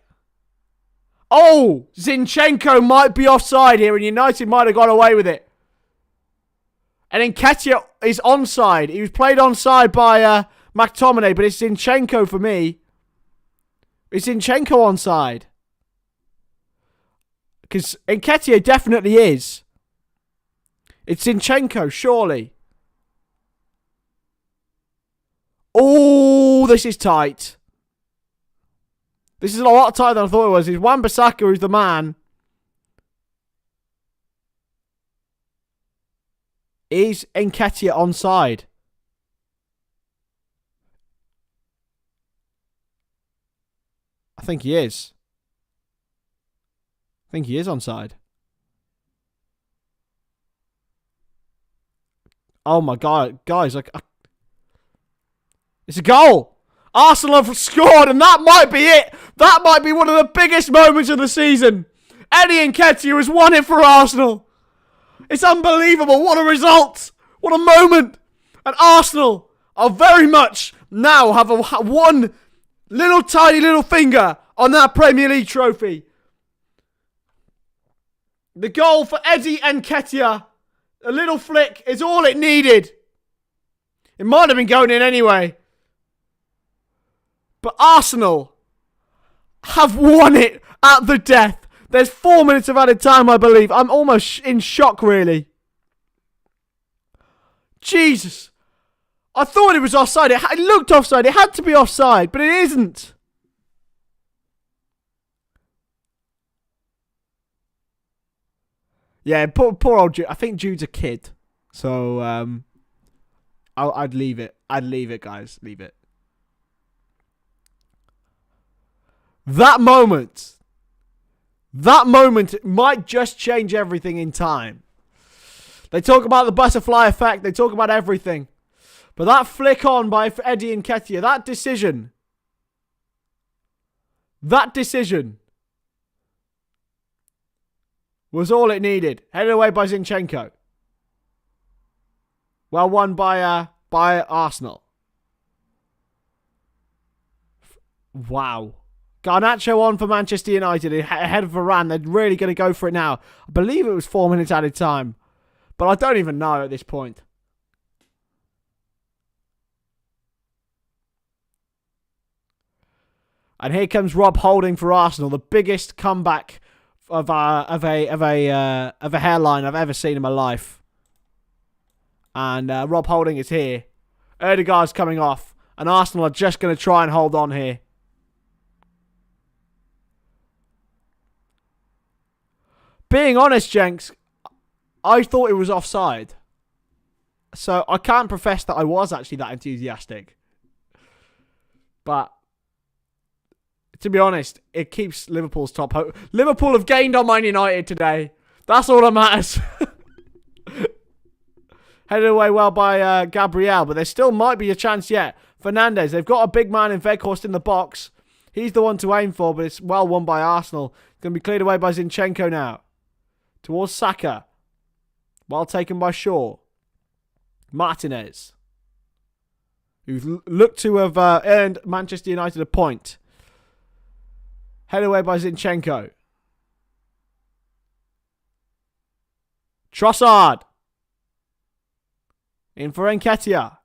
Speaker 1: Oh, Zinchenko might be offside here and United might have got away with it. And Nketiah is onside. He was played onside by McTominay, but it's Zinchenko for me. It's Zinchenko onside. Because Nketiah definitely is. It's Zinchenko, surely. Oh, this is tight. This is a lot tighter than I thought it was. It's Wan-Bissaka who's the man. Is Nketiah onside? I think he is. I think he is onside. Oh my God, guys! It's a goal. Arsenal have scored, and that might be it. That might be one of the biggest moments of the season. Eddie Nketiah has won it for Arsenal. It's unbelievable. What a result. What a moment. And Arsenal are very much now have one little tiny little finger on that Premier League trophy. The goal for Eddie Nketiah. A little flick is all it needed. It might have been going in anyway. But Arsenal have won it at the death. There's 4 minutes of added time, I believe. I'm almost in shock, really. Jesus. I thought it was offside. It looked offside. It had to be offside, but it isn't. Yeah, poor old Jude. I think Jude's a kid. So, I'd leave it. I'd leave it, guys. Leave it. That moment might just change everything in time. They talk about the butterfly effect. They talk about everything. But that flick on by Eddie Nketiah, that decision was all it needed. Headed away by Zinchenko. Well won by Arsenal. Wow. Garnacho on for Manchester United ahead of Varane. They're really going to go for it now. I believe it was 4 minutes added time. But I don't even know at this point. And here comes Rob Holding for Arsenal. The biggest comeback of a hairline I've ever seen in my life. And Rob Holding is here. Odegaard's coming off. And Arsenal are just going to try and hold on here. Being honest, Jenks, I thought it was offside. So I can't profess that I was actually that enthusiastic. But to be honest, it keeps Liverpool's top hope. Liverpool have gained on Man United today. That's all that matters. Headed away well by Gabriel, but there still might be a chance yet. Fernandes, they've got a big man in Weghorst in the box. He's the one to aim for, but it's well won by Arsenal. It's going to be cleared away by Zinchenko now. Towards Saka. Well taken by Shaw. Martinez, who looked to have earned Manchester United a point. Head away by Zinchenko. Trossard. In for Nketiah.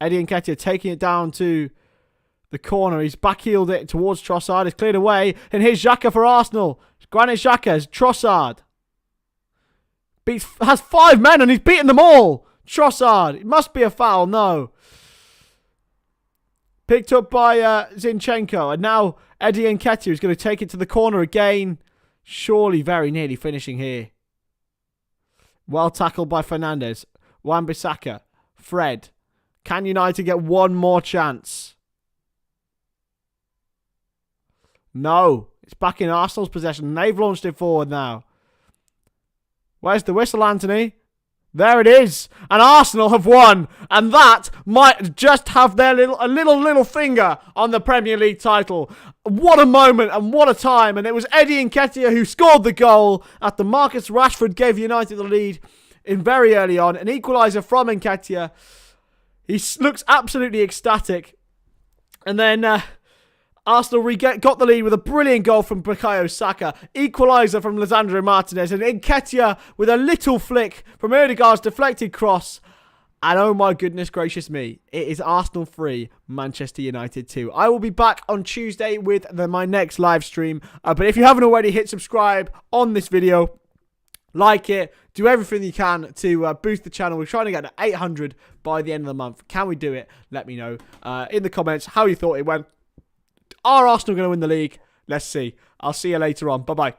Speaker 1: Eddie Nketiah taking it down to the corner. He's backheeled it towards Trossard. It's cleared away. And here's Xhaka for Arsenal. Granit Xhaka. Trossard. Has 5 men and he's beaten them all. Trossard. It must be a foul. No. Picked up by Zinchenko. And now Eddie Nketiah is going to take it to the corner again. Surely very nearly finishing here. Well tackled by Fernandes. Wan-Bissaka. Fred. Can United get one more chance? No. It's back in Arsenal's possession. They've launched it forward now. Where's the whistle, Anthony? There it is. And Arsenal have won. And that might just have their little finger on the Premier League title. What a moment and what a time. And it was Eddie Nketiah who scored the goal after Marcus Rashford gave United the lead in very early on. An equaliser from Nketiah. He looks absolutely ecstatic. And then Arsenal got the lead with a brilliant goal from Bukayo Saka. Equaliser from Lisandro Martinez. And Nketiah with a little flick from Odegaard's deflected cross. And oh my goodness gracious me. It is Arsenal 3, Manchester United 2. I will be back on Tuesday with my next live stream. But if you haven't already, hit subscribe on this video. Like it. Do everything you can to boost the channel. We're trying to get to 800 by the end of the month. Can we do it? Let me know in the comments how you thought it went. Are Arsenal going to win the league? Let's see. I'll see you later on. Bye-bye.